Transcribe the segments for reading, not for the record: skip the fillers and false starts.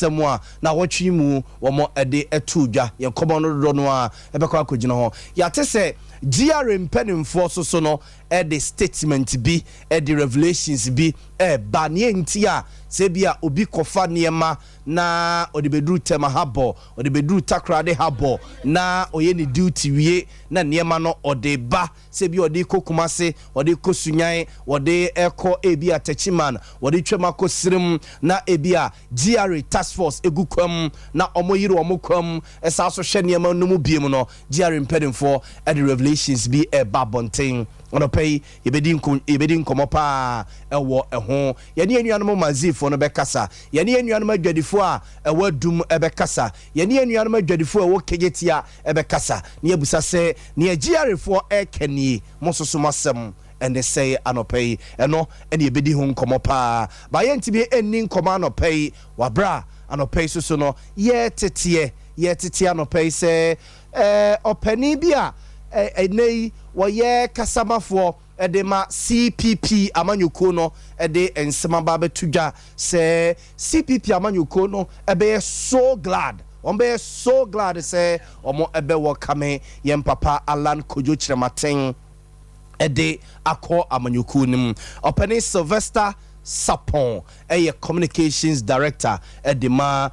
system wa na wotwe mu womo ede etu dwa ye komo no do no a ebekwa akogina ho ya te se GR mpenimfo so no the statement bi the revelations bi ba ne ntia se bia obi kofa niema na odibedru tema habo odibedru takrade habo na oye ni duty wie na niema no odeba se bia odi kokumase odi kosunyan odi eko ebi atachiman odi twema kosirim na ebia GR task force egukwam na omoyire omokwam esa so hwe niema no mu biem no GR mpenimfo the revelations bi ba bonten ono pay yebedi nkomo pa ewo eho yene anuanom mazifo no bekasa yene anuanom adwadifo a ewo dum ebekasa yene anuanom adwadifo ewo kegetia ebekasa ne abusa se ne agiarefo ekani mososo masem ene say anopay eno ene yebedi ho nkomo pa ba ye ntibie enni nkomo anopay wabra anopay so no ye tete anopay se opani bia enei woye kasamafo edema CPP amanyuko no ede ensema ba betudwa se CPP amanyuko no ebe so glad ombe so glad se omo ebe wo kame yem papa Alan Kojo Chirematen ede akọ amanyuko nim openi Sylvester Sapon communications director edema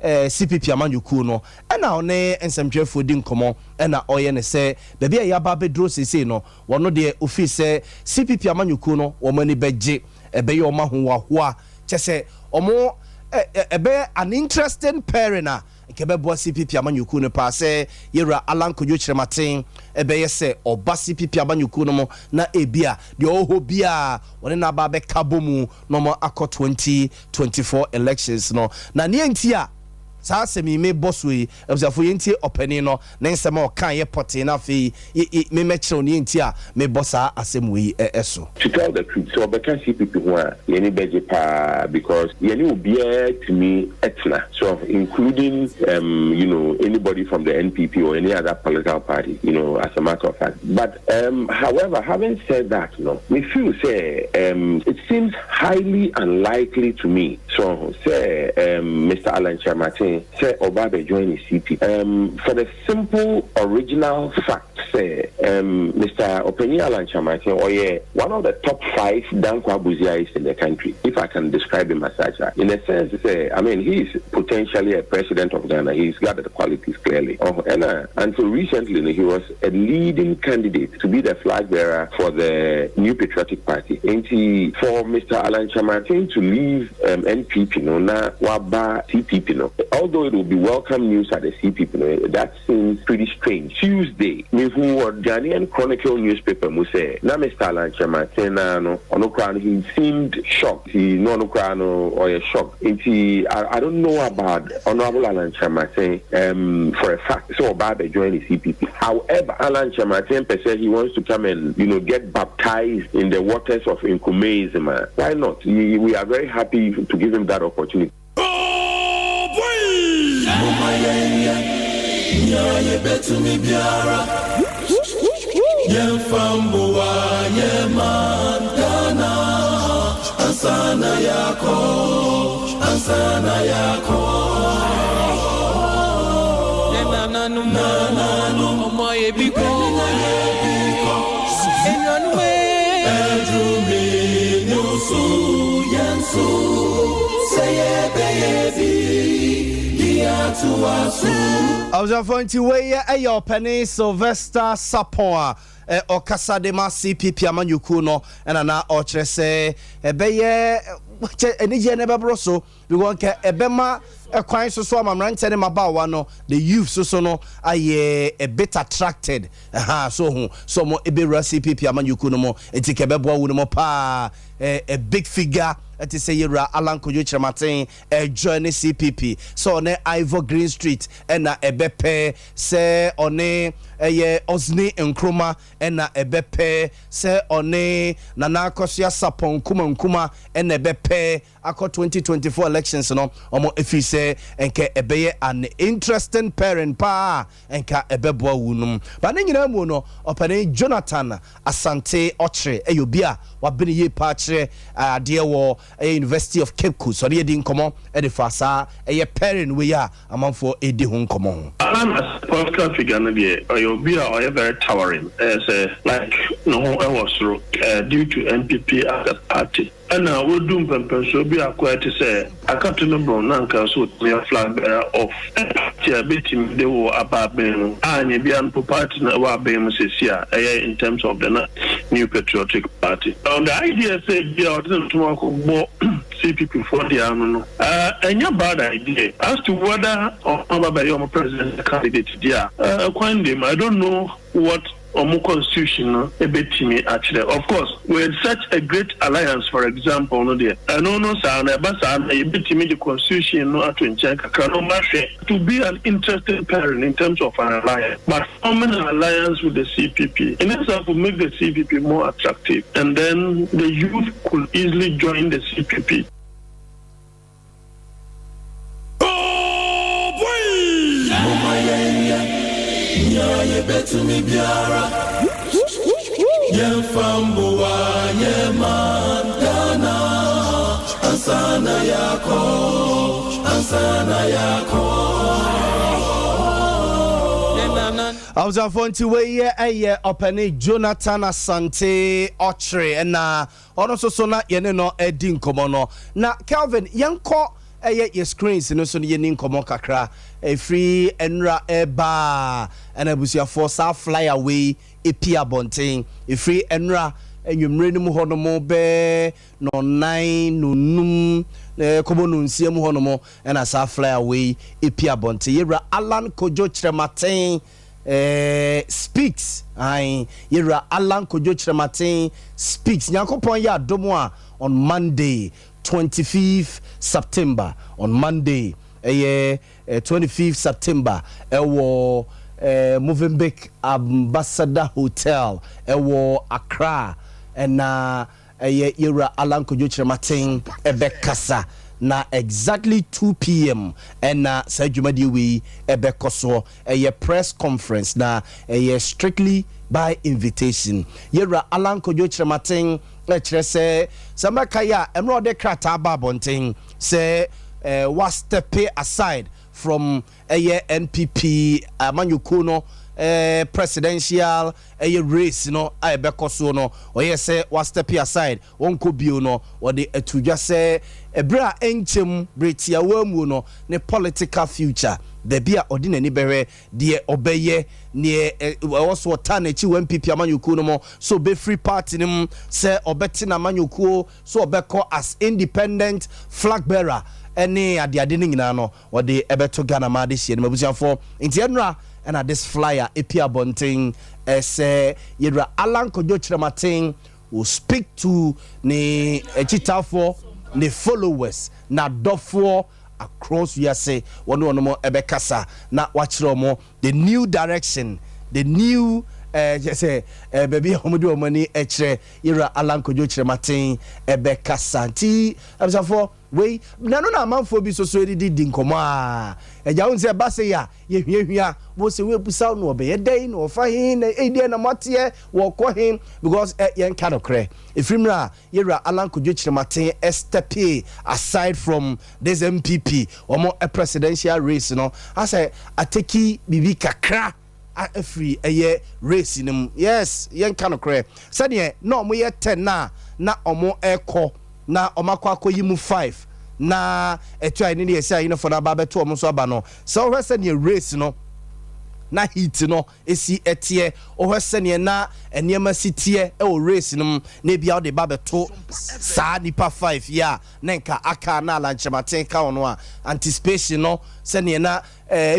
CPP amanyuku no na one ensemtwefo di nkomo na oye ne se bebi ya ba bedro sese no wono de office CPP amanyuku no wo mani beje ebe ye omahoahoa chese omo ebe an interesting pair na kebe bo CPP amanyuku no pa se yera Alan Kojo Chirematen ebe ye se oba CPP amanyuku no mo na ebia de oho bia woni na ba be kabomu no mo akọ 2024 elections no na ne ntia sa semi me bosswe abusafo yentie opani no na nsema o kan ye pote na fe me mechiro ne yentia me bossa asemwe eso to tell the truth so because CPP who are any budget pa because any will be to me etna so including you know anybody from the NPP or any other political party you know as a matter of fact but however having said that no me feel say it seems highly unlikely to me so say Mr. Alan Chirematen say Obabe join the CP. For the simple original fact, say Mr. Openi Alan Chirematen, one of the top 5 Dankwa Buziais in the country, if I can describe him as such. In a sense, say, I mean, he's potentially a president of Ghana. He's got the qualities clearly. Until recently, he was a leading candidate to be the flag bearer for the New Patriotic Party. And for Mr. Alan Chirematen to leave NPP, no, na waba CPP, no. Although it will be welcome news at the CPP, no, that seems pretty strange. Tuesday, me who were Ghanaian Chronicle newspaper, mu say, na Mr. Alan Chirematen, no, ono he seemed shocked. He no or a shock. I don't know about Honorable Alan Chirematen for a fact. So about the join the CPP. However, Alan Chirematen per se, he wants to come and get baptized in the waters of Nkumeism. Why not? We are very happy to give him that opportunity. Ansana yako nananu omoye biko enyanwe edrumi nusu yansu seyebeyebi diatuasu Observanti weye ayopene Sylvester Sapon okasa de ma CPP amanyuku no na ochre se ebeye enije ne bebro so because ke ebema ekwan so amamrante ne mabawa no the youth so no aye a bit attracted so mo ebera CPP amanyuku no mo etike bebo wu no mo pa a big figure at say yera Alan Kojo Chirematen join CPP so on Ivor Green Street and na ebepe say on Osni Nkrumah and na ebepe say on Nana Kosia Sapon Nkuma and ebepe akọ 2024 election elections no omo efi say enka ebeye an interesting parent pa enka ebeboa wunum ba na nyina mu no opane Jonathan Asante Ochre eyobia wa bene ye pa kire ade wo University of Cape Coast so de di nkomo e de fasa eye parent we ya amanfo edi ho nkomo as political figure no de eyobia or very towering as like no was due to NPP as a party. And now we'll do so be acquired to say, I can't remember Nanka so me a flag bearer of betting they were about being and be an party in terms of the new patriotic party. Now the idea said, yeah, to CPP for the ano. And your bad idea as to whether or president candidate there. I don't know what constitution actually. Of course, we had such a great alliance, for example, no there. No, sir, but the constitution no to check to be an interesting parent in terms of an alliance. But forming an alliance with the CPP in itself will make the CPP more attractive, and then the youth could easily join the CPP. Ye betu mi biara Ye fambuwa ye mandana Ansana yako I was on to where a open Jonathan Asante Ochre and also so na yene no edin komono na Calvin yanko your screens no so ye nin komo kakra a free enra eba and abusia for sa fly away e pia bonten a free enra enwumre no ho no mo be no 9 no num komo no nsia mu ho no mo and asa fly away e pia bonten yera Alan Kojo Chirematen speaks yera Alan Kojo Chirematen speaks nyakopon ya domo a on Monday 25th September on Monday 25th September ewo Movenpick Ambassador Hotel ewo Accra and yera Alan Kojo Chirematen ebekasa na exactly 2 p.m. and Sajumadi we ebekoso a press conference na strictly by invitation yera Alan Kojo Chirematen lecture say samakaya emro de krata babonten say was step aside from NPP amanyuko no presidential race no abekoso no oye say was step aside wonko bio no or the etuja say ebra enchem bretia wamu no ne political future bebia odine ni bere de obeye ne also tanechi NPP amanyuko no mo so be free party nim say obeti na amanyuko so obeko as independent flag bearer any ade ne nyina no or the ebeto Ghana ma de hie no mabusiafo nti enra and at this flyer epia bonting say yedra Alan Kojo Chirematen will speak to ne echitafo ne followers na dofo across we say one more ebekasa na wachiro mo the new direction the new say baby homudu omani echre yedra Alan Kojo Chirematen ebekasa nti abisafo we na no na manfo bi so di nkomo a eja won se ba se ya ye hwehwia wo se we busa no obe ye dai no fa hin na edi na motie wo kɔ hin because yen ka no kre efrimra yera Alan Kojo Chirematen step aside from this MPP omo a presidential race no I say ateki bibi kakra a free race nim yes yen ka no kre said ye no mo ye 10 na omo ekɔ na omakwa akoyi mu 5 na etu ai ne yesi ayi for na ba beto omo so aba no so hwese ne race no na heat no esi etie ohwese ne na eniema sitie e o race no na bia o de ba beto sa nipa 5 ya na nka aka na Alan Chirematen ka ono a anticipation no se ne na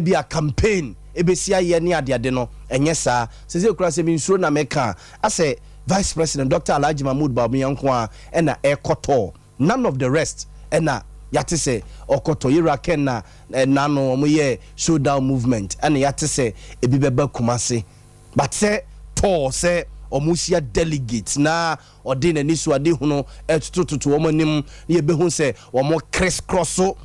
bia campaign ebesi aye ne ade no enye sa se kura se bi nsuro na meka ase Vice President Dr. Alhaji Mahmoud Bawumia a ena ekoto none of the rest ena yate se okoto yira ken na nano omoye showdown movement ena yate se ebi beba kumase but se to se omusia delegate na odi na nisu ade huno etututu omonim ye behu se omo crisscrosso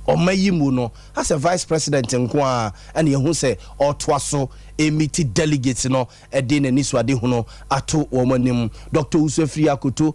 omayimu no as a vice president nko a ene yehu se otwaso emiti delegates no ede na nisu ade huno ato omonim Dr. Usefri Akoto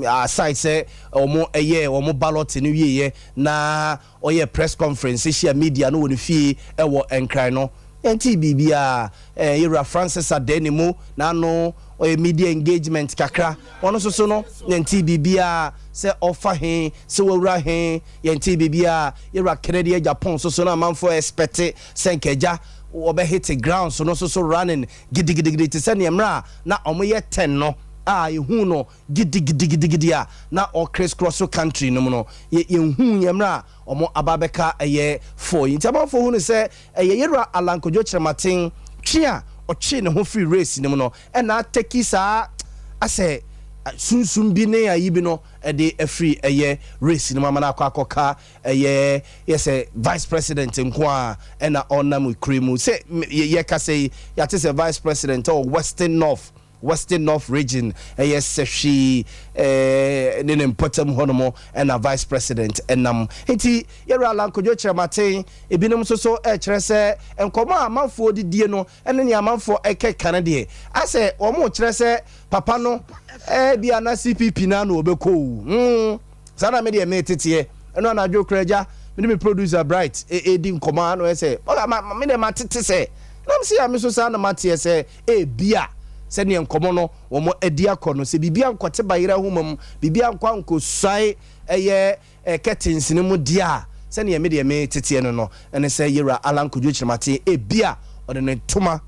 aside say omo ballot ni wiye na oye press conference share media no woni fie ewo enkran no enti bibia Ira Francis Adenimo na no media engagement kakra ono so no enti bibia se offer he se wura he enti bibia Ira Kennedy Japan so no amanfo expect senkeja obe hit ground so no so running gidigidi te se ne mra na omoye 10 no yehu no gidi na o crisscross country no no yehu yemra omo ababeka eye 4 intabafo hu no se eye Yera Alankojo Chiramaten twia ochi ne ho free race no no na take sa ase sunsun bi ne ayi bi no de free eye race no mama na akoka eye yes vice president nko a na onam kremu se ye ka say ya te say vice president or Western North region yes she in important honomo and a vice president enam enti Yera Alankojo Chiramaten ebinom so kire se enkomo amanfo didie no ene ne amanfo eke Canada ase omo kire se papa no bia na CPP na no obeko sana me de me tete eno na adwo kraja me producer bright edi nkoma no ese me de matete se nam si am so sana mate se bia se ne nkomo no wo mo adi akono se bibia nkote bayira homam bibia nkwa nkosai eye curtains ne mu dia se ne me de me tete no ene se Yera Alankojo Chiramaten bia ode ne toma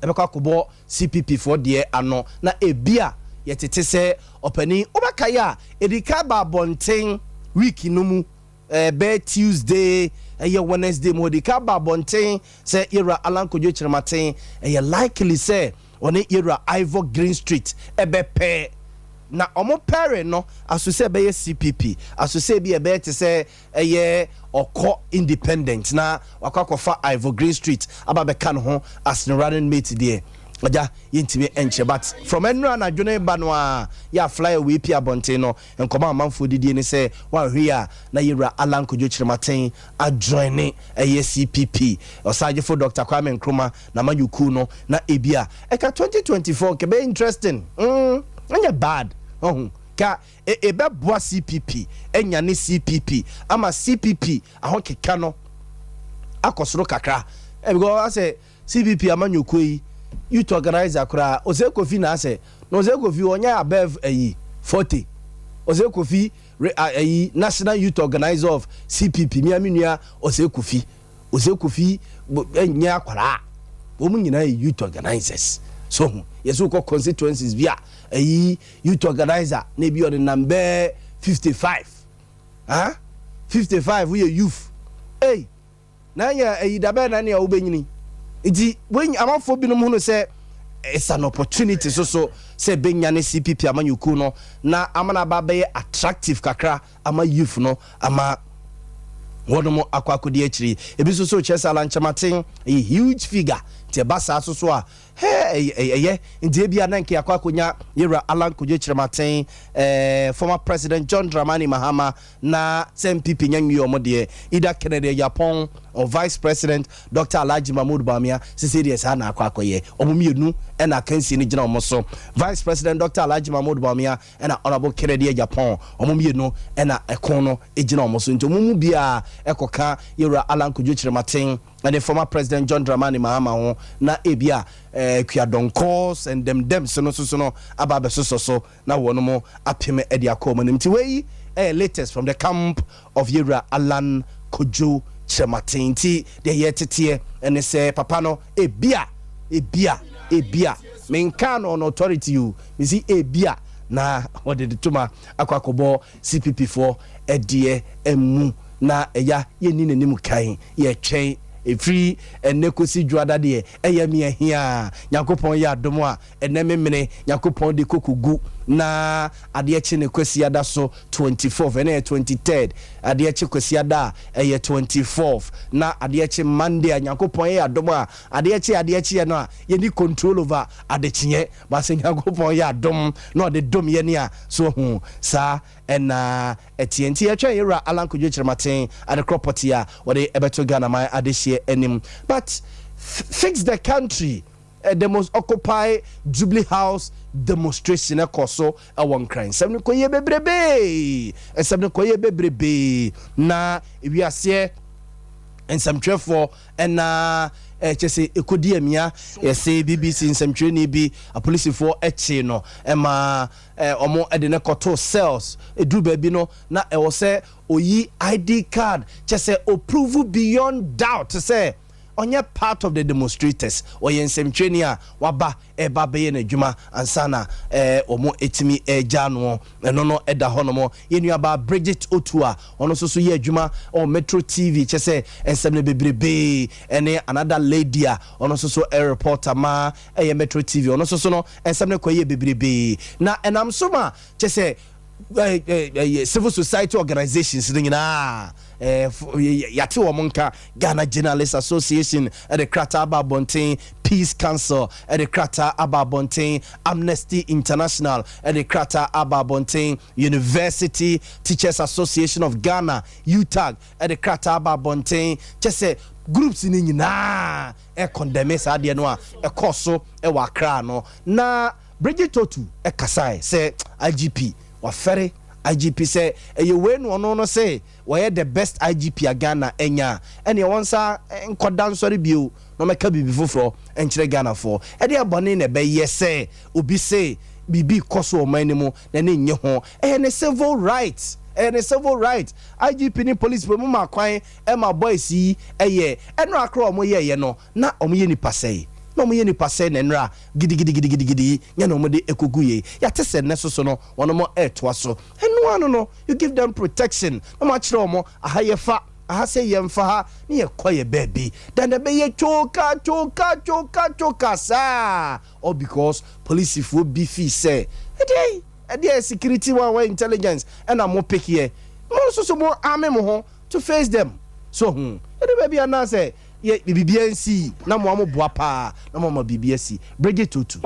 ebekwa kobo CPP for de ano na bia yetete se opani obakaya edika ba bonten week no mu be Tuesday Wednesday mo edika ba bonten se Yera Alankojo Chiramaten likely say one Yera Ivor Green Street ebepe na omo pare no asose be CPP asose bi ebe te se oko independent na wakwakofa Ivor Green Street ababeka no ho as the running mate there oja yintime enche but from enra na dwene ba no a ya fly away pia bonte no enkoma amanfo didie ni se wa hwe a na Yera Alankojo Chiramaten adjoine CPP osagefo Dr. Kwame Nkrumah na mayuku no na ebia eka 2024 ke be interesting anya bad ka ebe boa CPP enya ne CPP ama CPP ahokeka no akosoro kakra because I say CPP amanyuku yi youth organizer kura Ozekofi na ase no Ozekofi onya above 40 Ozekofi national youth organizer of CPP miaminua Ozekofi enya akwara omu nyina youth organizers so yesu ko constituencies bia youth organizer na bi on number 55 55 we youth na ya dabe na ne obenyini iti when amafo binom hu no say it's an opportunity so say benya ne CPP amanyuku no na amana ba be attractive kakra ama youth no ama wodomo akwakodi akiri ebi so Chesa Alanchamaten a huge figure te basa so a ndi bia na nke akwakonya Yera Alankojo Chiramaten former president John Dramani Mahama na SMPP nyanwi omode ida Kennedy Japan or vice president Dr. Alhaji Mahmoud Bawumia serious na akwakoye omumienu na kansi ni gina omoso vice president Dr. Alhaji Mahmoud Bawumia na honorable Kennedy Japan omumienu na ekono gina omoso nti omumu bia ekoka Yera Alankojo Chiramaten and the former president John Dramani Mahama ho na ebia kwiadonkos and them so no ababe so na wono apime edi akoma nimti we latest from the camp of Yera Alankojo Chiramaten ti de yetete and say papa no ebia menka no authority you see ebia na what did tuma akwakobo CPP for edie emu na eya yeni nanim kan ye twen efri enekosi dwada de eyami ahia yakopon ya domo a enememene yakopon de kokugu na adeɛkye ne kwasiada so 24th ɛna 23rd adeɛkye kwasiada ɛyɛ 24th na adeɛkye Monday a Nyankopɔn yɛ adom a adeɛkye no a yɛni control over adekyeɛ ba sɛ Nyankopɔn yɛ adom na ɔde dom yɛni a so ho saa ɛna ɛtiɛnti yɛtwa yɛwura alankodwo kyerɛmaten ade property a wɔde ɛbɛto Ghana man adehyeɛ anim but fix the country. The most occupy Jubilee House demonstration ekoso awon crime. Semne koye bebrebe na we ase ensam na chese ekodi amia yese BBC nsɛmtwerɛ ni bi a police for eche no ema omo ede ne koto cells edu ba bi no na e wo se oyi ID card chese approve beyond doubt say onye part of the demonstrators or nsɛmtwerɛ a waba eba beye na dwuma ansana omo etimi jano no no eda honomo yenua ba Bridget Otua ono so ye adwuma o Metro TV chese ensɛmne bebrebe ene another lady a ono so a reporter ma Metro TV ono so no ensɛmne koye bebrebe na enam so ma chese civil society organizations nyina yate wo monka Ghana Journalists Association the Krata Ababonten Peace Council the Krata Ababonten Amnesty International the Krata Ababonten University Teachers Association of Ghana UTAG the Krata Ababonten chese groups ni nyina condemn sa de no a ekoso wa Accra no na Bridget Otu kasai say IGP wafere IGP say eye we no say we the best IGP a Ghana enya ene wonsa nkoda nsori bio no meka bibi foforo enkyere Ghana for e de abone na be yese obi say bibi koso o manimu na ne nye ho ne civil rights IGP ni police pe mu makwan e ma boys yi eye eno akra o mo ye no na o mo ye nipa say no mo ye nipa say na nra gidi nya no mo de ekoguye ya tese ne so no wono mo eto so eno ano no you give them protection no ma kire omo aha ye fa aha say ye mfa ha ne ye koye baby then be ye choka sa or because police if wo be fee say e security one intelligence and am pick here mo so mo army mo ho to face them so e baby ana say ye BBNC na mo boa pa na mo BBNC Bridget Otu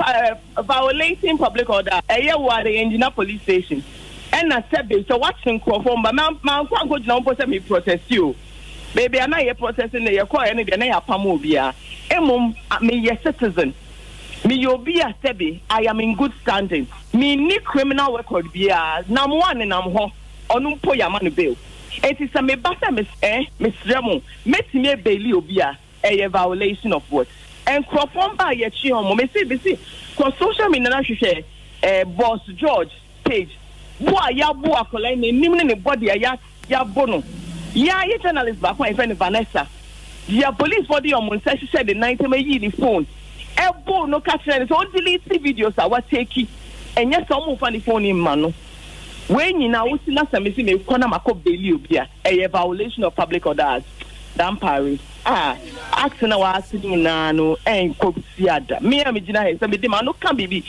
violating public order eye wa the engineer police station and na sebe so watching crofom but man go na mo say me protest you baby ana ye protesting ye call any de na ya pam obia emum me ye citizen me yobi a sebe I am in good standing me ni criminal record bia na mo ane na mo ho onu mpo ya man bail. It is a me basa Miss Remo, metime bailey obia a violation of what? And crofom by ye chi homo, me see, cause social media boss George page. Boa ya boa kolai ni body ya bono. Ya ye journalist back when friend Vanessa. Ya police body on say said the night me yi the phone. Ebo no catch it, so delete videos I was taking. And yes, some funny phone in mano. When you now see last time me corner mako bailey obia a violation of public orders dampari acting na asking na no en kopsiada me amigina he say me dem no can be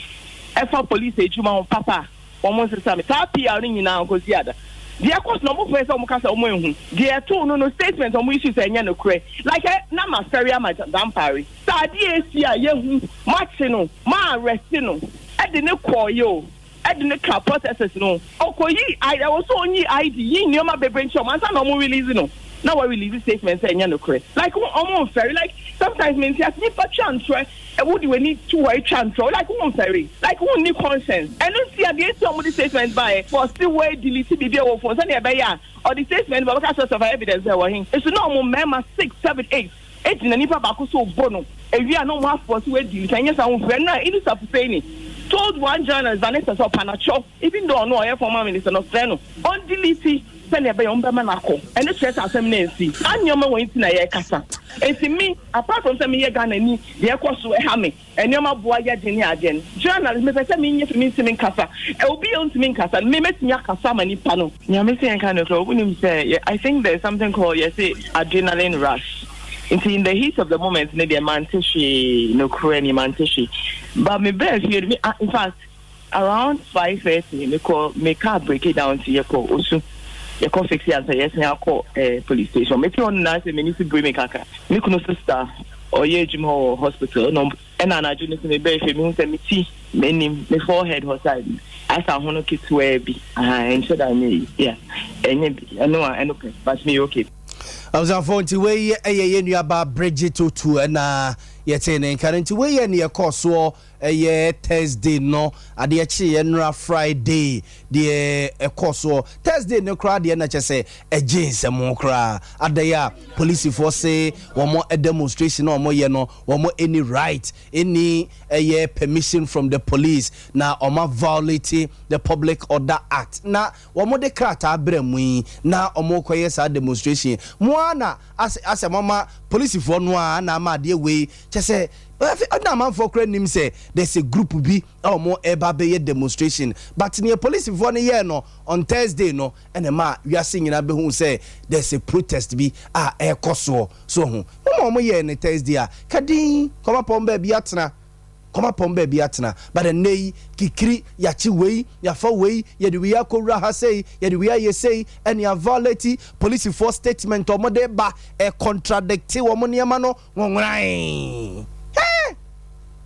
efa police ejuma on papa omo say me ta pia ni nyina kopsiada dia course no mo person mo kasa omo ehun dia to no statement omo issue say nya no kre like na ma ferry am dampari sa dia esi a yehu match no ma arrest no e de ne koyo edine car processes no okoyi I also only ID yi nyoma bebencho mansa no mo release no na we release statement say nya no correct like omo ferry like sometimes mean say ni pa transfer e would we need to wait transfer like omo ferry like we need conscience and no see at the end of the statement by for still way delete video for say e be ya or the statement by source of evidence there were him it's no mo mema 6 7 8 8 na nipa ba ko so bono e wi a no mo afọ so we delete anya sa wo friend na it is a saying told one journalist Vanessa so panacho even though no I former minister no freno on delete send ebe on bema nako and the stress asem na nsi anyoma won ti na ye kasa enti me apart from say me ye Ghana ni de ekoso e ha me anyoma boa ye de ni aden journalist me say me nye me ntimi kasa e obi on ntimi kasa me metimi akasa mani pa no nya me say kan no so unim say I think there's something called adrenaline rush. In the heat of the moment, maybe a mantishi, no cranny mantishi. But me best here, in fact, around 5:30, me car break it down to your call. Also, your call fix it and say yes, I call police station. Me on nice, me need to bring me kaka. Me kuno sister or ye Jim Hall hospital. No, and I just me be me who say me see me forehead hospital. I saw one kids where be. And so that me yeah. And I know I okay, but me okay. I was on phone to where you about Bridget to and yet in current way and your course so a Thursday no at the Chienra Friday the course so Thursday no crowd the NHS say a jeans and more cry at the police force say one more a demonstration or more one more any right any a permission from the police now or more violating the Public Order Act now one more the crata bremwe now or more quiet demonstration moana as a mama police for no na ma de way say na man for credit him say there's a group be or more eba demonstration but near police for no year no on Thursday no and ma we are singing abe who say there's a protest be e koso so hu mo year ne Thursday a kadin come up on baby atna come up on baby atna but the nay kikiri ya chi wei ya fa wei ya de we akora ha say ya de we aye say and ya violate police force statement or mode ba e contradict wo mo niam no wonran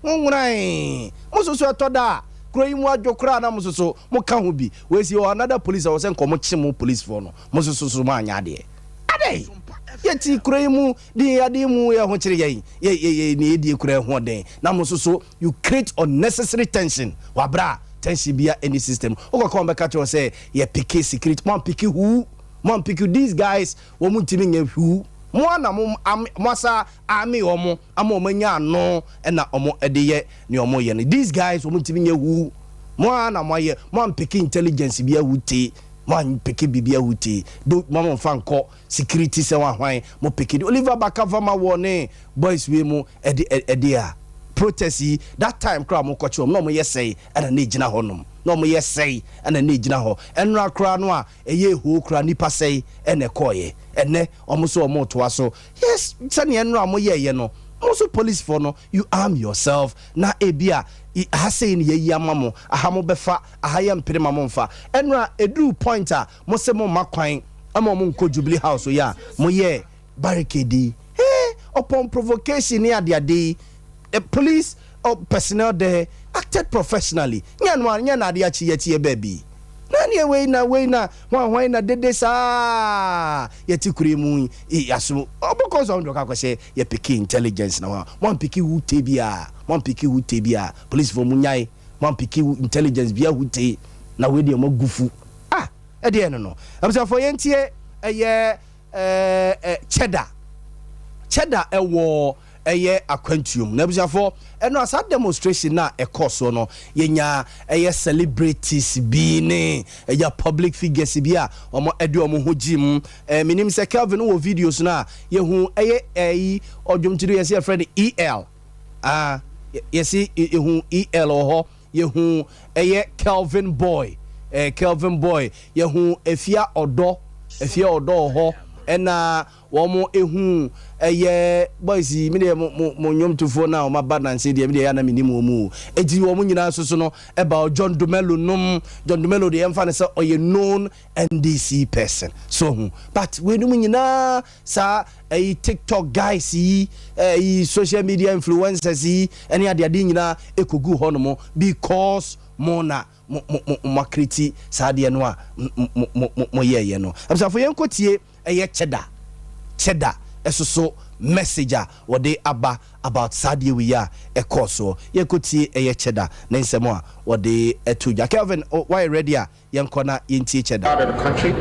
wonran mususu etoda kroyi mu adwokra na mususu mo ka ho bi we see another police I was saying come chimo police for no mususu so ma anya de ade yeti kuremu di ade mu ya ho kire ye ni edi kure ho den na mususu you create unnecessary tension wabra tension bia any system o come back to say ye pick secret man pick who man pick these guys wo mu timi nya who mo na mo asa ami omo ama manya no na omo edeye ni omo ye these guys wo mu timi nya who mo na mo ye man pick intelligence bia wuti man pick bibia wuti do mama fanko security se wa hwan mo pick Oliver Bakava ma wone boys we mu ede a protest yi that time kra mo kochi no mo yesay ana na gina honom no mo yesay ana na gina ho enra kra no a eye ho kra nipa say ene koye ene omo so omo to aso yes sane enra mo ye no also police for no you arm yourself na ebia ha say ni ye amamo aha mo befa aha ye mpere mamo mfa enra edu pointer mo se mo makwan ama mo nko Jubilee House ya mo ye barricade upon provocation ni ade the police or personnel there acted professionally nya na ade achi ye baby nani we na wan na dede sa yeti kuremu yaso because on doka kwese ye pick intelligence na one pick who tebia police for munyai one pick intelligence bia who te na we de mo gufu e de no am say for yentie cheddar ewo eye aquantium na busiafo eno asa demonstration na ekoso no yenya eye celebrities bi ne eye public figures bi a omo ede omo hojim minim se Kelvin wo videos na ye hu eye odwomtiri ye se friend EL ye see hu EL ho ye hu eye Kelvin boy ye hu efia odo ho ena womo ehu eye boys mi de mo nyom tufo na o ma balance de mi de ya na minimu mu edi womo nyina so no eba John Dumelo de emfa ne say oye known NDC person so but we no nyina sa TikTok guys yi social media influencers yi ene ade nyina ekogu hono because mona mo kriti sa de no a mo ye no amsa fo yenkotie eye cheddar esoso messenger what they about Sadia we are a course ye could see a cheddar name some what they to Kelvin why ready young corner in cheddar out of the country,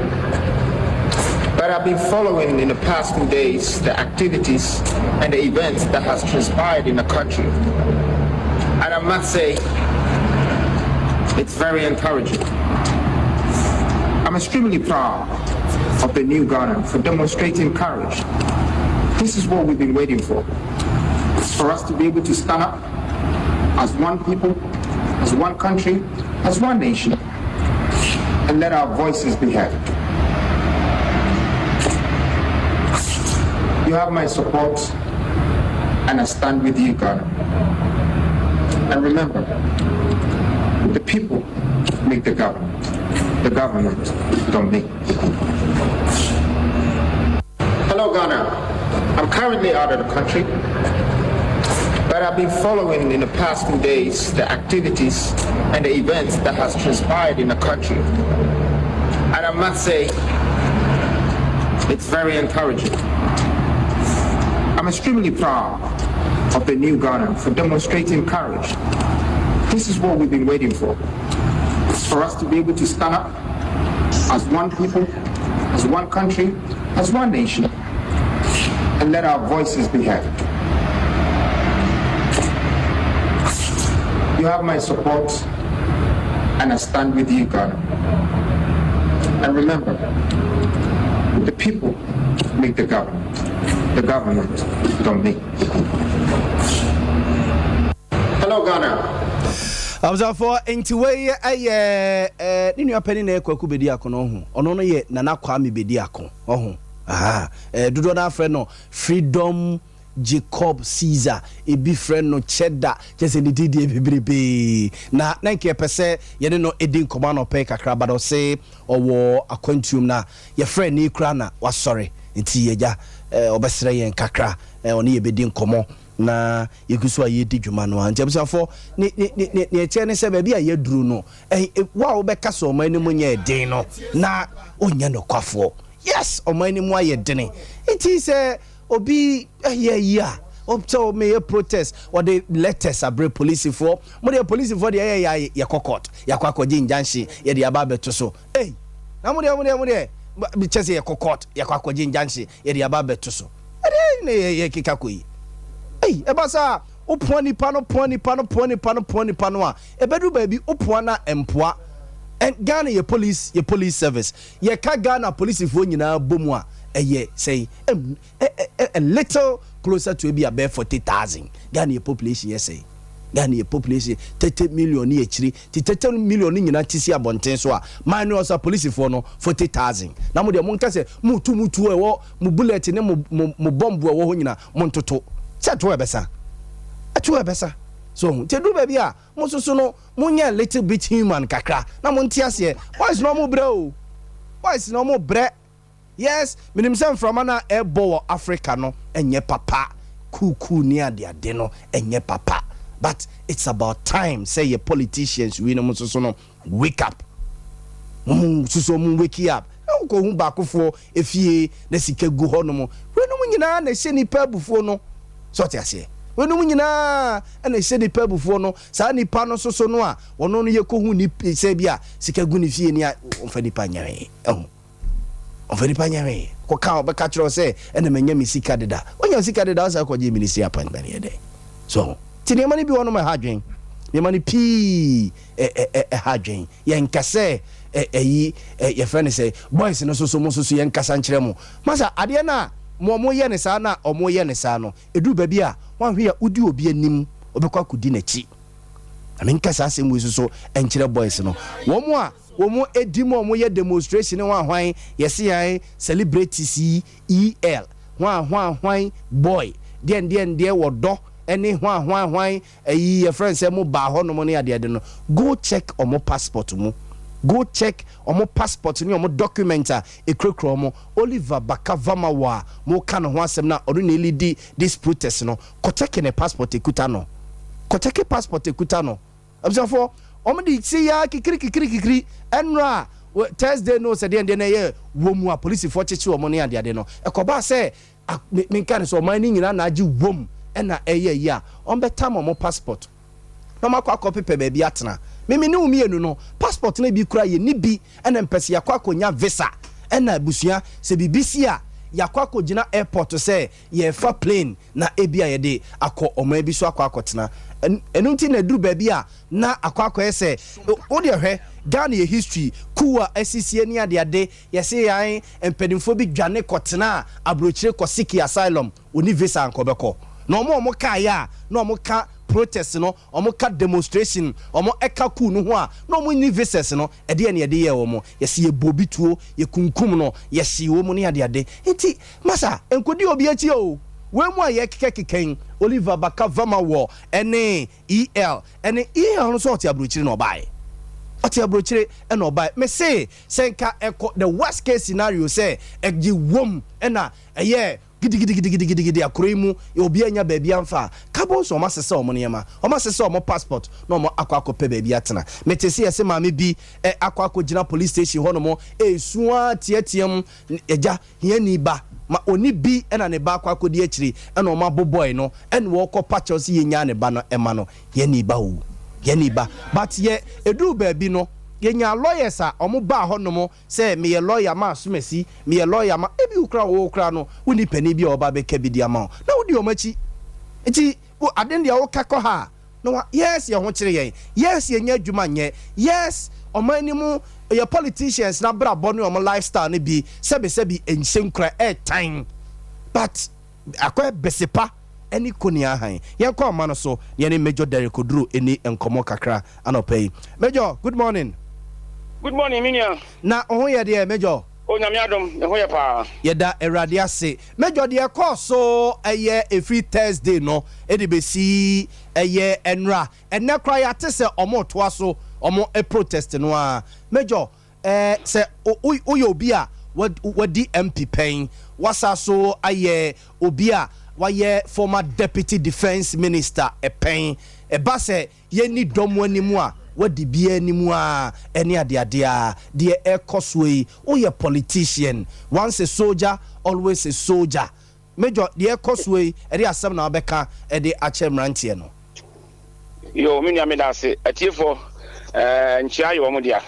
but I've been following in the past few days the activities and the events that has transpired in the country, and I must say it's very encouraging. I'm extremely proud of the new Ghana for demonstrating courage. This is what we've been waiting for us to be able to stand up as one people, as one country, as one nation, and let our voices be heard. You have my support, and I stand with you, Ghana. And remember, The people make the government. The government don't make. Hello, Ghana. I'm currently out of the country, but I've been following in the past few days the activities and the events that has transpired in the country. And I must say, it's very encouraging. I'm extremely proud of the new Ghana for demonstrating courage. This is what we've been waiting for us to be able to stand up as one people, as one country, as one nation, and let our voices be heard. You have my support, and I stand with you, Ghana. And remember, the people make the government. The government don't make. Hello, Ghana. I was for way ninu apani na ekwaku bedi akono ho ono no ye nana kwame bedi akon ho dodo na frɛ no Freedom Jacob Caesar ebi frɛ no Cheddar jese ni didi bebrebe na nke pese ye no edin koma no pe kakra bado se owo akwantuum na ye frɛ ni kura na wasɔre nti yeja obesere yen kakra oni ye bedin komo na yegusu aye di dwuma no anjemsa fo ne eche ne se ba bia ye duru no wa wo be kasa o man ni mu nya den no na onya no kwafo yes o man ni mu aye den it say obi ya opto me protest or the letters abre police for mo the police for the ya kokot ya kwakoje njanshi ye de aba beto so na mo de bi chese ya kokot ya kwakoje njanshi ye de aba beto so ne ye kika koyi ebasa oponi pano a ebedu baby opona empoa and Ghana ye police service ye ka Ghana police fo nyina bomu a say a little closer to be about 40,000 Ghana population say Ghana population 30 million ye chiri 30 million nyina tisi abonten so a man no police for no 40,000 na mo de mo nka se mutu ewo mo bullet ne mo bomb ewo ho nyina mo ntoto atu ebesa so tedu baby a mo soso no mo nya little bit human kakra na mo ntiase why is no mo bre yes minim sem from ana ebo Africa no enye papa kuku ni ade no enye papa but it's about time say your politicians we no mo soso no wake up soso mo wake up ko hu ba kofo efie na sika gu ho no mo we no nyina na hye ni pa bufo no so te ase wenu nyina na hye ni pa bufo no sa ni pa no soso no a wono no ye ko hu ni se bia sika gu ni fie ni a omfa ni pa nyawe omfa ni pa nyawe ko ka obeka kiro se ena manya mi sika deda onya sika deda o sa ko je ministry appointment ye dey so ti ne mani bi wono ma hadwen ne mani pi hadwen ye nkase ye friend say boys no soso mo soso ye nkasa nkyere mo masa ade na mo ye ne sa na omo ye ne sa no edu ba bi a wan hwe ya udi obi anim obekwa kudi na chi amenkasa asem we soso enkyere boys no wo edi mo ye demonstration wan hwan yesi yan celebrity CEL hwan boy den wodo ene hwan ye friend say mo ba ho no mo ne ade no go check omo passport mu go check omo passport ni omo documenta ekrokro omo Oliver Bakavama wa mo ka no ho asem na odo na elidi this protest no ko check ne passport ekuta no absafo omo di si ya kikiri enra Thursday no se de na ye womu a police for chechi omo ne ade no ekoba se me kan so man ni nyina na agi wom na eye ya on betam omo passport no makwa copy pe ba bi atena mimi ne umienu no passport na bi kura ye ni bi ena mpese yakwa akonya visa ena abusua se bibisi a yakwa akogina airport se ye fa plane na ebia ye de akọ omo bi so akotena enu nti na duru ba bi a na akwa ese o de hwe Ghana ye history kuwa SCC ni ade ye se yan empadimfo bi dwane kotena abrochire kosiki asylum oni visa ankobeko na omo ka ya na omo ka protest no omo ka demonstration omo eka ku no ho a na omo ni visas no ede ne ede ye omo yesi ye bobituo ye kunkum no yesi wo mu ne ade enti masa enkodi obi achi o we mu a ye kekeken Oliver Bakavama wo ene EL no so oti abrochiri no bae ɔte abrochire ɛna ɔba me say senka ɛkɔ the worst case scenario say ɛgye wom ɛna ɛyɛ gidi akoro mu obi anya baabi amfa kabo so ɔma sese ɔmo nneɛma ɔma sese ɔmo passport na ɔmo akɔ pɛ baabi atena mete se yɛse maame bi akɔ gina police station hɔ no mo esua tietiam ɛgya hiani ba ma oni bi ɛna ne ba akɔ di akyiri ɛna ɔma boboy no ɛna wɔkɔ patches yenya ne ba no ɛma no hiani ba o hiani ba but ye edu baabi no yenya lawyers a omo ba ho no mo say me ye lawyer ma asumasi me ye lawyer ma ebi ukra wo ukra no woni pani bi oba be ka bi dia ma na wodi omachi enti wo aden dia wo kakọ ha no yes ye ho kire yen yes ye nya adwuma nye yes omani mu ye politicians na bra bo no omo lifestyle ne bi sebi ensenkura time but akwa besepa any konia han yen kwa ma no so ye ne Major Derek Oduro eni enkomo kakra anopai Major good morning. Good morning, Minia. Na ohoye de Major. O nyamiadom, ehoye pa. Yeda erade ase. Major de course so eye every Thursday no, e de besi eye enra. Enne kra ya te se omo toa so, omo e protest no a. Major, se oye obi a wadi MP pen, wasa so aye obi a waye former deputy defense minister e pen. E ba se ye ni domo animu a wadi bia animu a eni ade a de ekoswe oye politician once a soldier always a soldier Major de ekoswe e de asem na obeka e de ache mrantie no yo minia me da se atiefo nchia yo mo dia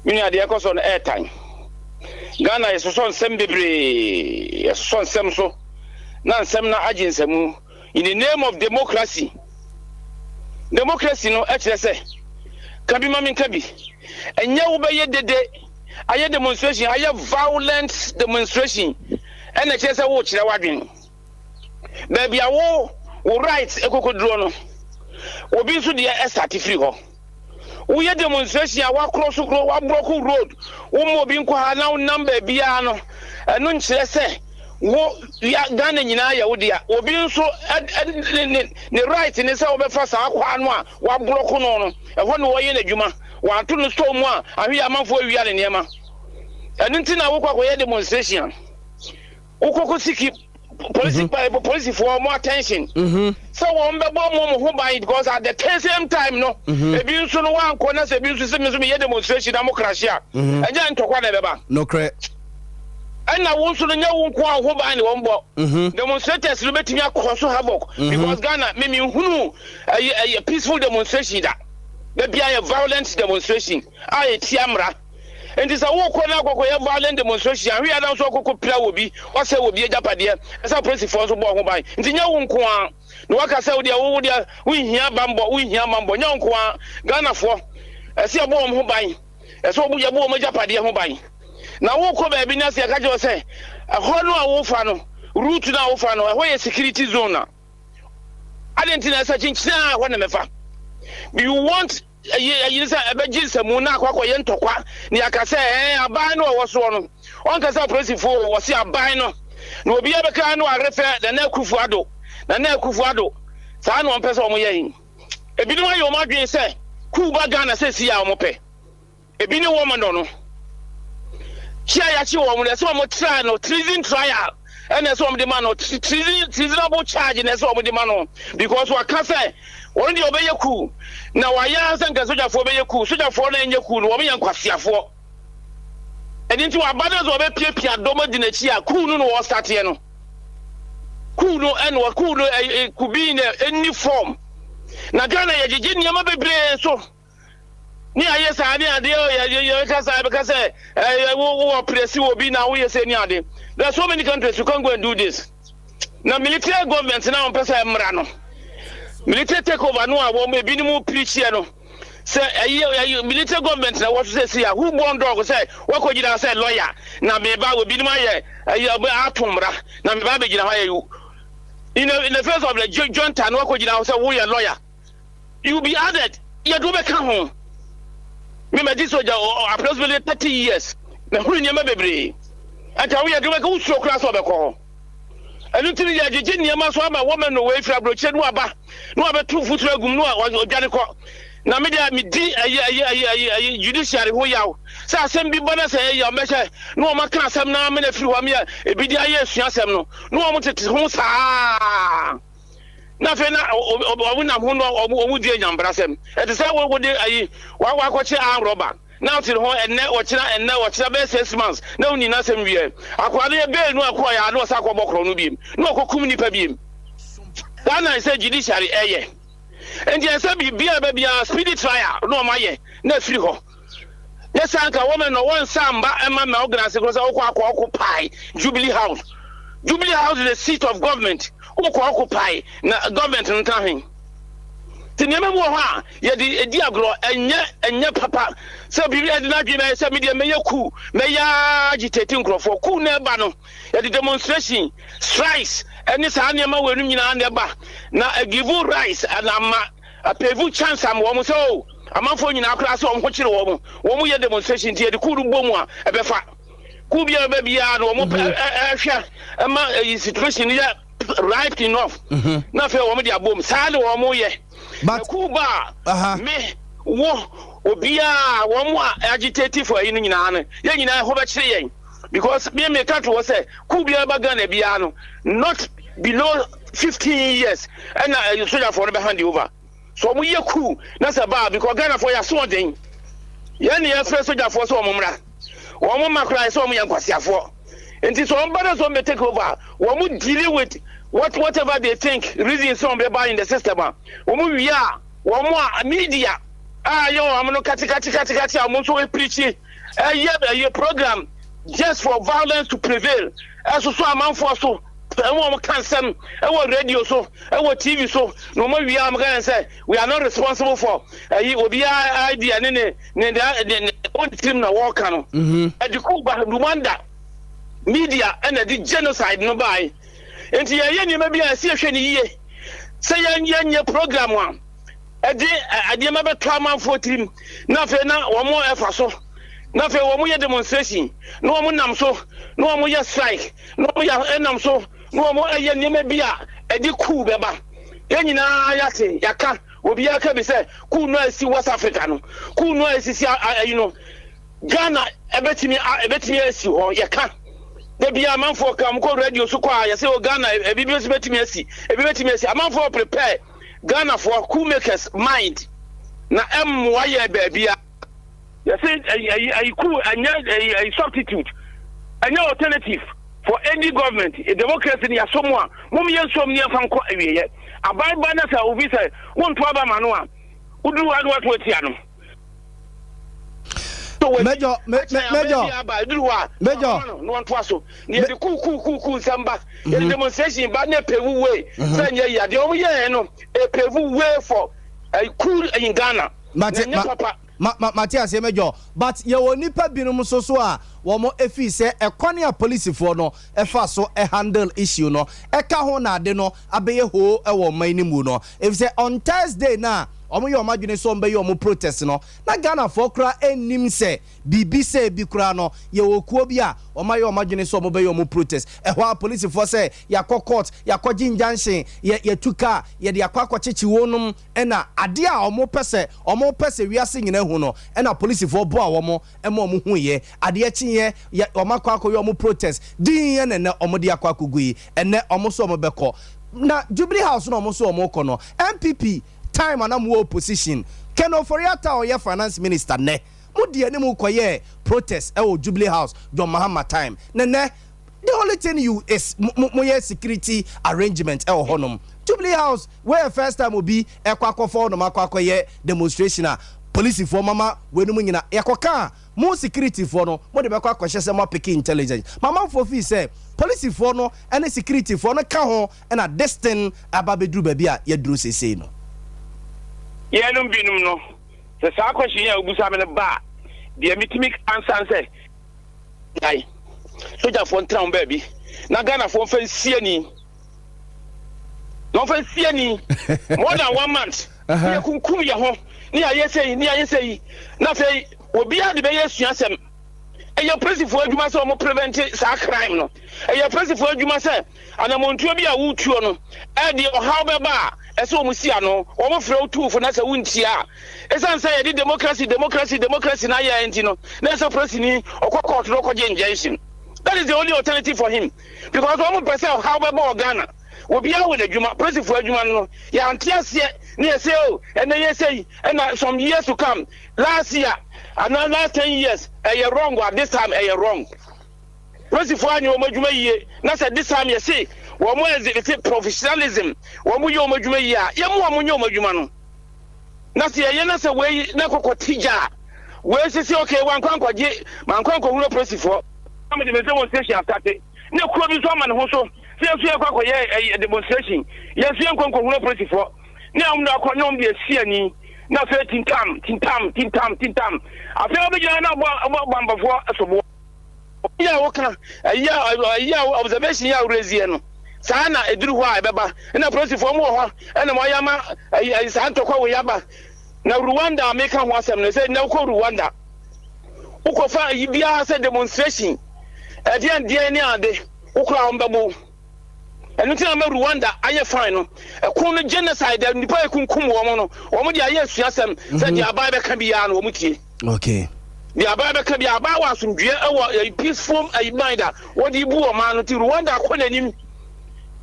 minia de ekoso no airtime Ghana is so nsem bebre so nsem so na nsem na aginsemu in the name of democracy no actually say kabi mami kabi enya wo be ye dede aye demonstration aye violent demonstration ena che say wo kire wadwen baby awo wo right ekokodro no obi nso de start free ho wo ye demonstration a wa cross wa block road wo mo bi nko ha na number bia no eno nkire say wo ya Ghana nyina ya wo dia obi nso ne right ne say obefa sa akwa no a wa block no ho no wo ye na dwuma wa to no storm a ahwe amanfo awia ne niema eno ntina wo kwa ye demonstration wo kokko siki police for more attention so won be bo mo ho ban because at the same time no ebi nso no wan ko na se ebi nso se me ye demonstration democracy a enya ntokwa na beba no cre na won so no nya won ko ho ban ne won bo demonstrators no betimi akoso havoc because Ghana me hunu a peaceful demonstration da bia a violent demonstration a tiamra and is a walk on a violent demonstration. We are also pla will be or say will be a Japadia as a principal for so by into Yaw Boama. No waka say we hear Bambo, we hear Mambo, Yaw Boama, Ghana for a sea bomb who buy a so we are more Japadia who buy. Now walk over Binasi Akajo say a whole wolfano, route to now fano, away a security zone. I didn't think such thing when I'm a do you want you say abegisa muna kwa yentokwa ni akase aban no woso no on kasa president for wo se aban no na obi abeka no arefe na akufuado saa no pese o mo yen ebi no ayo ma dwen se kuba Ghana se si ya o mo pe ebi ni wo mo no chia ya chi wo mo le se o mo try no treason trial and so o mo de man no treasonable charge na so o mo de man no because wa kase won di obeye ku na waya sanka soja fo obeye ku soja fo na enye ku no wo me yankwasiafo edinti wa bada zo obe piepia domo di na chi a ku no wo start ye no ku no en wa ku no ku bi in any form na Ghana ye gigi niam bebre so ni aye sa ni ade ye kasa be kasa wo presi obi na wo ye se ni ade there are so many countries you can go and do this na military government na on pesa emra no military takeover no a wo me bi ni mu preach here no say military government na what say see who born dog say what ko gina say lawyer na me ba we bi ni ma ye atomra na me ba be gina ha ye in the face of the joint and what ko gina say we lawyer you be added you do be come home me me this soldier approximately 30 years na hu ni ma bebre anta we do be ko so class of be ko enu tiri ya gigi ni ma so ama woman no we fra broche no aba no abetu futura gum no odwane ko na me dia me di judiciary ho yaw say asem bi bona say ya me hye no ma kan asem na me na firi ho me e bi dia ye sua asem no no mo tete ho saa na fe na obu na ho no obu di nyambra asem e te say wo de ayi wa akwache an roba now till ho enne ochira be 6 months na uni na asem wie akwade e be nu akwa ya na osa akobokro no biem na okokum nipa biem na say judiciary eye and yes, be a speedy trial. No, my ye, no free ho. Yes, Uncle, woman, no one samba, and my organization was occupy Jubilee House. Jubilee House is the seat of government. Occupy government and nothing. The name of Moha, ye the diagro, and yet papa. So be ready not give me some media may coup, may agitating for coup nebano, at the demonstration, strikes. And this animal will remain on their back. Now, a give you rice and a pay chance. I'm almost so. I'm not for you now, class on what you want. One more demonstration here, the Kuru Boama, a befa. Kubia baby, or more situation here ripe enough. Nothing over their boom, sad or more yet. But Kuba, me, Obia, one more agitated for any nana. Then I hope saying. Because me and country was say Kubia Bagana Biano, not below 15 years, and you soldier for the hand over. So we are cool, that's about because Ghana for your swording. Yanni, first soldier for so mumra. One woman cries so me and Quasia for. And this one brothers on the take over. One would deal with whatever they think, reasons some by in the system. One we are, one more media. Yo, I'm not catching, I'm also preaching a program. Just for violence to prevail. As so a man for so, I want cancer, I want radio so, I want TV so. No more we are going to say we are not responsible for. You will be idea and then on team na walk on. And the Cuba, Rwanda, media and the genocide no by. And here maybe I see a year. Say your program one. I did remember 12 months for team. Nothing now, one more effort so. Nothing, one more demonstration. No more nam so, no more strike, no more enam so, no more a yemebia, a di cool beba. Yenina yate, yaka, will be a cabby say, cool no see West African, cool no see, you know, Ghana, a bet me as you or yaka. There be a man for come call radio so quiet, say, oh Ghana, a BBS bet me, a man for prepare Ghana for cool makers mind. Na why baby. You say a cool a substitute, an alternative for any government. A democracy is someone. Mummy and some near from Korea. A by banners will be said, one to Abba Manua. Who do I what with Yano? Major, no one was so near the cool samba. The demonstration, but near Peru way. The only a Peru way for a cool in Ghana. Matthias Major, but you will nipa binom so a womo efi se ekwane a police for no efa so e handle issue no eka ho na de no abeye ho e wo man ni mu no if say on Thursday na omo ye omadwene so mbe ye omo protest no na Ghana for kra enim se bibi se bi kra no ye wo kuo bi a omo ye omadwene so omo be ye omo protest e ho a police for say ya court ya kogi junction ye tuka ye de akwa chechi wonum e na ade a omo pese wiase nyina hu no e na police for bo a omo e ma omo hu ye ade achi ye omo akwa ye omo protest din ye ne omo de akwa kugui ene omo so omo beko na Jubilee House no omo so omo kono MPP time and I'm opposition. Keno Foriata or your finance minister ne. Mudi ani mu koye protest Jubilee House John Mahama time. Ne the only thing you is moye security arrangement honum. Jubilee House where first time will be ekwakwa for no makwakoye demonstration police for mama wenu mu nyina yakoka mo security for no mo de bekwa kwahye se mo pick intelligence. Mama for fi say police for no and security for no ka ho na destin ababedru ba bia yedru sesei no. Yenum binum no. The sa question ya obusa me ba. The emitimik answer say. Ai. Soja for town baby. Na Ghana for fan siani. No fan siani. More than 1 month. Ya kunkum ya ho. Ni aye say. Na fe obi a de be yesuasem. Your president for adwuma say o mo prevent sa crime no. Your president for adwuma say anamontuo bi a wutuo no. E de o how be ba ɛsɛ ɔmo si ano ɔmo frɛ otuufo na sɛ wuntia ɛsan sɛ yɛde democracy na yɛ enti no na sɛ president ɔkɔ court no kɔgye injunction. That is the only alternative for him because ɔmo pɛ sɛ how bɛbɔ Ghana obiara wɔ n'adwuma president for adwuma no yɛante aseɛ ne yɛsɛ o ɛnɛ yɛsɛ yi ɛna some years to come last year and last 10 years ɛyɛ wrong at this time ɛyɛ wrong president for anyi ɔmo adwuma yie na sɛ this time yɛsɛ wɔn exhibit professionalism wɔn yɛ wɔn adwuma yie a yɛn mu wɔn nyɛ wɔn adwuma no na sɛ yɛyɛ na sɛ wɔyi na kɔkɔ tija wɔyi sisi okay wɔn nkwankɔgye wɔn nkwankɔhuro presifoɔ ɛmɛ de bɛ sɛ wɔn station asate ne kuro bi nso ama ne ho so sɛ yɛn nso yɛ kɔkɔyɛ demonstration yɛn nso yɛ nkwankɔhuro presifoɔ ne wɔn de akɔ ne wɔn de esi ani na afei tintam afei wɔn bɛ gyina na bɔ bambafoɔ ɛsɔbɔ yɛ wɔka ɛyɛ observation yɛ awurezie no. Saa na eduru hɔ a ɛbɛba na presifoɔ mu wɔ hɔ ɛna mo ayama saa ntɔkwa wɔ yaba na Rwanda America ho asɛm no sɛ na wokɔ Rwanda wokɔfa yi biara sɛ demonstration ɛdeɛ ne ade wokora wɔn bɛbo ɛno nti na ma Rwanda ayɛ fine no ɛko no genocide nipa ekunkum wɔn no wɔn de ayɛ suasɛm sɛ de aban bɛka biara no wɔn tie okay de aban bɛka biara aban wɔ asomdue ɛwɔ peaceful mind a wɔde bu wɔn no ti Rwanda akɔ n'anim.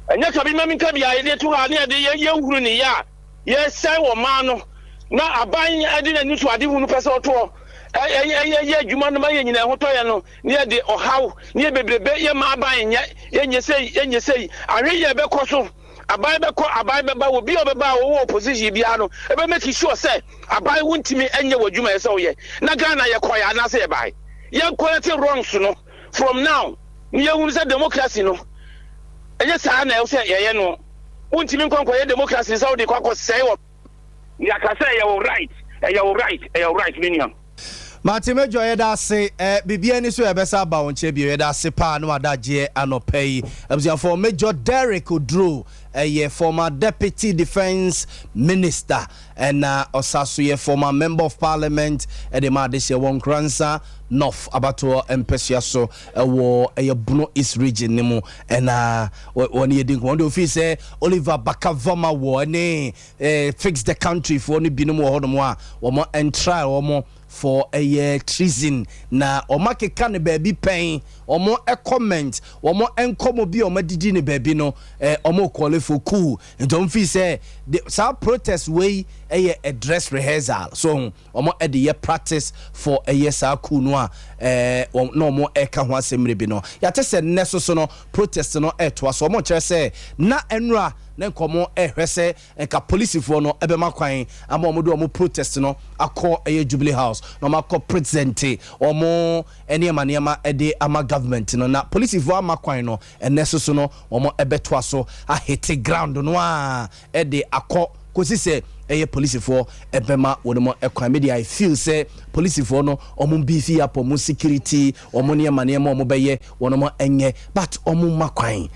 Anya kabi mami kabi ya ide tu ha ne de ye huru ne ya ye sai wo ma no na aban ade na nitu ade hunu pese oto ye adwuma no ma ye nyina ho to ye no ne de ohaw ne bebrebe ye ma aban ye sei ahwe ye be koso aban be ba wo bi obeba wo opposition bia no e be make sure say aban wuntimi enye wadwuma ye se wo ye na Ghana ye koya na se ye bai ye quality wrongs no from now ne hunu say democracy no ɛyɛ saa na ɛwɔ sɛ yɛyɛ no wontimi nkɔnkɔ yɛ democracy sɛ wode kɔkɔ sɛe wɔ yɛaka sɛ ɛyɛ right miniam Martin Mejo yɛda ase bibia ni so yɛbɛsa aba wo nkyɛ bio yɛda ase paa no adagye anɔpɛ yi abusuafo Major Derek Oduro former deputy defense minister and osaso former member of parliament the ma de won kransa north abato empesua so wo Buno East region nimu and one yedin ko do fi say Oliver Bakavoma wo ne fix the country for ni binom wo hodo mo a wo mo entry wo mo for a year treason na omakeka ne baby pen omo comment omo enkomo bi omo didi ne baby no omo call for coup don't feel say the protest way a dress rehearsal so omo e the practice for a year sa coup no no mo eka ho asemre bi no ya te se neso so no protest no to so omo kire say na enra na nkomo ehwese enka police for no ebema kwan ama omo do omo protest no akọ Jubilee House no makọ present omo eniema ede ama government no na police for ama kwan no eneso so no omo ebeto aso a hit ground no a ede akọ kosi se police for ebema wono ekwan media I feel say police for no omo beefy up omo security omo niema omo beye wono mo enye but omo makwan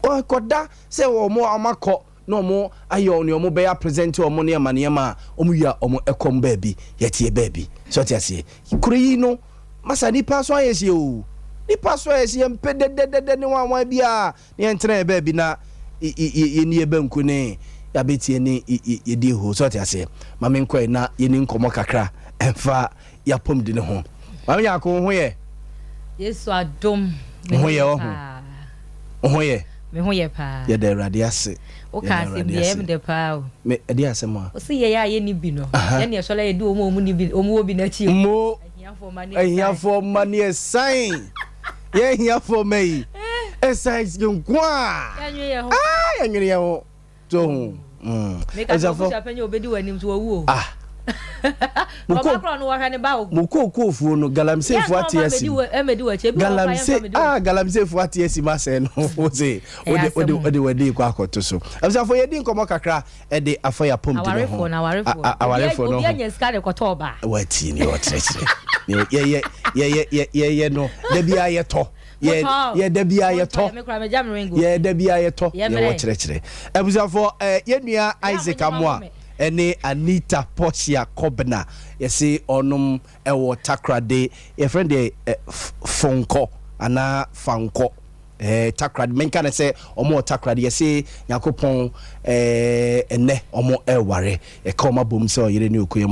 o koda se omo amakọ no mo ayo ni omo be ya present omo ne ma omo ya omo ekom baby yetie baby so tiase kuri no masa ni paso ayesi o ni paso ayesi empededede ne wan bia ne entra baby na ye ni ebanku ne ya betie ne ye di ho so tiase ma me nkoi na ye ni nkomo kakra emfa ya pom di ne ho ma me yakon ho ye Yesu adom ho ye ho ye me ho ye pa ye de radiase o ka se bia em de pa me edi asema o se ye ya ye ni bi no ye ne so la ye di omo ni bi omo obi na chi mo ehia for money sign ye ehia for me size yonkwa enwere ye ho to me ka so chapenye obedi wanim so wu Muko fu no galamse fu atiesi galamse fu atiesi ma se no oze ode kwa akoto so abisa fo yedi nkomo kakra e de afoya pom de ho awarefo no obi anya ska de koto ba wati ni otrechire ye no de bia ye to ye de bia ye to ye de bia ye to ye otrechire abisa fo ye nua Isaac Amoa ene Anita Portia Kobna yesi onum ewo takrade ye friend de fonko ana fanko takrad menka ne se omo takrad ye se yakopon ene omo eware e ka omo bom se oyire ne okoye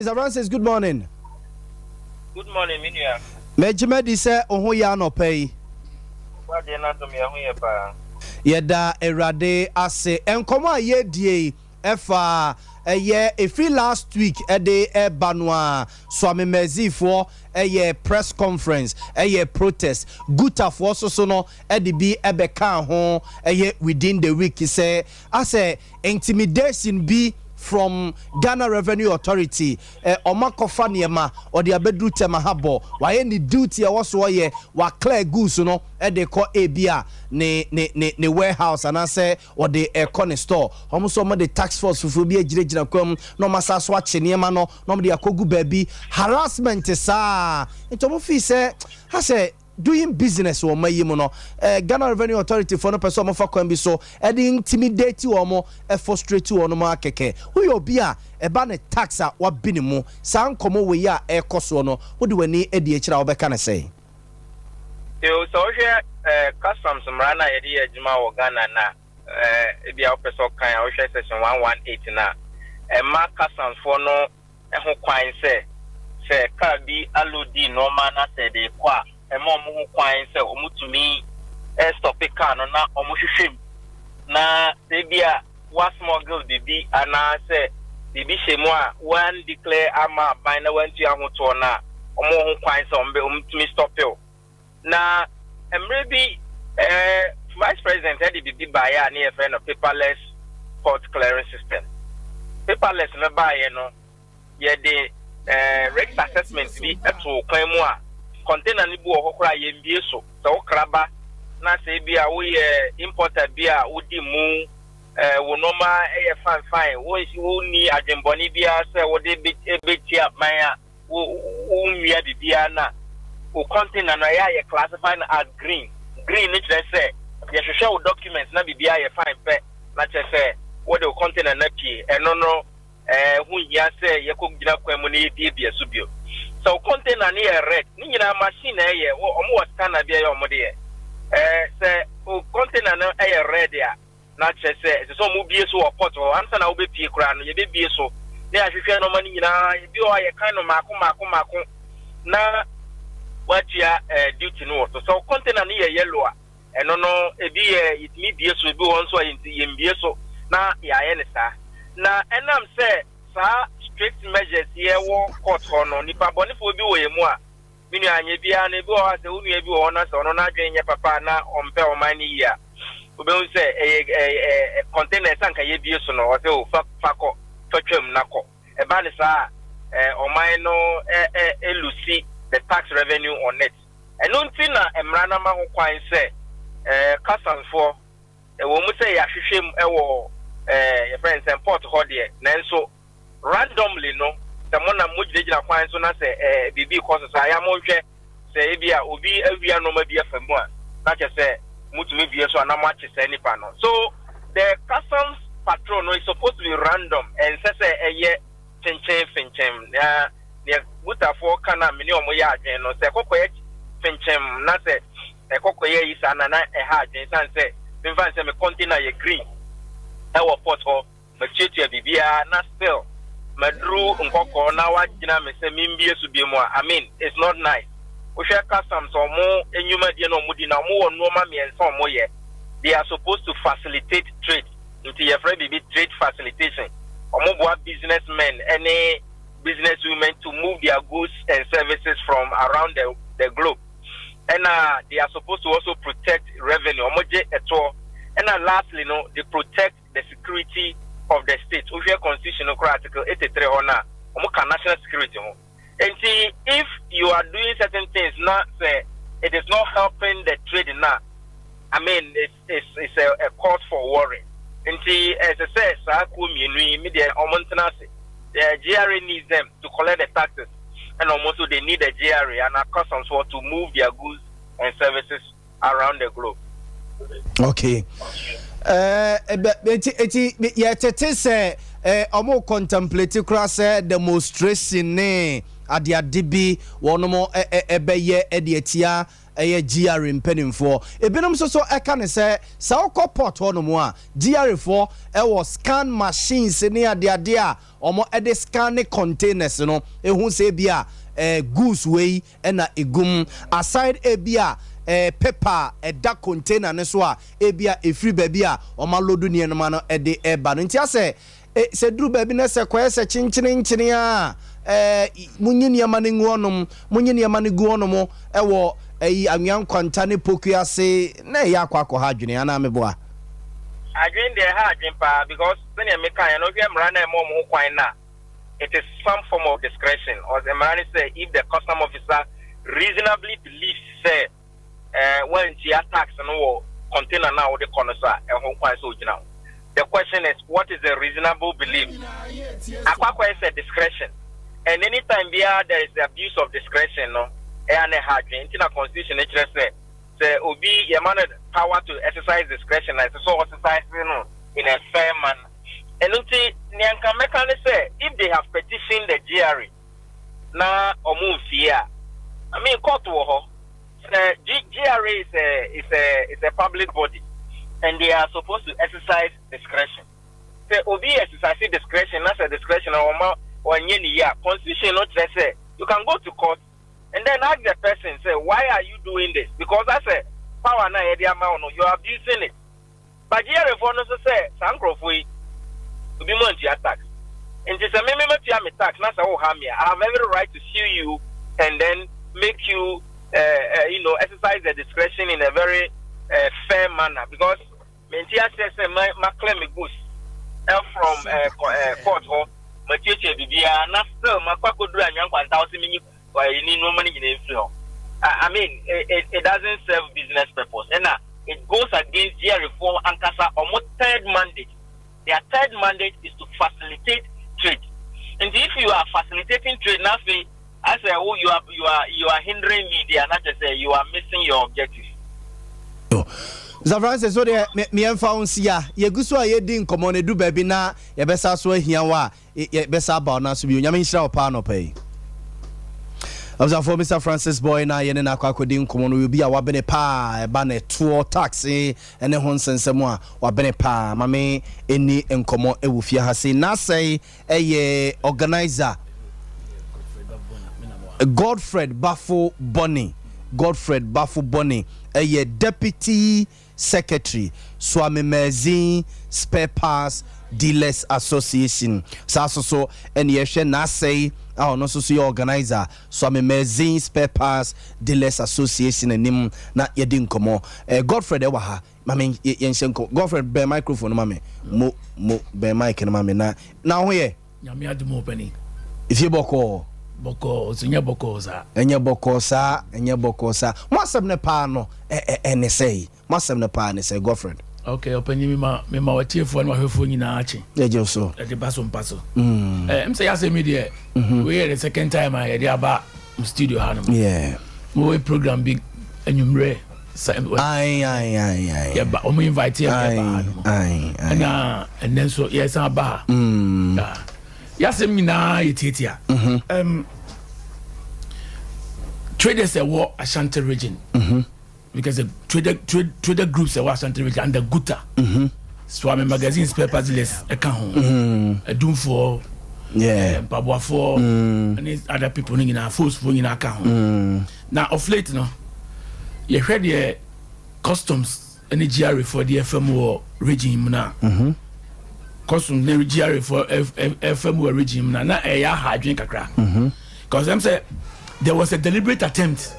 Mr. Francis, good morning. Good morning, Minia. Mejimedi say oho ya no pay. What dey na to me ahu ye pa. Yeda erade ase enkomo aye die efa eye efi last week ede ebanwa swami mezifo eye press conference eye protest gutafo so no ede bi ebeka ho eye within the week say ase intimidation bi from Ghana Revenue Authority omakofa niema odi abedu tema habo waye ni duty e woso ye wa clear goods no e de ko ebia ne warehouse anase odi e store omo so mo de tax force fufu bi agiragina kwam no masa so ache niema no no de akogu baabi harassment sa ntomo fi se ha se doing business or my no Ghana Revenue Authority for no person for can be so e dey intimidate you or frustrate you on ma keke who you be a ba ne tax a wa bi ne mu san komo we ya e koso no wo de wani e de akira wo be kan say yo so hwe customs mrana ye de adwuma wo Ghana na e bia person kan a wo hwe section 118 na ma customs for no e ho kwan se ka bi alodi no ma na se de kwa emo mu kwan se omutumi stop car no na omuhwehwem na sebia was smuggle bibi ana se bibi shemu a one declare ama ban na wantu ahoto na omo kwan se omutumi stop it na emre bi vice president had bibi buy ya na efe no paperless port clearance system paperless na buy no ye de risk assessment bi eto kwan mu a container ni bu okokora ye mbie so okraba na se bia wo ye importer bia wo di mu wo normal fine wo ni agemboni bia se wo de beti aban a wo nwia bibia na wo container na ya ye classified as green ni say ye hwehwe wo documents na bibia ye fine pe na say wo de container na pie eno no hu ya say ye ko gina kwan mu na ye bia so bio so container ni red ni nyina machine eye omo scanner bia ye omo de say o container na red ya na say so mo bie so port o ansa na wo be pie kura no ye be bie so na ahwehwe no ma ni nyina bi o ye kan no mako na watia duty no so container ni ye yellow a eno no ebi ye itimi bie so ebi won so ye mbie so na ya ye ne sa na enam say sa strict measures here wo court hono nipa bonifo bi wo yemu a mini anye bia na bi wo ha se unu e bi wo na se ono na adwen nye papa na ompe o mani ya obe hu se container sanka ye bi so no o se o fako twetwem nako e ba ne sa o man no elusi the tax revenue on it eno nti na emra na ma ho kwan se customs for wo mu se ya hwehwem wo your friends import ho de na nso randomly no the mona mujejina kwan so na say bibi course so aya mo hwe say bia obi awia no ma bia famu a na che say mutumi bia so na ma che say nipa no so the customs patrol no is supposed to be random and say eye finchem ne butafo kana mini omo ya adwen no say kokoye finchem na say kokoye isa na ha adwen san say me van say me container ye green e wo port ho me chetu bibia na still madru nkoko na wagina me se mimbie su bi mu I mean it's not nice o share customs o mo enyuma die no mudi na mo won no ma me enso mo ye they are supposed to facilitate trade into your friend be trade facilitation o mo boa businessmen any businesswomen to move their goods and services from around the globe and they are supposed to also protect revenue o mo je eto and lastly no they protect the security of the state. We have constitutional article 83 on national security. And see, if you are doing certain things, not say it is not helping the trade now. I mean, it's a cause for worry. And see, as I said, the GRA needs them to collect the taxes, and almost they need the GRA and our customs for to move their goods and services around the globe. Okay. Yetete se omo contemplate cross demonstration ne ade bi wono mo ebeye ede atia eye GR mpanimfo ebinom so eka ne se sa okoport hono mo a GR for e was scan machines ne ade a omo ede scan ne containers no ehun se bia goose way na egum aside ebia paper da container ne so a ebia efri baby a oma lodu ne no ma no ede eba no ntia se duru baby na se kwese chinchini a munyi niama ne nguonom munyi niama ne guonom ewo anwan kwanta ne pokua se na ya akwa ha adwene ana meboa adwene de ha adwene pa because when you make an no hwe mra na mo mo kwan na it is some form of discretion or the man say if the custom officer reasonably believes say when she attacks no container now the corner so the question is what is the reasonable belief akwa is a discretion and anytime there is the abuse of discretion no and a hard in a constitution it just say obi man power to exercise discretion as so exercise in a fair manner and nyanka mekane say if they have petitioned the GRA na omufia I mean court wo GRA is a public body and they are supposed to exercise discretion. Say obi exercise discretion, that's a discretion or constitution not say you can go to court and then ask the person say why are you doing this? Because that's a power na area you are abusing it. But GRA for no say sankrofui to be money tax. And just a me tax na say I have every right to sue you and then make you exercise the discretion in a very fair manner because mentia says my claim goose from court or material bibia na still makwako do anyan kwanta osimi ni no money in influence. I mean it doesn't serve business purpose and it goes against their reform and kasa almost third mandate. Their third mandate is to facilitate trade. And if you are facilitating trade now I say, oh, you are hindering me. They are not just say you are missing your objective. Zafran says so there me emfa onsia ye guso a ye din komo ne du baby na ye besa so ahia wa ye besa ba na so bi onyame nhira opa no pay. Observe Mr. Francis Boy na ye ne na akwadin komo no bi a wa bene pa ba na tour taxi ene ho nsensem a wa bene pa mame eni enkomo ewu fie ha sei na sei eye organizer Godfred Bafo Bonny a deputy secretary Swami Mezin Spare Parts Dealers Association so and yeshe na say no so your organizer Swami Mezin Spare Parts Dealers Association enim na yedin komo Godfred ewa ha mame yenshenko Godfred be microphone mame mo be mic na mame na ho ye nyame adumo pani if you boko enye bokosa mwasem ne pa no ene say mwasem ne pa ne say Godfred okay open me ma watiefo na wahefo nyina achi eje so e de baso mpaso say ya say me there we the second time I dey aba studio ha no yeah we program big enumre ai yeah ba o me invite ya ba na and then so yes aba Yasem mina ititia. Traders are war Ashanti region. Because the trader groups are Ashanti region and the Guta. So I'm a magazine paper dealers account. A doom for Pabwa for and other people in our force for in account. Now of late no you heard the customs and the GRA for the FMO regime now. Custom the GRA for FMO regime na eya hadwen kakra because them say there was a deliberate attempt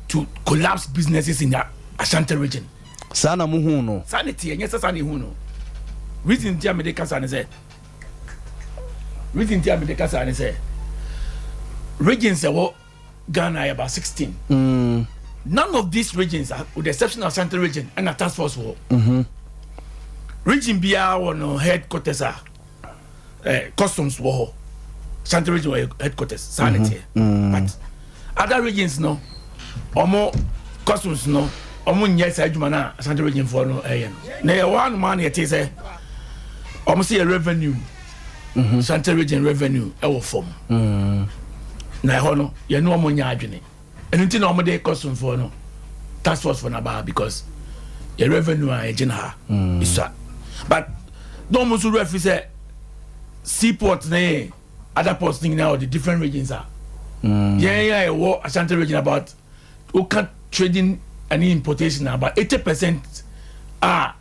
to collapse businesses in the Ashanti region. Sana muhu no sanity and yes sana hu no reason the America sana say regions that Ghana about 16 none of these regions with the exception of Ashanti region and a task force war region bia no headquarters customs war Ashanti region headquarters sanity but other regions no omo customs no omo nyɛ sa adwuma na Ashanti region for no na one man yet say omo see a revenue Ashanti region revenue e wo form na ho no ye no omo nya adwene anything no more custom for no task force for Naba because your revenue are general is that. But no more to refer say seaport ne other ports thing now the different regions are. Yeah, war Ashanti region about who can trading and importation about 80% are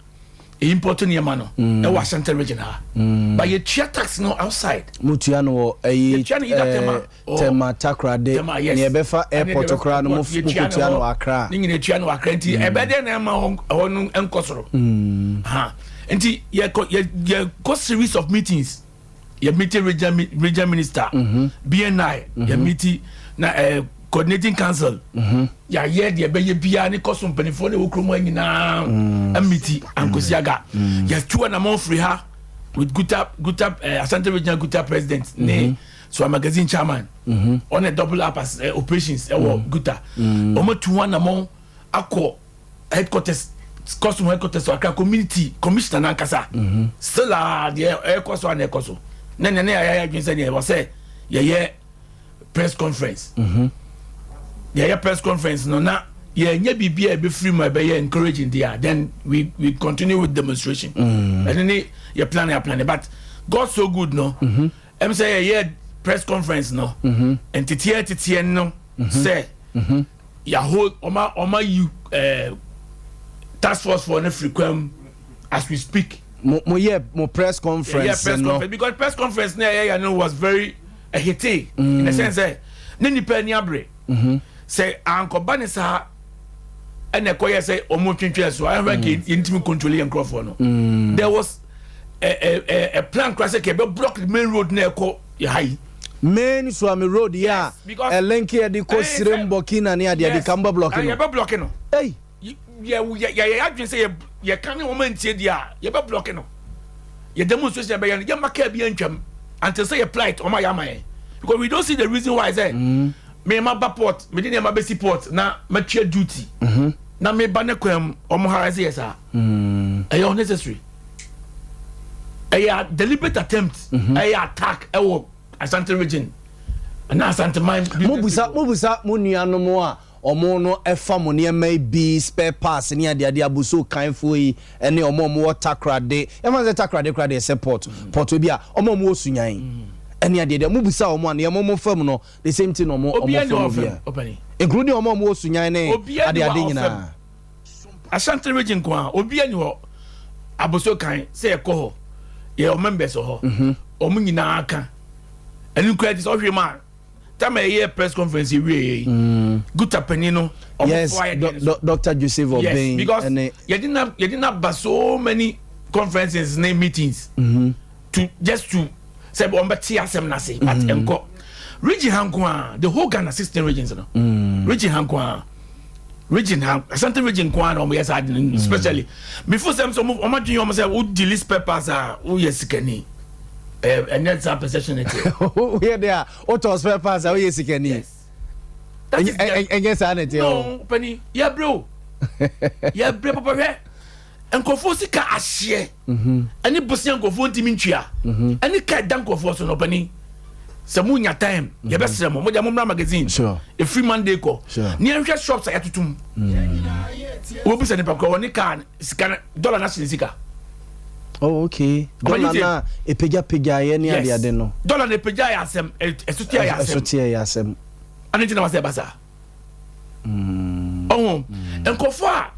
importing your money. The Ashanti region are. But you share tax no outside. Mutiano tema takra de ne befa airport okra no mutiano akra. Ningi ne tuano akra nti ebede na ma honu enkosoro. Ha. Nti ye go series of meetings. You meeting regional minister, BNI, you meeting na coordinating council. Ya the be bia ni custom penifone wo kromo nyina amiti ankosiaga. Ya two na mon free ha with Guta Asante Regional Guta president ne so a magazine chairman on a double up as operations Guta. Omo two na mon akọ headquarters custom headquarters so aka community commissioner na kasa. Still the ekoso na ekoso. Nene I was say press conference. Press conference no na nya bibia be free my be encouraging there. Then we continue with demonstration. And then you plan but God so good no. Em say press conference no. And titier no say ya hold oma you task force for no frequent as we speak. Mo press conference because press conference was very hiti in the sense that nini penny abre say Uncle Banisa and the choir say omo twentwe so I get intimate control and microphone. There was a plan crash ke be block the main road na eko high main Swami road a link here the ko Sirembo kina ne ade the kamba blocking no blocking no hey yeah say you can't woman say dia you be blocking no you demonstration be you make be antwam until say you plight o ma ya man because we don't see the reason why say me ma port me dey ma be port na ma twa duty na me ba ne kwam o mo harass yes ah unnecessary deliberate attempt attack Asante region and Asante mine mobusa mo nuano mo a omo no efa mo ne mai bi spare pass ne ade abuso kanfo yi ene omo takra de e man say takra de kra de support port obi a omo osunyan ene ade mo busa omo ne omo fam no the same thing omo fam including omo osunyan ne ade nyina Asante region kwa obi ani ho abuso kan say ekoho ye members ho omo nyina aka enu credit so hwe man time a press conference we good penino yes Dr. Joseph Obeng because you didn't have so many conferences name meetings to just to say ombati asem na say but enko region hankwa the whole Ghana 16 regions no region hankwa Asante region kwa no yes especially before some omadun you say who delete papers who yes kani and that's our perception where there auto spare parts are yes kani and yes anete no penny yeah bro papa and kofo sika ahye ani bosia kofo ntimi ntwia ani ka dan kofo so no penny samunya time ye besere mo ja momra magazine a free monday ko ni enhwe shops ayatutum wo bisa ni pakwa woni kan sika dollar na sika. Oh, okay. Dollar na epeja ye ni ade no. Dollar na epeja ya asem esutia ya asem. Aniti na wase basa. Enkofo a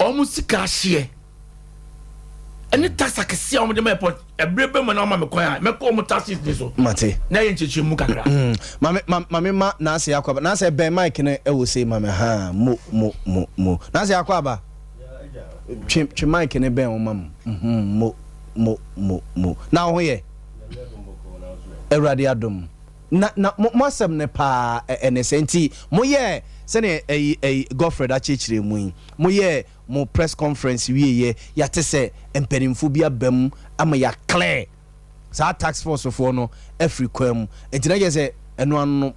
omu sika hye. Eni taxa kese omu de airport ebrebe mo na ma me kwan a me ko omu taxi ni so. Mate. Na ye ncheche mu kakra. Mame ma na ase yakwaba. Na ase ben mic ne e wo say mame ha mo. Na ase yakwaba. Twi mic ne ben omam mo na ho ye Eradi adom na mo asem ne pa enesenti mo ye se ne Godfred achechire mu mo ye mo press conference wiye ya tese empenimfo bia bam ama ya clear sa tax force for no every kwam entina je se eno anu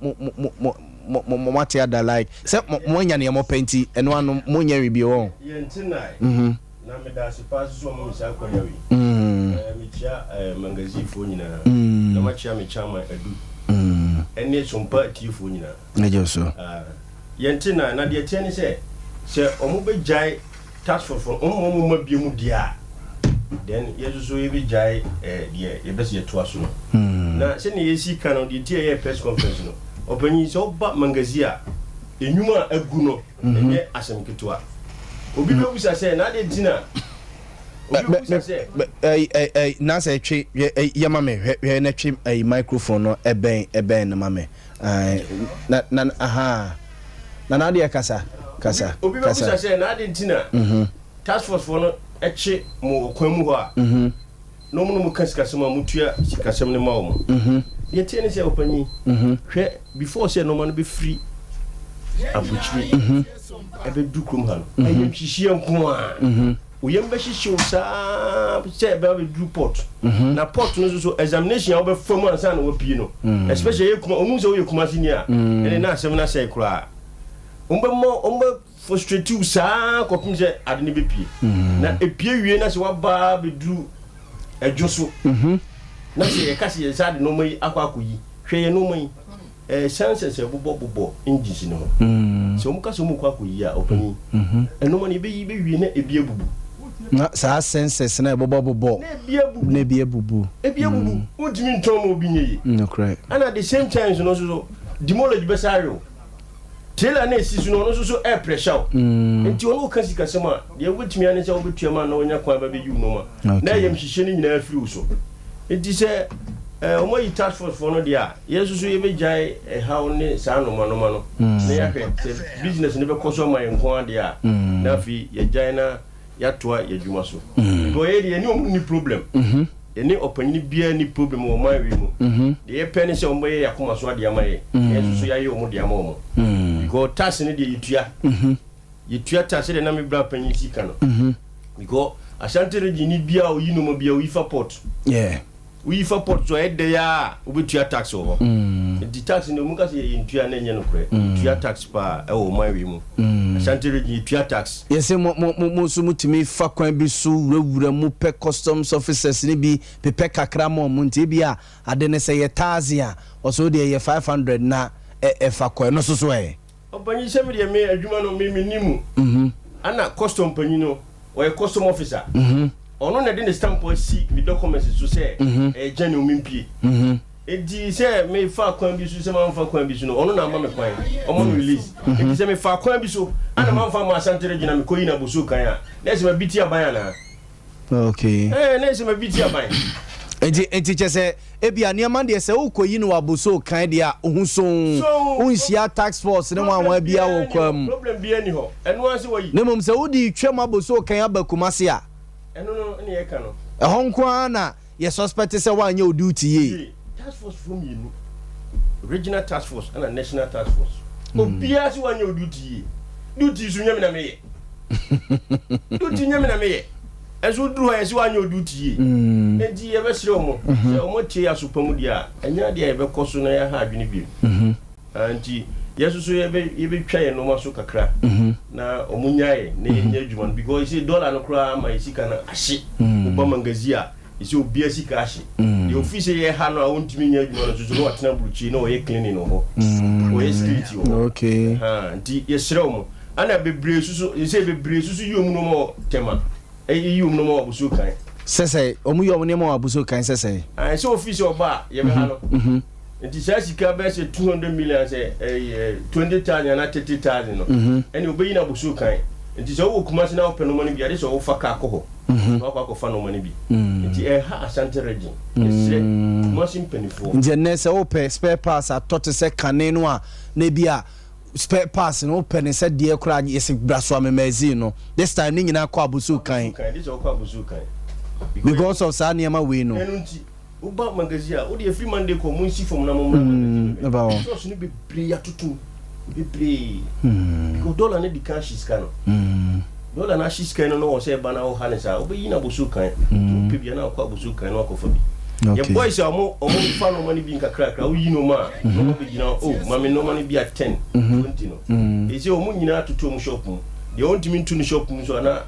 mo mate ada like se mo nya ne mo penti eno anu mo nya wi bi won ye ntina na me da se pass so mo sa ko yawi me chia magazine fo nyina na ma chia me chama edu ene SOMPA ti fo nyina na je so yentina na de tie ne se omo be jai task force omo ma bie mu dia then yesusu ye be jai de ye be se to aso no na se ne yesi kan no de tie ye press conference no opanyi so ba mangazia enyuma agu no enye asem ketwa obi be busa se na de tina na say twe ye ma me hwe na twe microphone no eben na ma me na aha na de kasa obi be busa se na de tina task force for no eche mo kwamu ho a no mu kasikasem a mutua sikasem ne mawo mo ye tie ne se opanyi hwe before say no man be free abuchiri ebe dukrum ha no ayem hihie nko a uyembe hihie sa say be do port na port no so examination a be famu ansa na wapie no especially ye kuma omu se wo ye kuma senior ene na asem na say kura ombe frustrate you sa kopim se ade ne be pie na epie wie na se waba be du ejoso na se ye kasi ye sa de no mai akwakoyi hwe ye no mai chances e bobo engines no so mu kaso mu kwakoyi a opani eno mani be wie na ebie bubu na sa senses na bobo na ebie bubu udimi ntom obi nyeye no correct and at the same time no so demology be sario tela na esi no so air pressure enti ono ka sika sema de wetumi ane se obetuama na onya kwa ba be yu no ma na yem hihye ni nyina afiri so enti se omo yi task force for no dia yesusu ye be jai how ne sa no no na ya hwe business ne be koso ma enko ade a na fi ye jai na ya toa ye dwuma so go ye de ni ni problem eni opanyi bia ni problem o ma wi mu de ye pene se ombo ye yakoma so ade amaye yesusu ya ye omo de amawo because task ne de yitua task de na me bra panyi sika no because Ashanti region ni bia o yino mo bia o ifa port we for port so head there obetua tax over the tax no muka se intua na enye no kure tua tax pa e o man wi mu Ashanti region tua tax yes mo so mutimi fa kwan bi so wura mu pe customs officers ni bi pe kakra mo nti bia ade ne se ye tazia o so de ye 500 na e fa kwan no so obanyi se me de me adwuma no me nimu ana custom panyi no o ye custom officer ono na de ne stamp si mi documents so say jani omimpie edi say me fa kwan bi so say ma fa kwan bi so no ono na ma me kwan o mo release edi say me fa kwan bi so ana ma fa ma Ashanti region na me koyi na boso kan a na say ma biti aban na okay na say ma biti aban enti chese ebia niam de se ukoyi no aboso kan de a ohunson unsia tax force ne wan bia wo kwam problem bia ni ho eno ase wo yi ne mom se wodi twam aboso kan abakumase a eno no ne ye ka no ehonko na ye suspect se wan ye duty ye task force from you regional task force and a national task force obia se wan ye duty su nyame na meye duty nyame na meye ezo duru ha se wan ye duty enti ye be sire omo se omo tie asopamu dia enya dia ye be koso na ya ha adwene bi anti yesusu ye be twa ye no maso kakra na omunyae na yenye adwuma because you see dollar no kra ma isika na ahye oba mangazia isi obi asika ahye the office ye ha no a wontimi nya adwuma no so no atena buruchi na o ye cleaning no ho o ye security ho okay anti ye sire omo ana bebre susu you say bebre susu yom no mo tema yom no mo abuso kan sese omu yom ne mo abuso kan sese so office oba ye be ha no nti sika be se 200 million say 20,000 na 30,000 no eni obeyi na busu kan nti so wo kuma se na open no money bi ade so wo fa ka akọ no akọ fa no money bi nti ha Ashanti region ese kuma simpenifo nti ne se open spare parts atote se kane no a na bia spare parts no open se de kura yesi braso amemazi no this time ni nyina akọ abusu kan this akọ abusu kan because of sa niam we no uba magazia o de free monday ko mun si fom na mun na so ni be play atutu be play ko dollar ne di kan shiska no dollar na shiska no no se bana o hanesa o be yina bosu kan pe bia na akwa bosu kan no akofa bi ye boys omo fa no money bi nkakra o yino ma no be gina o mame no money bi a 10 20 no e se o mun nyina atutu mu shop mu de on timi ntu ni shop mu so na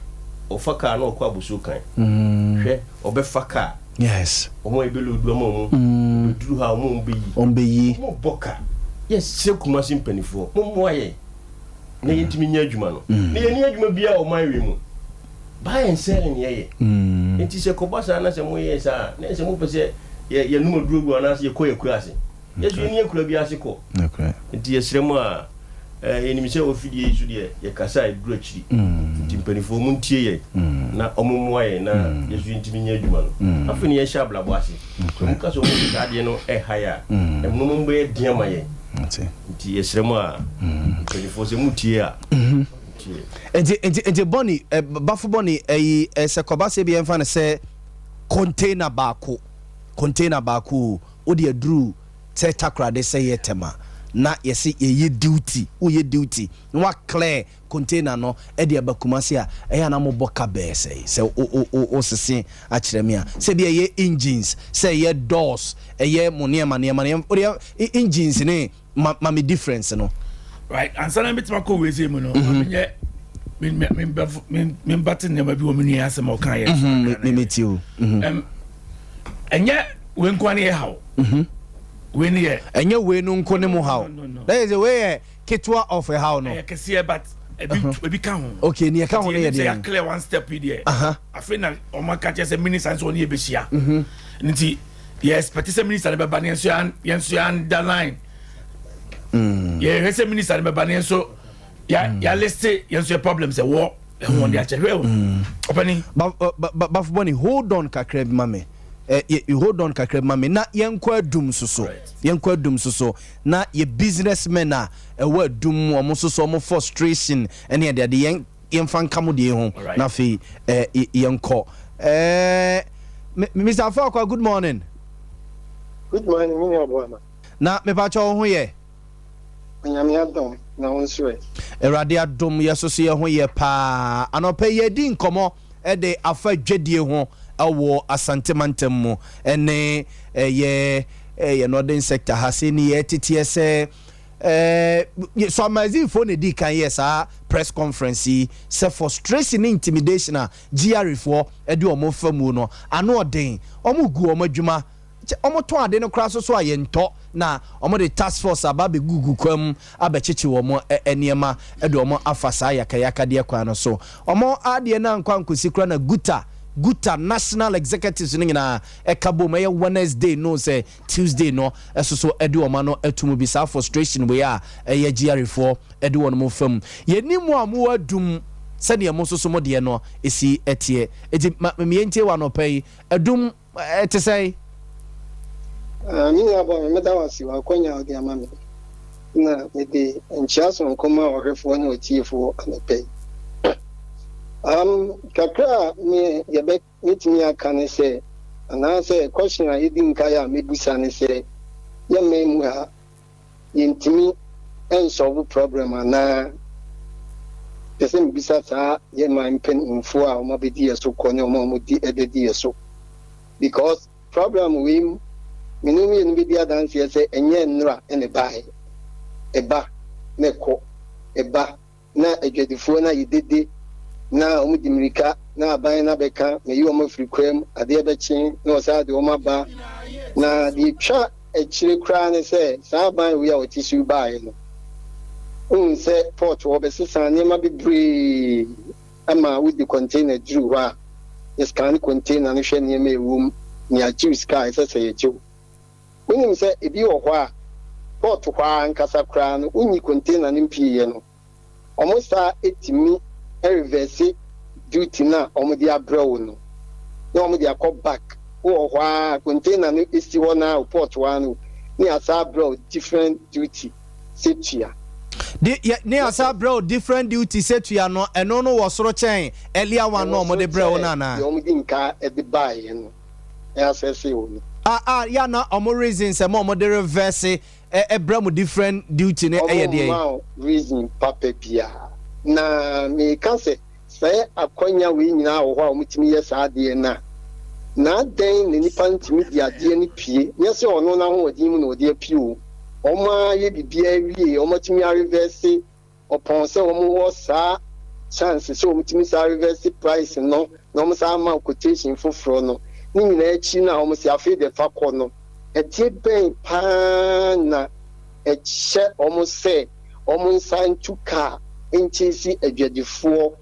o faka na akwa bosu kan hwe o be faka yes omo ebelu du omo duru ha omo beyi on beyi omo boka yes se kuma simpenifo mo moye na yɛntimi nya adwuma no na yɛni adwuma bia ɔman wi mu buy and sell yɛyɛ nti sɛ kɔba saa na sɛ moyɛ saa na sɛ mopɛ sɛ yɛnum adurogu anaasɛ yɛkɔ yɛkura ase yɛso yɛni akura bi ase kɔ nti yɛsrɛ mu a yɛnim sɛ ɔfidie yi so deɛ yɛkasa a ɛduru akyiri nti mpanimfoɔ mu ntie yɛ na ɔmommoa yɛ na yɛso yɛntimi nya adwuma no afei ne yɛhyɛ abrabɔ ase muka sɛ ɔmo saa adeɛ no ɛhae a ɛmonom bɛyɛ deɛ ma yɛ nti yɛsrɛ mu a mpanimfoɔ sɛ mutie a enti bɔne bafo bɔne ɛyi sɛ kɔba sɛ bi yɛmfa no sɛ container baako wode aduru sɛ takorade sɛ yɛ tema na yɛsi yɛyɛ duty na wa clear container no ɛde abakuma se a ɛyɛ na mobɔ ka bɛɛ sɛ o sese akyerɛ me a sɛ bi ɛyɛ engines sɛ ɛyɛ doors ɛyɛ mo nneɛma engines ne ma me difference no right ansa na metima ko weze mu no amenye men batin ne ma bi wo menu asem o kan yɛ me metio enye we nkwane yɛ hawo we ne yɛ enye we no nko ne mo hawo that is the way ketwa of a hawo no kese but ebi ka ho okay ne ka ho ne yɛ de clear one step here afei na o ma ka kyerɛ sɛ minister so ne yɛ behia nti yes but sɛ minister ne beba ne yenso under line hese minister me bane so ya list yenso problems e wo e ho de akyerɛ opani ba fuboni hold on kakra bi mame you hold on kakra bi mame na yenkɔ adum soso na ye businessmen a ɛwɔ adum omo soso omo frustration ene de yemfa nka mo de ho na fe yenkɔ Mr. Afakwa, good morning. Me Yaw Boama. Na me pa cho ho ye Nyame adom na wonsure. Erade adom yeso so ye ho ye pa. Anopa ye di nkomo e de afa dwadie ho ewo Asante Mantem mu ene ye northern sector ha se ni ye tete se so amazi fo ne di kan yes press conference se frustration intimidation a GR fo e de omo famu no ano oden omo gu omo adwuma omo to ade no kra so ayento na omo de task force aba be gugu kwam abecheche omo eniema e de omo afasa yakayaka de kwa no so omo ade na nkwa nkosi kra na guta national executives ni na ekabo me Wednesday no say Tuesday no so e de omo no atumu bi sa frustration we a ye GR4 e de wono mo fam ye nimu amu adum sane ye mo so mo de no esi etie eti me yentie wa no pai adum ete say me Yaw Boama me da wasi wa kwanya odi amame na me de enchiaso nkoma ohwefo na otiefo anapei kakra me yebe mitimi aka ne se ana se question a yedi nka ya mebusa ne se ye memu ha yentimi solve problem ana pese mbisa ta ye man pen info a o mabedi yeso konye o mudi ededi yeso because problem we minimum ye nbedi adanse ye se enye nnura ene bae eba neko eba na edwedifo na yedede na omudimirika na aban na beka me yi omo frikwam ade bechi na osade omo ba na di twa echire kra ne se sa ban we a otisu bae no se port wo be sesa ne ma bibre ama with the container drew wa yes kan container no hwe ne ma ewum ni a juice sky se ye chew unim se ebi wo ho a port kwa nkasa kra no unyi container ne mpiye no omo sa etimi reverse duty na omudi abrewo no na omudi akọ back wo hwa container no isi wo na port one ni asa abrewo different duty setua ni asa abrewo different duty setua no eno no wo soro chen elia one no omudi brewo na na omudi nka e de buy no e asese wo ya na omo reason se mo omudi reverse bremo different duty ne e de reason papa bia na me kase say akonya we nyina wo ho a mutimi ye saade na den ne nipa ntimi di ade ne pie nye se ono na ho odin mu na odi apie o oma ye bibia wie oma timi reverse opon se omo wo sa chance so mutimi sa reverse price no na omo sa ma quotation foforo no ni nyina echi na omo se afi de fa kɔ no etie ben pa na eche omo se omo nsan tuka nkyesi adwadifo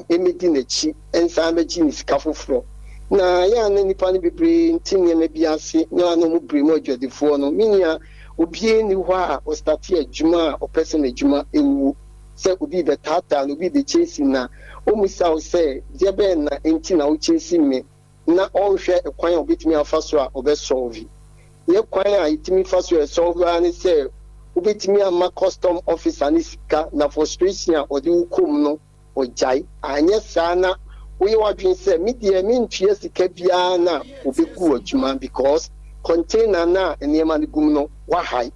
emedi n'akyi ensan bɛgye ne sika foforɔ na ya na nipa no bebree ntinye na bi ase na no mu bremo adwadifo no minia obie ni hɔ a o start adwuma a ɔpɛsɛ n'adwuma ewu sɛ obi bɛtaataa no obi bɛkyesi na omusa wo sɛ deɛ bɛn na enti na wokyesi me na ɔnhwɛ kwan a obetumi afa so a ɔbɛsolve ye kwan a itimi fa so solve ani sɛ obetumi ama custom officer ni sika na frustration a ɔde wukom no ɔgyai anya saa na woyɛ wadwen sɛ media mentue sika biara na obɛgu adwuma because container na nneɛma no gum no wahai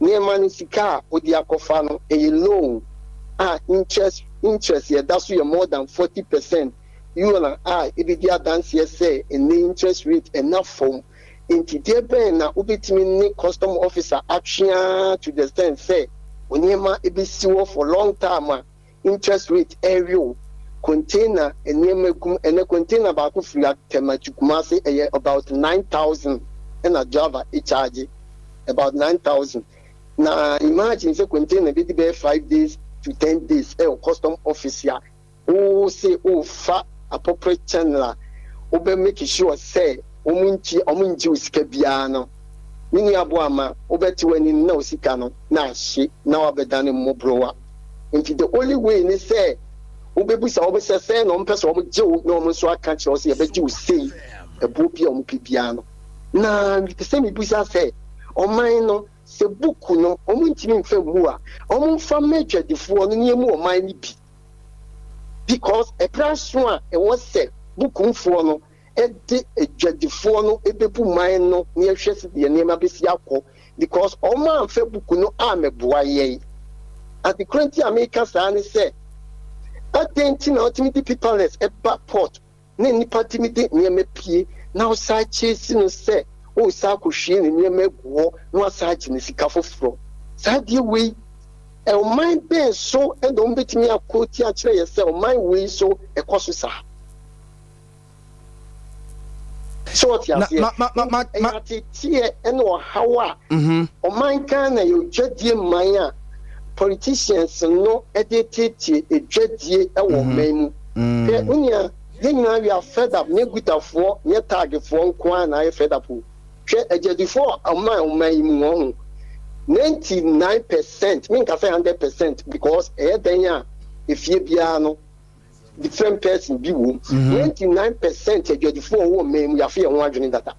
nneɛma no sika a ɔde akɔfa no ɛyɛ loan a interest yɛda so yɛ more than 40%. You and I, if you dance say in the interest rate enough from into dear ben na ubitimi custom officer action to the extent say when you ma be for long time interest rate area container and a container about free tematukumase about 9,000 and a Java charge about 9,000. Now imagine the container be 5 days to 10 days custom officer who say fat appropriate channel obe make sure say omunji usika bia no mini Yaw Boama obeti wani na usika no na hye na wabedane mmobrowa nti the only way ni say obebusa obese say no mpese omje no omso aka kire say ebeji usei ebu bia ompibia no na mpese mi busa say oman no se buku no omuntimi mfa mu a omumfa medwadifo no niemu oman ni bi because a price one was said bukumfo no ede adwadifo no ebebu man no ne ehwese de nneema besi akọ because o man fa buku no ameboa ye at the current America say say atenti na ultimate peopleless eba port ne nipa timide nneema pie na o sa chesi no say o sa kohwie ne nneema guo no asa gye ne sika foforo sa de we my ben so and don't bet me a quote actually yourself my way so a cost sa so what you see and how o man can you judge my politicians no edited a judge a woman unia then we are fed up ne good for ne target for kwan I fed up a judge for a man 99%, mean can say 100% because if you piano different person be 99% a judge for woman we are fear one data.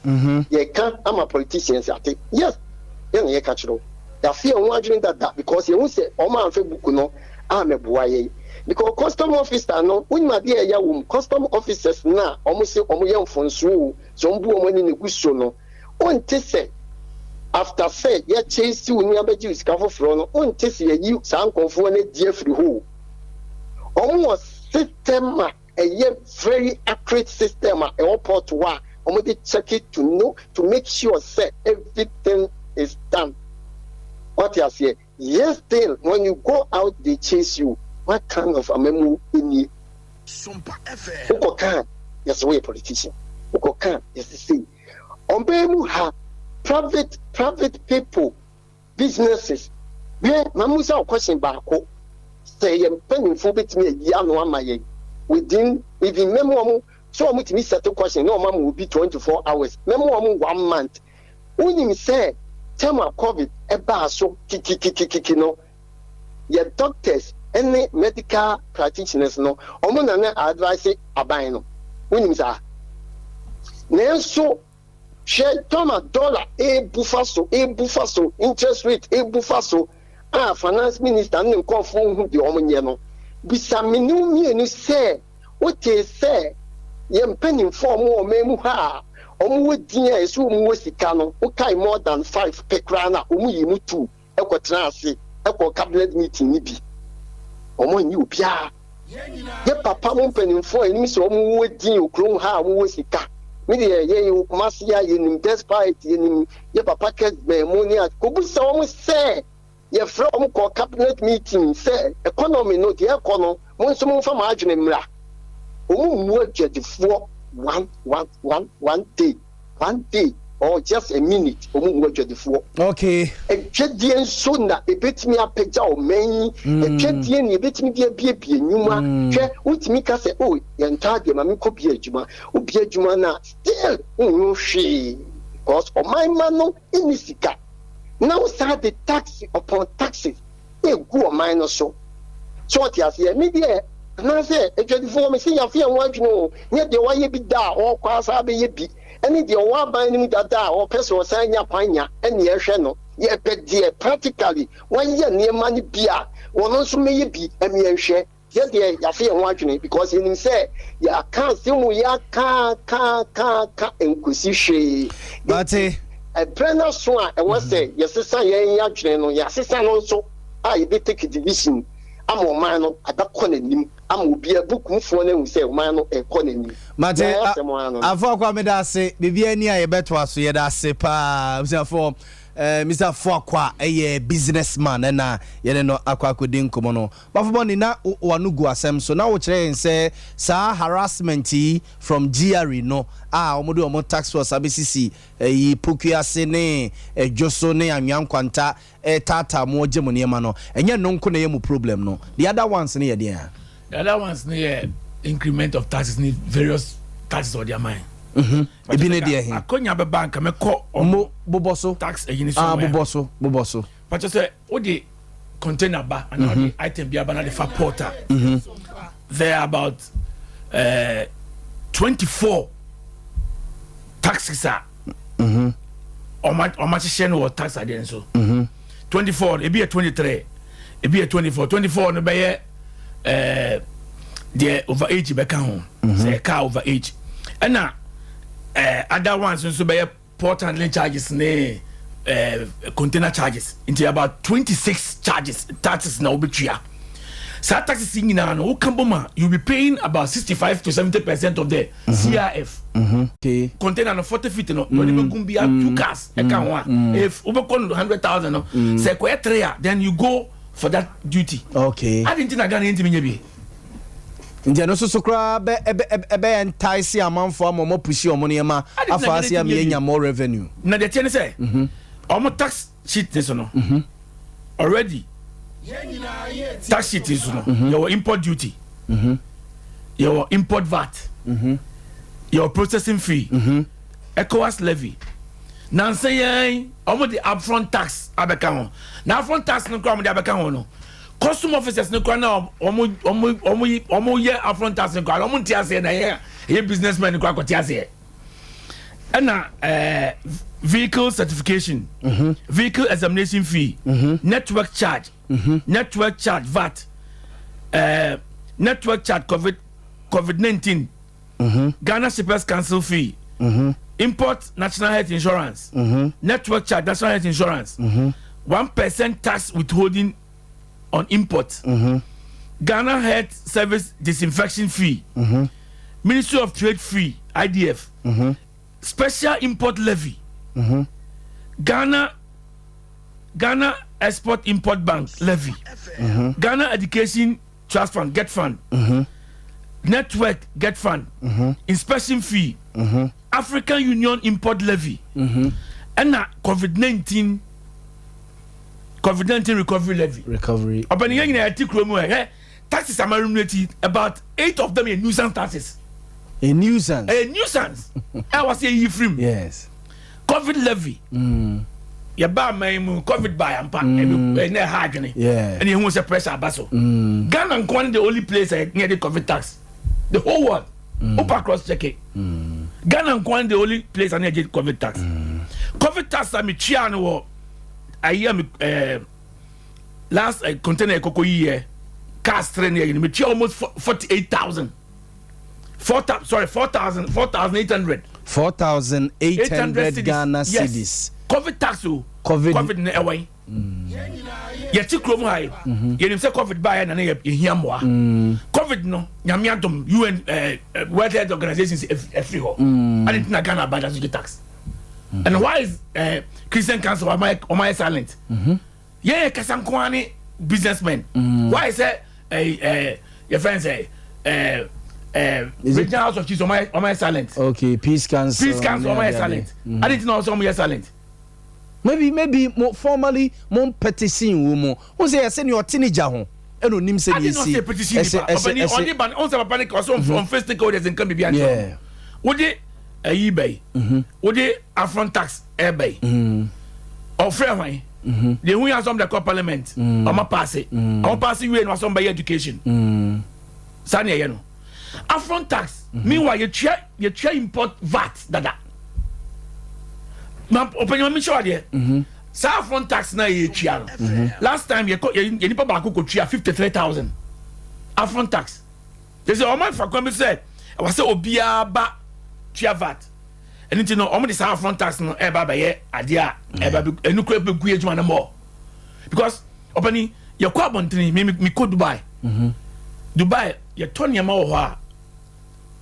You can't I'm a politician say yes, then you catch it. You fear one data because you won't say oh man Facebook no I'm a boy because custom officer no when my dear ya custom officers na almost say omo phone so mbu money ne guso no on te say after say ya chase you ni abeji usika foforo no on te say you san konfo na die free ho almost system a very accurate system a port wa almost check it to know to make sure say everything is done. What you say? Yes, still when you go out they chase you. What kind of a memo in you? SOMPA FM. Uko kan yes we politician. Uko kan yes the same. Ombemu ha private people businesses. We mamusa question baako. Say yem penifo betimi ya no amaye. Within memo so omutimi settle question no mama will be 24 hours. Memo 1 month. Unim say time of COVID eba so kiki no. Your doctors any medical practitioners no omo na advise aban no. Unim sa. Nenso share $1 ebufaso interest rate ebufaso finance minister no confirm hu de omonye no bisa menu mienu say what say yem penim form o memu ha omo wedin a eso omo wosika no o kai more than 5 pekra na omo yimu 2 ekotra ase eko cabinet meeting ni bi omo nyi obia ye papa mo penim for enim so omo wedin okron ha omo wosika media ye kumasia yenim despite yenim ye papa kes be monia kobusa omo say ye from ko cabinet meeting say economy no the economy mo nso mo fa ma adwene mra omo mu adwadefo one day or just a minute okay a chedian sona a bit me a pejao main a chedian a bit me dear be numa which me say oh yantadi mammy copy juma ubia jumana still she because of my mano in Nisika now start the tax upon taxes a go minor so what you see media and I say a 24 me see your fear one yet the way you be da or class I be be any the one binding that or person or sign your panya and the channel yet dear practically 1 year near money beer one also may be a mere share yet the Yafia watching because in him say ya can't see ya can't inquisition but a planner swan and was say your sister your sister also I be take a division I'm a man at that corner. I'm will be a book for them who say man economy. Mate, I've already say, Bibiani, I bet was we had say pa, for Mr. Fokwa, a businessman, and you know, Aqua couldn't come on. But for money now, one go asem. So now we try and say, sa harassment from GRE no. Omodu omo tax force ABCC, Pukia Sene, Josone, and Yan Quanta, Tata, more Gemoni mano, and yet no kunne problem no. The other ones near there. The other ones near increment of taxes need various taxes or their mind. I couldn't a bank, I'm a call Boboso tax a unit. Boboso. But you say, what the container bar and all the item be about the fat porter. There are about 24 taxes are or much share or tax again so 24 it be a 23 it be a 24 no be the over age back home say car over age and now other ones so be port handling charges ne container charges into about 26 charges taxes now be tria so taxes in no kamboma you'll be paying about 65 to 70% of the CRF. Okay. Container no 40 feet no even gonna be 2 cars if over 100,000 no say quite 3 then you go for that duty. Okay. I didn't think I got into me. Ndia no so kra be entice amount for more push your money ma afasi am enya more revenue. Na the thing say almost tax sheet this no already tax sheet is no your import duty your import VAT your processing fee ECOWAS levy now say almost the upfront tax abeka ho now upfront tax no come the abeka ho no custom officers no kwa na omo ye upfront tax no kwa omo ntia na ye businessman no kwa kwatia se na vehicle certification vehicle examination fee network charge VAT network charge COVID-19 Ghana Shippers Council fee import national health insurance network charge national health insurance 1% tax withholding on import Ghana Health Service disinfection fee Ministry of Trade fee IDF special import levy Ghana Export Import Bank levy Ghana Education Trust Fund Get Fund Network Get Fund inspection fee African Union Import levy and COVID-19 recovery levy open yen article taxes are remunerated about 8 of them are nuisance taxes. A nuisance. I was saying free. Yes. COVID levy. Ya ba my COVID by ampa and hard. Yeah. And he wants a pressure basso. Ghana and the only place near the COVID tax. The whole world. Upper cross check it. Ghana and the only place near the COVID tax. COVID tax I mean chiano I hear last container cocoa year cast train here me almost 48,000. 4,800 Ghana cedis. COVID tax COVID na away. Yeti krom high. Yenim say COVID buy na ye hia moa. COVID no nyamiatom UN World Health Organization every ho. And it na Ghana buy that tax. And why is Christian Council am I silent? Yeah, kasankwani businessmen. Why say your friend say regional house of chiefs on my silent. Okay, peace council on my silent. I didn't know some silent. Maybe more formally more petition woman. Who say I send your teenager home. I did not say petition. Only ban on some panic or some from first stakeholders and come behind. Yeah. Would they eBay? Would they affront tax eBay? Or fair way? The we have some the parliament. I'm pass it. I'm passing you and some by education. Sanya you know. Affront tax. Meanwhile you try import VAT dada. My opinion me sure there. Sa affront tax na ye tria. Last time you nipa ba ko tria 53,000. Affront tax. They say o man fa come say I was say obia ba tria VAT. And you know omo the sa affront tax no e ba ye ade a e ba enu kura be gu adwuma na more. Because opani you kwa bontini me ko Dubai. Dubai you turn your mouth ha.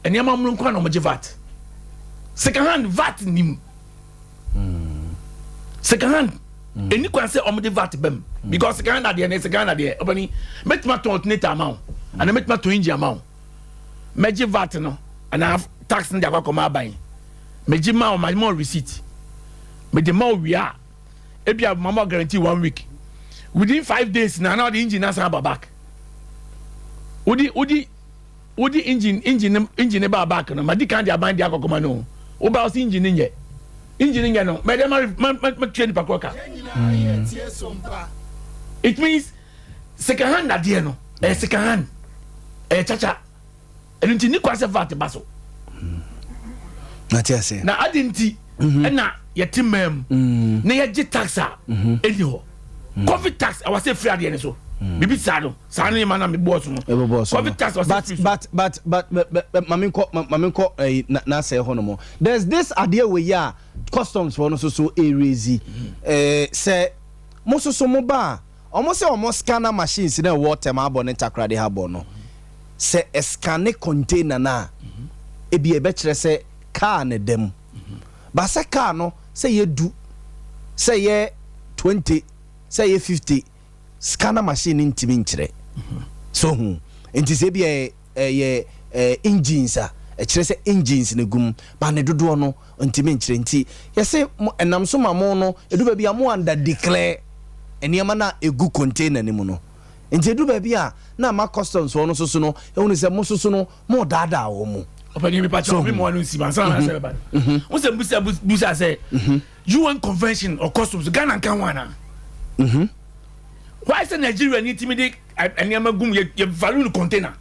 And your mom kwa no mo VAT. Second hand VAT nim. Second hand any can say omde VAT bem because second hand there second hand there opani met ma to alternate amount and met ma to inji amount meji VAT no and have tax in the akwa ban meji ma my more receipt me the more we are ebia mama guarantee 1 week within 5 days now the engine has back udi engine ba back no ma di kan dia ban dia akwa no o ba o engine nje engineering no me train pakoka it means second hand adie no second hand chacha enti ni kwase VAT baso na tiase na adenti na yetimem na ye taxa eni ho covid tax I was say free adie so bibi sado sanu ma na me boss no covid tax was but maminko na say ho no mo there's this idea we ya customs for no so erezi say mo so mo ba omo say omo scanner machines na water ma abone takrade ha bo no say scan container na e bi e be kire say car ne dem ba say car no say ye du say ye 20 say ye 50 scanner machine ntimi nkire so hu enti say bi ye engines a kire say engines ne gum ba ne dodo no ntimi nkire nti ye say enam so mamo no edu ba bi amo under declare eniama na egu container ne mu no enti edu ba bi a na ma customs no so no e wonu say mo so no mo dada wo mu opani mi pa cho mi mo anu si ban san na say ba won say busa say UN convention or customs Ghana kan wana why say Nigeria need timide eniama gum ye value container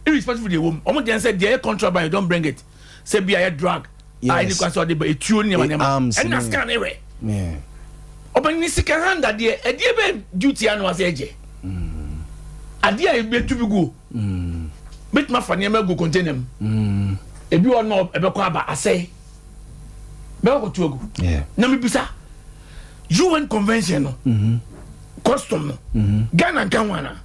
irrespective of the woman omo dey say the contraband you don't bring it say be a drug I need to the etuo ni eniama and na scan ewe yeah opani second hand there e dey be duty anu ase eje ade a be tu bi go bet ma fa niam go container e bi o no e be ko aba ase be ko tu ogu yeah na me bisa UN convention no custom no Ghana kan wana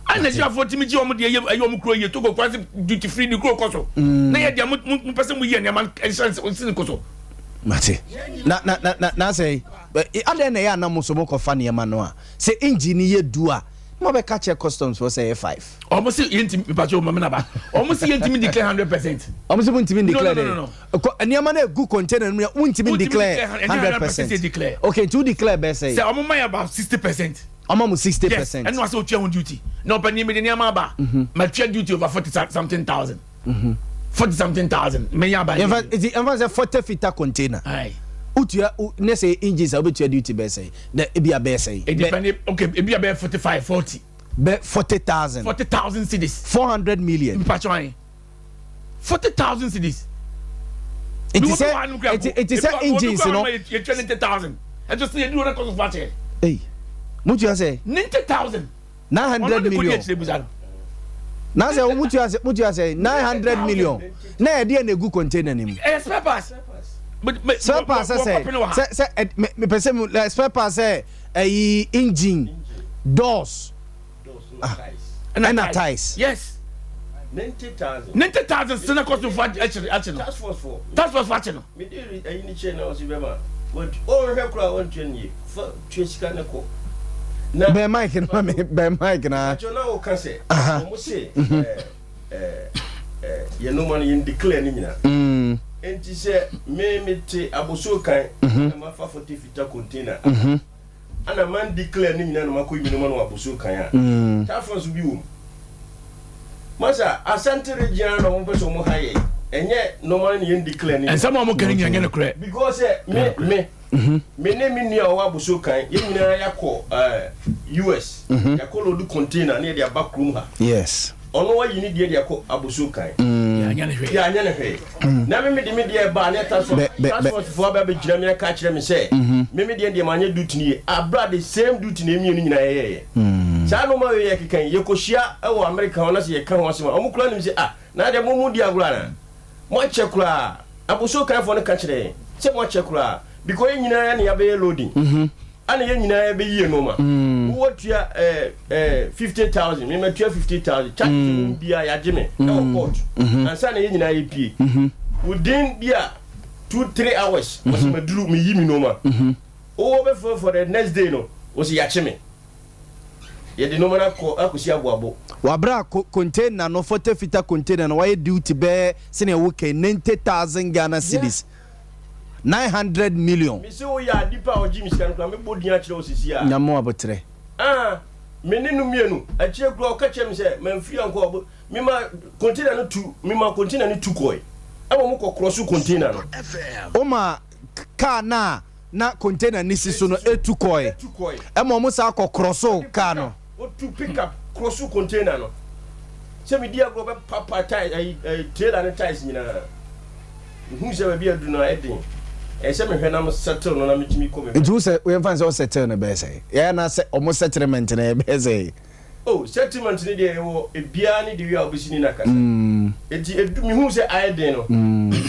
ana ji afo timi ji o mo de ayo mo kro ye to go kwase duty free di kro koso na ye dia mo person mo ye niam insurance on sin koso mate na say ade na ya na mo so mo ko fa niam no a say engine ye du a mo be catch customs for say 5 almost yentimi pacho mama na ba almost yentimi declare 100% almost yentimi declare no eniama na egu container no yentimi declare 100% okay to declare be say omo my about 60% omo 60% and no say otua on duty no pani me eniama ba my trade duty over 40 something thousand 40 something thousand me ya ba in fact it say 40 feet container aye utua ne say engines obetua duty be say the ebia be say it depend okay ebia be 45 40 be 40,000 cedis 400 million pacho 40,000 cedis it is engines you know you 20,000 I just say you do cost of VAT hey mutu say 90,000 900 million na say mutu say 900 million na e dey na egu container nim spare parts but spare parts say me person spare parts say engine doors and ties yes 90,000 still cost of VAT actually task force VAT no me dey ayini che na o si be ma but o he kura won twen ye for twesika ne ko na be mic na me be mic na jo na o kan say mo say ye no man yin declare ni nyina enti se me te aboso kan na ma fa 40 fita container ana man declare ni nyina no ma ko yimi no ma no aboso kan a ta France bi wo masa asante region no mo peso mo haye enye no man yin declare ni and some mo kan nyina nyina kre because me name ni o aboso kan ye nyina yakọ US yakọ lo du container na dia back room ha yes ono wa yini dia yakọ aboso kan ya nya ne hwe na me de me dia ba na transport for ba be gira me ka kire me say me dia ma nya duty ni abra the same duty na emi nyina ye sa no ma ye kekan ye koshia e wo America ona se ye kan ho se ma omu kura ni se na dia mo dia agura na mo che kura aboso kan fo no ka kire se mo che kura because nyina ya ne ya be loading ana ye nyina ya be yie no ma wo tua 50,000 me ma tua 50,000 charge bia ya jeme e wo port ansa na ye nyina ya pie within bia 2-3 hours was ma duru me yimi no ma o be for the next day no was ya cheme ye de no ma na ko akosi aboabo wabra container no 40 fita container no why duty be sene wo ke 90,000 Ghana cedis 900 million. Me say o ya dipa o Jimmy skan kra me bodi a kire osisi a. Nyamo abotre. Me nenu mienu a kire kra o ka kire me say man fi anko me ma container no tu me ma container no tu koi. E wo mo ko cross container no. O ma car na container ni siso no etu koi. E mo sa ko cross car no. O tu pick up cross container no. Se me dia go be papa tie trailer no ties nyina. Who say be adu na edin. Ese me hwe na mo settle no na me timi ko me. Ntu say we fan say settle na be say. Ya na say omo settlement na be say. Oh, settlement ni dey wo ebia ni dey we obisi ni na kasa. Eti edu me hu say aiden no.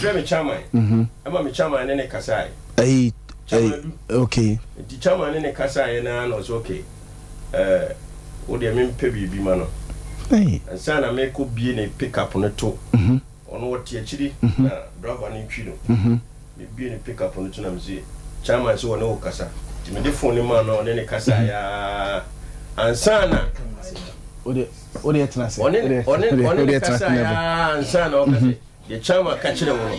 Frame me chairman. Ama me chairman ne kasa ai. Okay. Eti chairman ne kasa ai na no so okay. O dey me mpe bibi ma no. Ansa na me ko bie ne pick up no to. Ono woti achiri na driver ni twino. Me bie ne pick up no to na me say chairman so wona o kasa. Ti me de phone ma no ne kasa ya ansana ode etna se ode kasa ya ansana o kasa ye chairman ka kire wo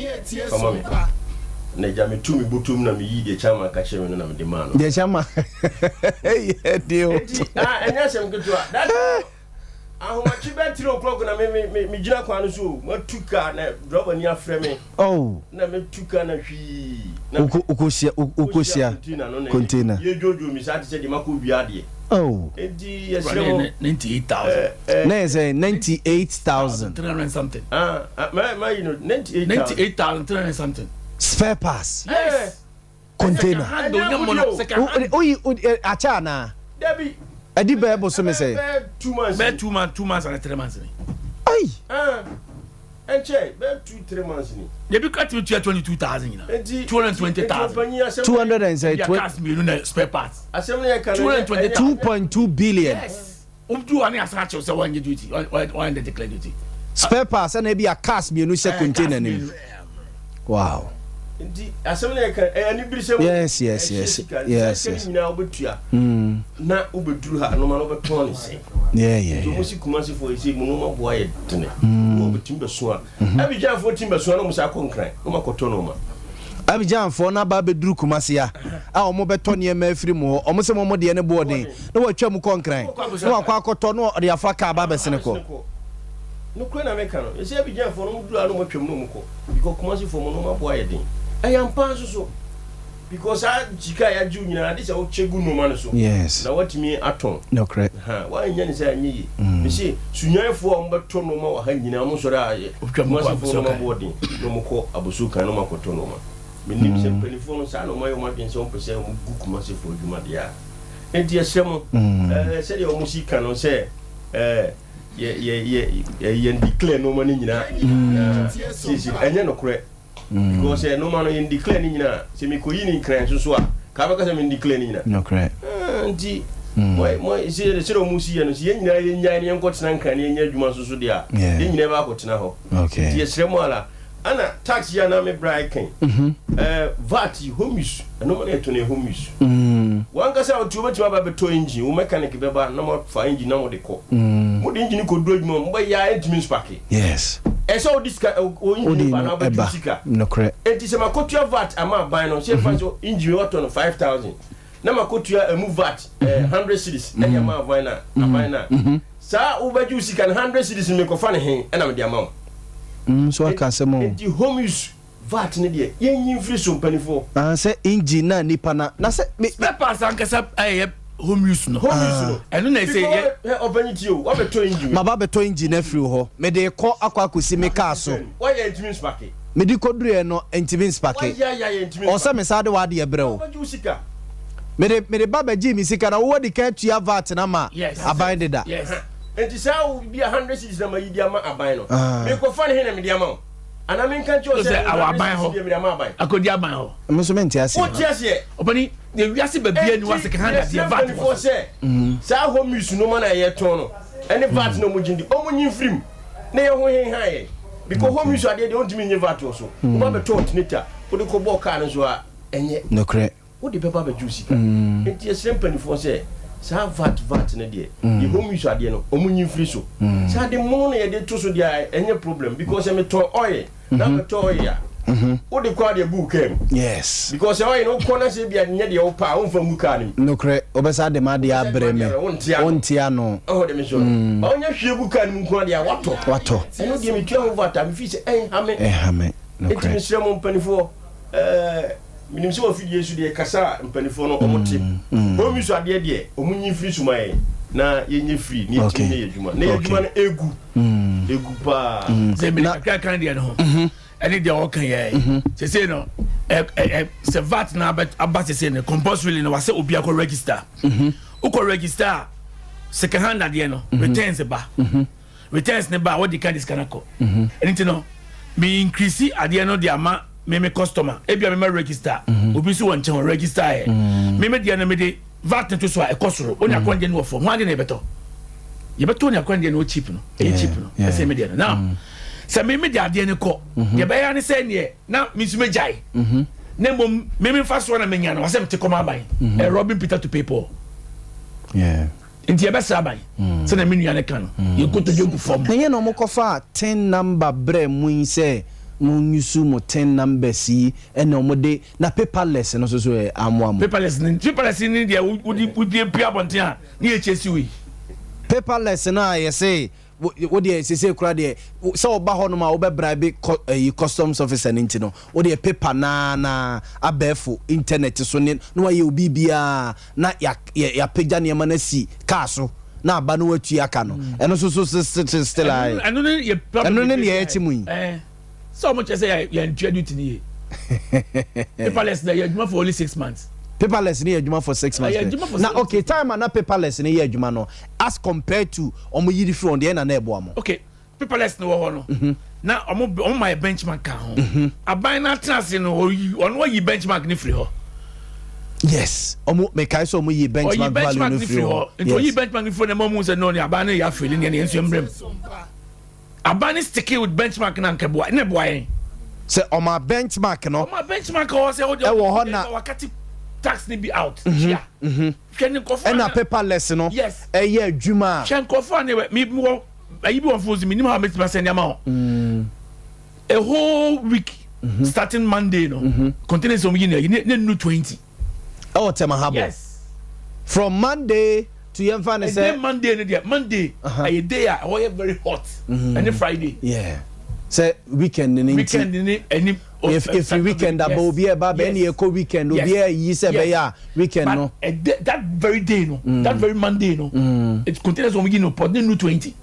kama me na ja me tu mi butum na me yi de chairman ka kire me na me de ma no de chairman yeah deal enya sem ketua that ahoma chibe 3 o'clock na me gina kwa no so ma tuka na driver ni afre me na me tuka na hwi na ukosia container ye jojo mi sa ti se de mako bia de edi yesremo 98,000 na say 98,300 something ma you know 98,300 something spare parts container acha na Debbie adi be so me say 2 months be 2 months and 3 months ni ai enche be 2-3 months ni ye bi cut me 22,000 ni 220,000 200 and say cast me no spare parts assembly ya kan 2.2 billion yes do ani asa che say one duty one declare duty spare parts and be a cast me no share container ni wow ndi assembly ya kan ani birisem yes na obetua na obeduru ha no ma no beton ni se yeah mo si kuma si fo isi mo no ma boa ye tene o betim beso a abija fo tim beso no mo sa konkran no ma koto no ma Abidjan for na ba beduru kumase a omo beto ne ma afiri mu omo se mo de ne boarding na watwa mu konkran na wakwa akoto no de afa ka ba besene ko no kro na meka no ese Abidjan for no duru no mo twam no mo ko because kumase fo mo no ma boa ye den ayam pan so because I jika ya ju nyina de se o chegu no ma no so yes na watimi aton no correct wa nya ni se anyi me se sunyanfo o mbeto no ma wa ha nyina mo so da ye kumase fo no ma boarding no mo ko abosu kan no ma koto no ma me nim se pelifon sa no ma yo ma bin se on pese o guku ma se fo djuma dia enti esemo se de o musika no se ye declare no ma ni nyina si enye no kure because no ma no ye declare ni nyina se mi ko yi ni kran so a ka ba ka se mi declare ni nyina no kure enti moi se o musi ye no se ye nyina ye nya ni enko tena nkran ni nya djuma so dia ye nyina ba ko tena ho okay ye esemo ala ana tax ya na me bra ken VAT homies no ma to ne homies wan ka sa o tuba tiba ba beto engine o mechanic be ba na mo fa engine na mo de ko mo de engine ko do adwuma mo ya entimi spake yes eso diska o engine ba na ba disika no correct enti se makotua vat ama ban no se fa so engine water no 5000 na makotua emu vat 100 cedis na ya ma van na aban na sa ubaju sika 100 cedis me ko fa ne hen na me de ama so aka semo enti home use vat ne de yen free so panifo say engine na nipa na say spare parts ankasa home use no enu na say obaniti o wa beto engine ma ba beto engine afiri ho me de ko akwa kosi me car so why you entimi spake me di kodure no entimi spake o say me sade wa de ebre o me de baba ji mi sika na wo di ka tua vat na ma aban de da enti sa wo bi 100 cities na ma yidi ama aban no me ko fa ne he na me di ama ana me kan cho say awa aban ho akodi aban ho me so menti ase o ti ase opani de wiase ba bia ni wase kan da de vat for say sa home use no man aye ton no any vat no mo jindi o mo nyin frim na ye ho hen han ye because home use ade de on timi nyin vat so o ba be to tinita o de ko bo car no so a enye no correct o de papa ba juice ka enti ye sempani for say sa vat ne de the home use ade no o mo nyin fri so sa de mo no ye de to so de enye problem because me to oil na me to oil ya o de kwa de book em yes because oil no corner say bia nye de o pa o fa mu ka ni no correct obesa de ma de abre me ontia no oh de me so ba onya hwie bu ka ni mu kwa de wato eno de me tua ho vat me fi say ha me no correct enti me sre mo mpanifo minim se wa fidie su de kasa mpanifo no omote o mi so ade de o mu nyi free sumai na yenye free ni eti ne yeduma na yeduma na egu pa ze bi na kan de no any de o kan ye se no se vat na about se no compulsory no wase obi akọ register uko register second hand ade no returns ba returns ne ba what the kind is kanako anything no me increase ade no de ama me customer ebia me register obi so won chen register e me dia na me de vat to so e kosoro oni akwande no for ho ade na beto ye beto oni akwande no cheap no cheap no say me dia now say me dia ade ne ko ye be ya ne say ne na me su me jai na mom me fa so na me nya na wasem te koma ban e Robin Peter to people inti ye be sa ban say na me nua ne kan ye ko to jogu form enye no mo kofa 10 number bre mu say mun yusu mo 10 numbers yi ene omode na paperless no so amwa paperless ni dia wudi pia bonten a ni echesi wi paperless na ye say wo de sese kura de so oba ho no ma wo be bribe customs officer nti no wo de paper na abefo internet so ne no ye obi bia na ya pagya ne ma na si car so na aba no watu aka no eno so still ai eno ne ye eti mu so much say you introduce ni paperless na you for only 6 months paperless ni adwuma for 6 months na okay time na paperless ni adwuma no as compared to omo yiri front de na ebo amo okay paperless no wo no na omo my benchmark ka ho aban na trans no ono yi benchmark ni free ho yes omo me kai so omo yi benchmark value ni free ho into yi benchmark ni free na mo say no ni aban na ya free ni enso embrem abani sticky with benchmark na nke boy na boy say on my benchmark no on my benchmark o say o de wakati tax ni be out yeah can go for na paperless no yes ye adwuma can go for ni me ayi bi won fozi me ni how make send am a whole week starting Monday no contain some you no 20 oh tema habo yes from Monday to Yemfane say Monday a day are very hot and Friday say weekend ni any if weekend about be about any eco weekend obi yi say be ya weekend no that very day no that very Monday no it contains some no pot no 20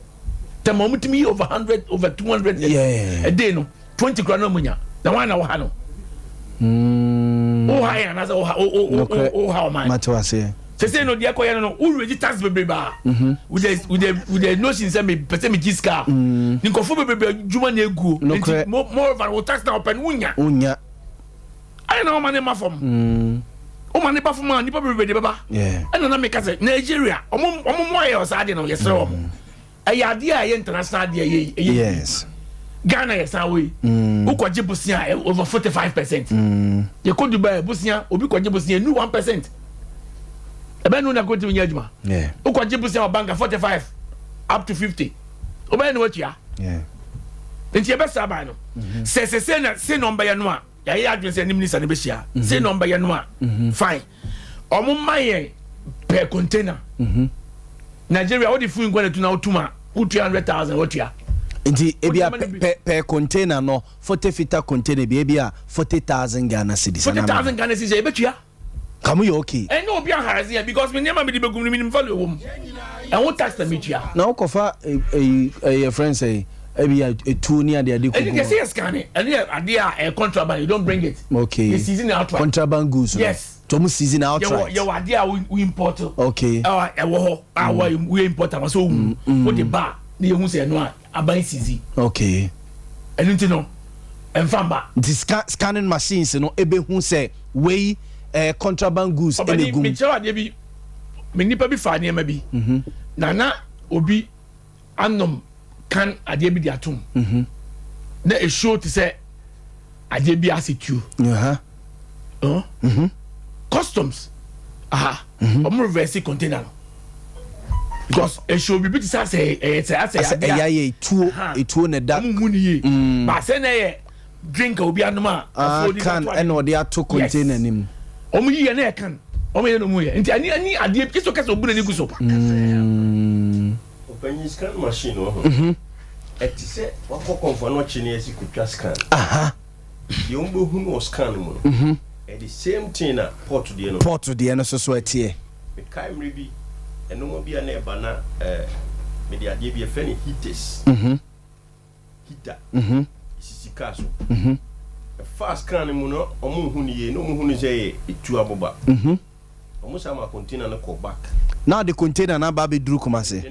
the moment me over 100 over 200 a day no 20 grand no munya the one na ha no oh high and as oh how man matter say say no dia koya no already tax bebe ba with the notion say me person me giska ni ko fo bebe juma na egu more of tax na open unya I know man ma form o man ba form ni bebe de baba and na make say Nigeria omo mo ye o sa de no yesre omo aya de a international de yes Ghana yes away who ko je busia over 45% ye ko Dubai busia obi ko je busia nu 1% ebe no na go to nyaduma ukwaje busia banka 45 up to 50 obey no what ya nti ebesa ba no se na number ya no a ya ya adwen se minister ne be hia se number ya no a fine omo maye per container Nigeria what the food going to now tuma 200,000 what ya nti ebia per container no 40 fita container bi ebia 40,000 Ghana cedis 40,000 Ghana cedis e betua come you okay and no be harassing because me never be the begum minimum value wom and what tax the metua na okofa a friend say ebia a two near the adiko and you say scan it and there a contraband you don't bring it okay the season outright contraband goods yes to season outright you are there we import okay we import am so what the bar na you say no aban season okay and you know enfamba the scanning machines no ebe hu say we contraband goods ene gum me chawa de bi me nipa bi fa ne ma bi na obi anom kan ade bi di atom na e show to say ade bi asitu customs omo reverse container because e show bi say say tuo ne da muni ba say na ye drink obi anoma can and or they ato container nim omo yi na e kan omo ye no mu ye nti ani ade bi so kasa obu na ni guso open scan machine eti se wako konfo no chi na esi kutwa scan ye mbo hu no scan mu no the same thing na port de no so etie me kai mri bi eno mo bia na eba na me de ade bi e fe ni heaters heater sisika so fast scan mu no omo hu ni ye no mo hu ni je etu aboba omo sama container no ko back now the container na ba be duru kuma se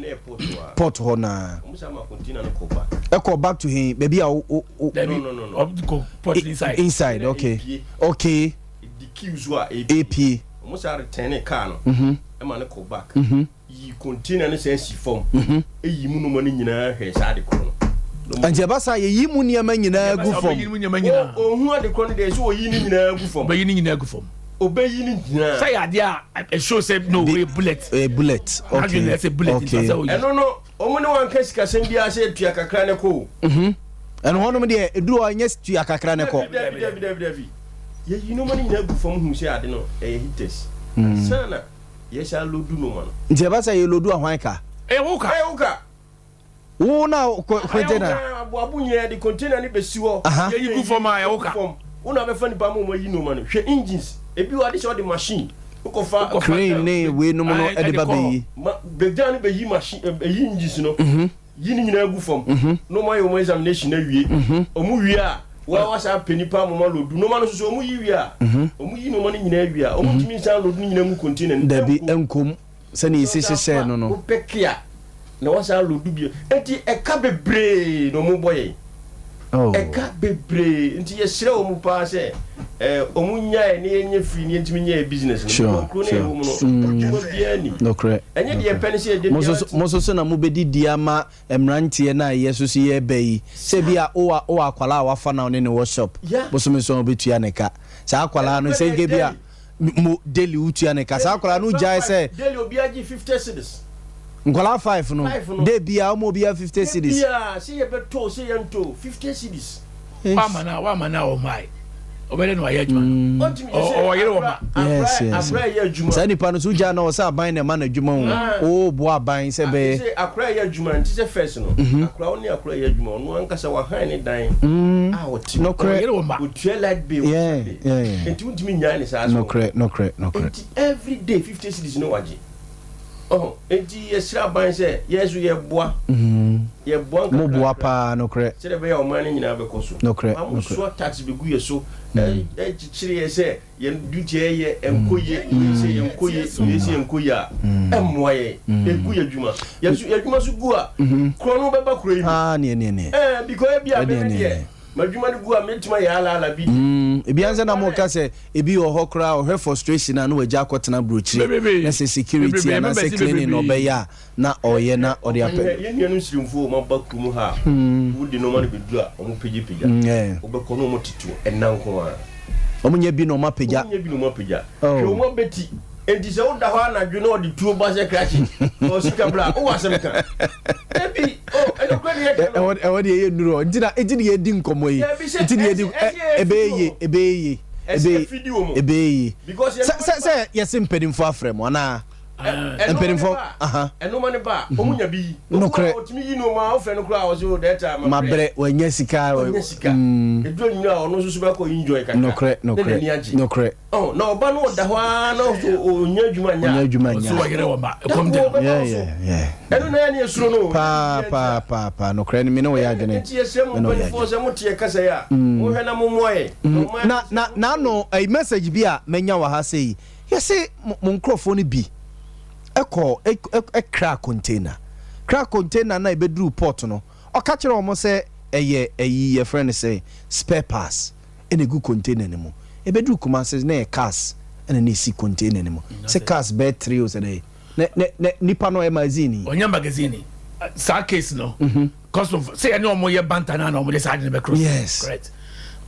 port ho na omo sama container no ko back e ko back to him baby no port inside okay the queues were AP almost are returning car no e ma ne ko back yi container no sense form e yi mu no mani nyina hwe sa de ko no anje ba sa yi mu niam nyina gu form hu ade ko no de so yi ni nyina gu form ba yi ni nyina gu form obeyi ni nyina say ade a show say no way bullet okay let's say bullet no omo ne wan ka sika sem bia say tua kakra ne ko eno hono me de eduru anya tua kakra ne ko David ye you know money na gu fam hu say ade no hitters sana ye sha lodu no man nje ba say ye lodu ahwan ka wuka wo na container abu nye the container ni besi wo ye gu fam a wuka una be fani pa mo yi no man hwe engines ebi wa de show the machine ukofa crane ne we no no e de ba be be dan be yi machine yi engines no yi ni nyina gu fam no mo yo mo examination na wie omu wie a wa sa penipa mo lodu no ma no so omu yi wie a omu yi no ma ni nyina wie a omu timi sa lodu nyina mu container da bi enkom se ni isi hye no no opekia na wa sa lodu bi enti e ka bebre no mo boye eka bebre nti ye sire omu pa se omu nya e ne enye free ne ntimi nya business no ko ne omu no bia ni no correct enye de pen se de moso na mu bedi diama emrantie na yeso so ye bayi se bia o akwala wa fa na ne workshop boso me so obetua ne ka sa akwala no se ge bia mo daily utua ne ka sa akwala no jai se daily obi agi 50 cedis nkola 5 no de bia mo bia 50 cedis bia se ye beto se ye nto 50 cedis wa mana o mai obele no aye adwuma o yere wo ma yes akra ye adwuma sa nipa no so ja na o sa ban na ma na adwuma o bo aban se be se akra ye adwuma nti se first no akra oni akra ye adwuma no ankasa wa han ni dan o ti no correct o tue light bill nti untimi nya ni sa no correct every day 50 cedis no waje enti yesira ban se yesu ye boa ye boa mo boa pa no correct se de be o man nyina be koso no correct am so tax be gu yeso chichire ye se ye duty ye enkoye se ye enkoye se enkoya emmoye e gu ye djuma yesu ye djuma su gu a krono be ba kro yi ne because e bia be ne madwuma ni gu a metima ya ala bi ebi anza na mo ka se ebi o hokra o frustration na no waja akotena brochire na se security na se cleaning no be ya na oye na o de apel ye nenu sirimfo ma bakum ha wudi no ma ne bedu a o mo pegi o be ko no mo titu enanko a o mo nya bi no ma pega hwe o mo beti and this old Dahana, you know, the two bus crashing. Oh, Sikabla, oh, was some kind. Maybe, oh, I don't know what you know. It didn't come away. It didn't ebeye because say yes impeding for frame wana impeding for and no money ba omunya bi no cre otimi yi no ma ofre no kra was you that time ma bre wanya sika edu nyina ono susu ba ko enjoy kan no cre oh no ba no da hwa no onya adwuma nya so yere wo ba come down yeah enu na ya suro no pa no cre ni me no ya gene no ya for se mutie kasa ya wo hwe na momoe na no a message bi a menya wa ha sei yesi mo microphone bi crack container na ebedru port no o ka kire o mo se ye friend say spare parts in a good container ni mo ebedru kuma se na cars and na si container ni mo se cars battery o se ne nipa no e magazine onya magazine sa case no cause of say any o mo ye bantana na o mo dey side be cross yes correct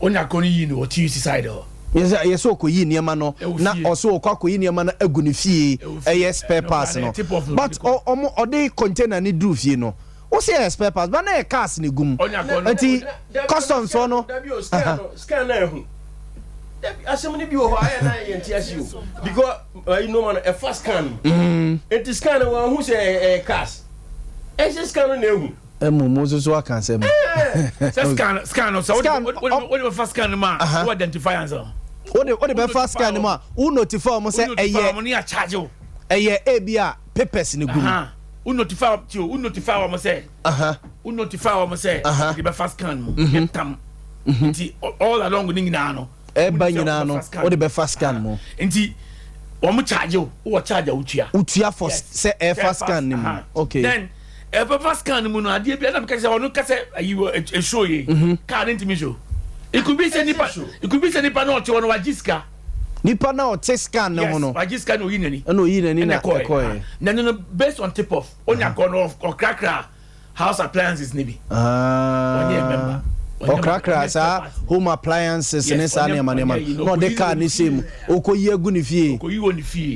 onya koni yi no o ti side o yes so ko yi niema no na oso ko yi niema na agu ne fie spare parts no but o dey container ni dru fie no o say spare parts but na cars ni gum anti customs so no scan na ehu asemni bi o ho aya na yenti asiu because you know man a fast scan it scan wa hu say cars scan na ehu Moses wa kan say scan so what the first scan ma who identify answer what the first scan ma who notify mo say money a charge o bia papers ni gum who notify mo say who notify mo say the first scan mo tam nti all along ni nyina no ba nyina no what the first scan mo nti wo mo charge o wo charge utua for say first scan ni mo okay then Papa scan mu no ade bia na meka say onu ka say ayiwo e show ye ka didn't me show it could be say nipa na oche wono wajiska nipa na oche scan no no wajiska no yinani na ekoy no based on tip off onya ko no okrakra house appliances ni bi onye member okrakra sa home appliances ne sa ne manema no de car ni same okoyi agu ni fie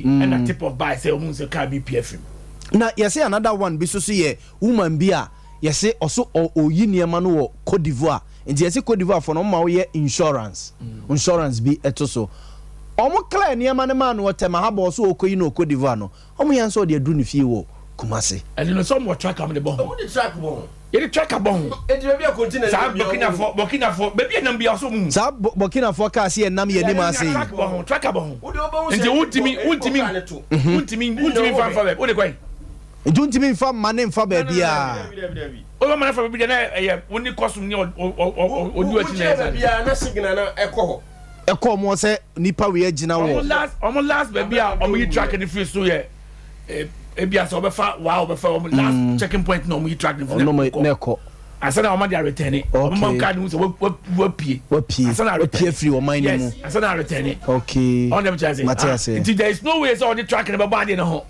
and a tip off buy say omun say car BPF na yesi another one bi so ye woman bi a yesi also oyi niema no wo Cote d'Ivoire nti yesi Cote d'Ivoire for no ma wo ye insurance bi eto so omo clear niema ne ma no tema ha bo so okoyi no Cote d'Ivoire no omo yan so de adu ni fie wo Kumasi and you know some what track am the bon the track bon the track bon e dey be continue sa Burkina for baby nam bia so mu sa Burkina for ka se nam ye ni ma se track bon nti untimi fan for be o de kwai Juntimi fa mane fa ba bia o mane fa bia na woni custom ni odu ati na bia na signal na eko mo se nipa we agina wo last bia o yi track ni free so ye bia so be fa last checking point no yi track ni no neko asana o ma dia return o ma card mu so wapie asana return free o man ni mu asana return okay on them chance there is no way so the track ni be bad na ho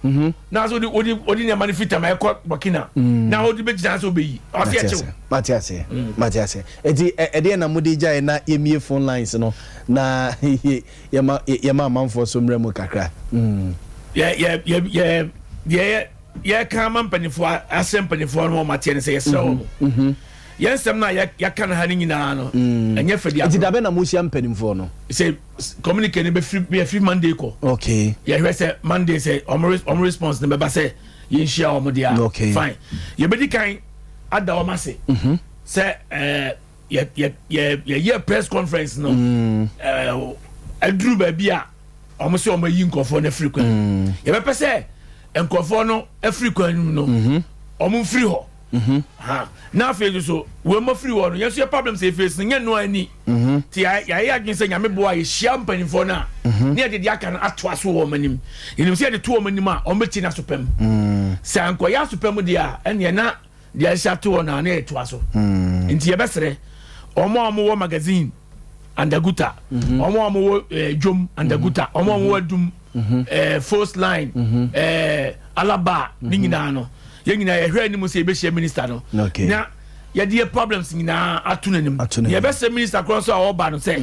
na so odi ne manifita ma ekọ Burkina na odi be gina so be yi o se eche Matias edi na mudi jai na yemie phone lines no na yema manfo so mremu kakra ya kama mpanifo asempanifo no matie ne se yesrewo yensem na ya kan ha ni nyina no anya fadi ati dabe na musia mpanifo no say communicate be free Monday ko okay ya we say Monday say on response ne be ba say ye share o dia fine ye be di kan ada o ma say say ye press conference no adru ba bia o mo say o ma yi nkofo na frequent ye be say enkofo no african no omo free ho na fe so we mo free ho no yeso your problem say face nya no ani ti ya agin say nyame boa ye hia mpanifo na na de aka na atwa so wo manim yenim say de to wo manim a omo ti na sopem say anko ya sopem dia ene na dia sha to na na etwa so nti ye besere omo wo magazine andaguta omo wo jom andaguta omo wo adum first line alaba ni nyina no ye nyina ye hwe ni mo se be share minister no na ye de problems nyina atunanim ye be se minister cross a oba no say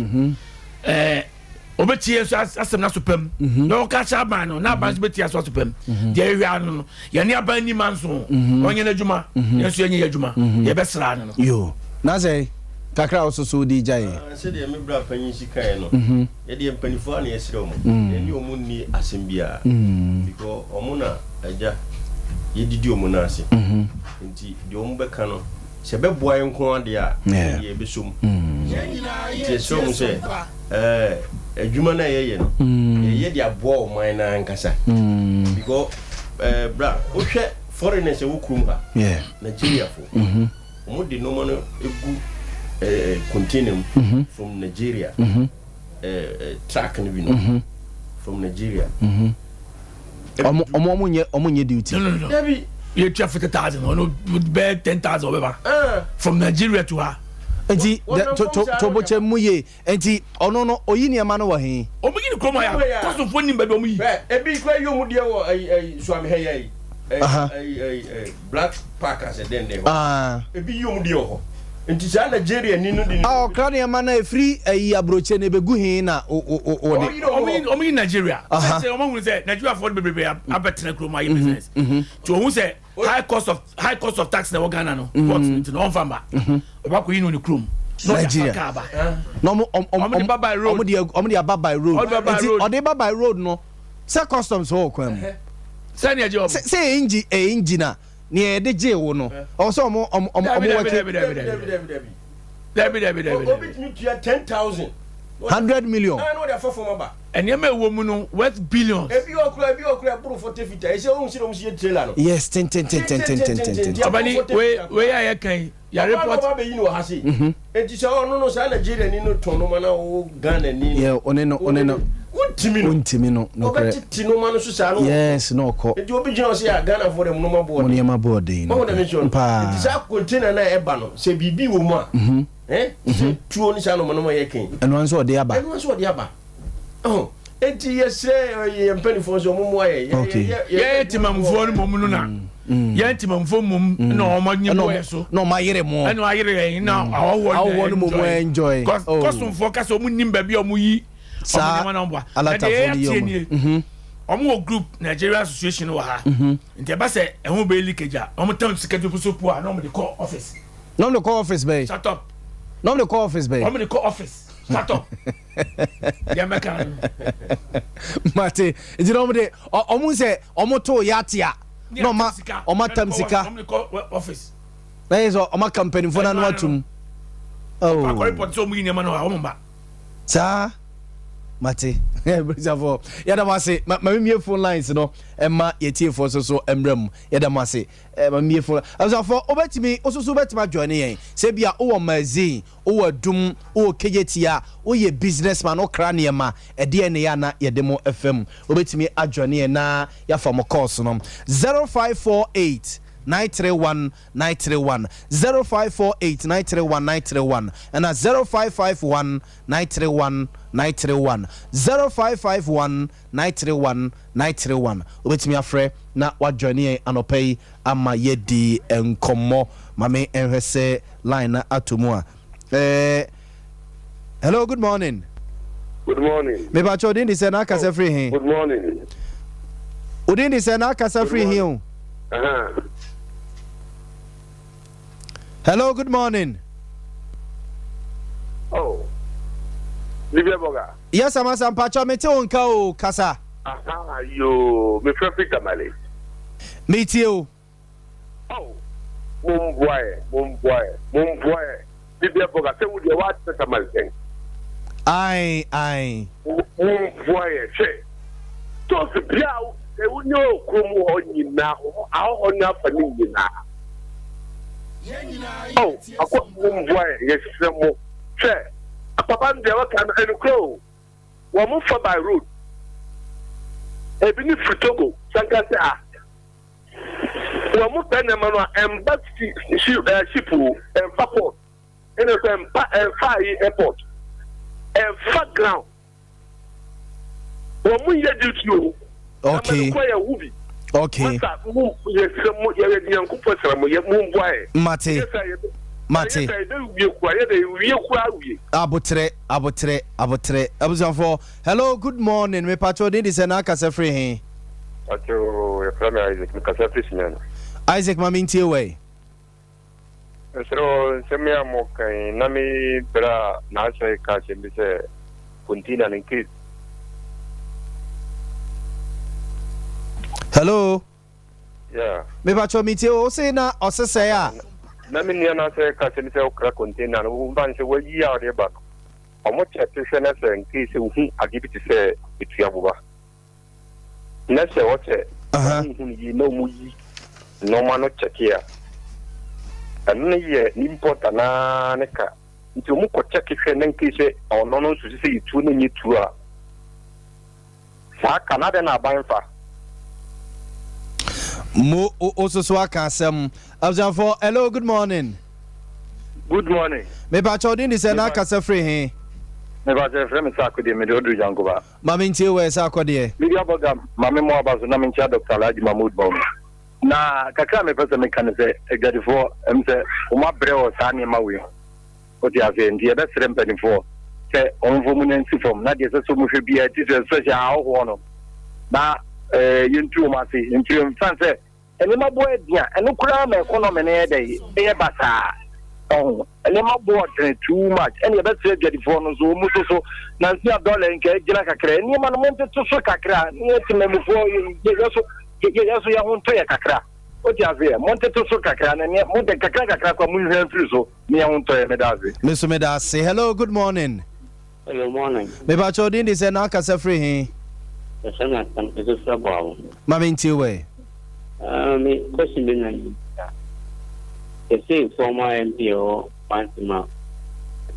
obetie so asem na so pam no ka cha ban no na ban so betie so pam de ehwa no ye ne aban ni manso onye na djuma ye so enye adwuma ye be sra no yo na say kakra ososo di jai se de me bra panyin sikan no ye de mpanifo na ye sre omo ye ni omo ni asem bia because omo na aja ye didi omo na ase nti de omo be ka no se be boa enko ade a ye be som ye so mo se adwuma na ye no ye de aboa o man na nkasa because bra o hwe foreigners e wo krum ha Nigeria fo omo de no mo no egu continuum from Nigeria track and we know from Nigeria omunye duty no Debbie you try 50,000 or no be 10,000 or whatever from Nigeria to her enti to boche muye enti ono no oyini ama no wa he omugini kroma ya koso fo nim baby omuyi ebi kwa yo mu de wo swam he black packers and then they ebi yo mu de ho enti sa Nigeria ni no di krani ama na free abroche na begu he na omuyi Nigeria say omuyi say Nigeria for bebe abetena kroma yi business to who say high cost of tax na Ghana no what into no famba obako yi no ni krom Nigeria no omo baba road omo di baba road enti ode baba road no say customs ho kwam say na job say engine ni e de je wo no also omo Debbie obi me 10,000 100 million I know they for maba and you may woman no worth billions ebi okura buru for tefita e se o nsi no sie trailer no yes 10 abani we ya kan ya report ba yi no ha se enti se o no sa Nigeria ni no ton no mana o Ghana ni yeah one no untimi no correct tino manu so sa no yes no ko enti obi gina se ya Ghana for dem no ma board money ma board no enti sa container na e ba no se bibi wo mu a tuo ni sa no mo ye ken eno anso ode aba enti yesre ye mpanifo so mo mo ye ye timamfo no mo no na ye timamfo mum na o ma nyebo so no ma yire mo eno ayire na awo no mo enjoy custom ka so mo nim ba bi o mo yi sa alatafo ni omo group Nigeria Association wa ha nti ba se ehun be leakage omo town secretary so po na omo de call office no the call office bay shut up no the call office bay omo de call office shut up ya mekan mate enti omo de omo se omo to yatia no ma omo tamsika omo de call office na yeso omo company fo na no atum ko report so mu ni ma no omo ba sa mate brizavo yada mase ma mie phone lines no emma yetie for so emrem yada mase ma mie phone also for obetimi osusu betima join yen se bia o magazine o adum o kejetia o ye businessman o krane ma ede ne ya na yedemo fm obetimi ajoin yen na ya for mo course no 0548 931 931 0548 931 931 and 0551 931 931 0551 931 931 obetimi afre na wa join anopai ama yedi enkomo mame enhwese line na atomu a hello good morning me ba chodin di se na kasa free hin good morning odin di se na kasa free hin hello, good morning. Oh, Libya Borga. Yes, I'm Pacha. Me too, Uncle Kasa. You, me traffic Tamale. Me too. Oh, Mumboy. Libya Borga. Say, would you watch the Tamale? Aye. Mumboy, say. So, the Biao, they would know Kumu on you now. How on your family now. Oh, I got one boy, yes, more. Say, a papa, the other time, and crow. One move for by road. A beneath Togo, Sankasa. One move then a man and but Shipu and Fapem, and a fire airport, and fat ground. One more year due to you. Okay. Okay. Mate. Mate. Abotre. Abuzanfo. Hello, good morning. Me pacho din is na kasa free he. Pacho, from Isaac, me kasa free. Isaac maminti away. So, semia mo kai nami bra na sai ka se bi se kuntina nin kis. Hello. Yeah. Me pacho miti o se na osese ya. Nami ni na sai ka se bi se okra kuntina no ban se wayi ya de ba. Omo check se na se nkis hu agibiti se bitua buba. Na se o se hu yi no mu yi. No mano check here. And ye important na neka nti mu ko check hwe na nke se ono no so se yitu na nyitu a sa Canada na banfa mo so aka asem abzanfo. Hello, good morning. Good morning. Me ba chodin di se na kasa free he. Me ba je free me sa akode me do jango ba mama ntie we sa akode Libya Borga mama mo abazo na me ntia Dr. Alhaji Mahmoud Bauma na kakra me pese me kan se egadifo se o ma bre o sa ne ma we o ti ave ndi e be sere mpanifo se onvo mu nansi fom na de se so mu hwe bia ti se social ho no na yintu ma se yintu fan se ene ma bo edia ene kura ma economy na e dey e basa oh ene ma bo too much ene be sere egadifo no so mu so na nsi $1 nke gina kakra ni ma no mo nteto so kakra ni etimemfo yeso ya hunto ya kakra o ti ave monte to so kakra na ne monte kakra kwa mu hwe free so me ya hunto ya medaze Mr. Medase. Hello, good morning. Hello, morning. Me ba chodin di se na kasa free he. Yes, I'm not going to say about mama ntie we me question bin the same former MP or Pantima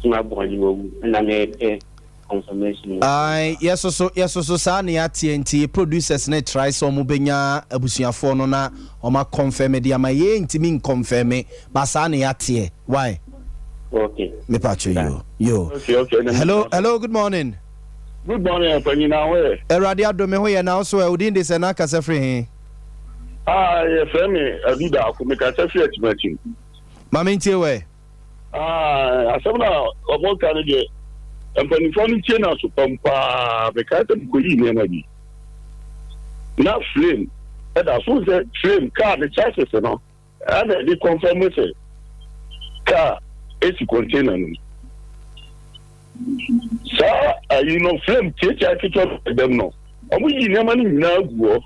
my boy and I confirmation. Yes so sa na ya TNT producers na try so mo benya abusuafo no na o ma confirm dia ma ye ntimi confirm ba sa na ya tie why okay me pacho yo okay hello good morning. Good morning Panyina we Erade adome ho ye na so e udin de se na kasa free he ye frame adida ko me kasa free atimachi mama ntie we asabna obo kan de empanifo ni tie na so pampa be ka ta ko yi ne ma bi na flame da so se flame car the chassis no and the confirm say car AC container no so you know flame tie them no omo yi ne ma ni na guo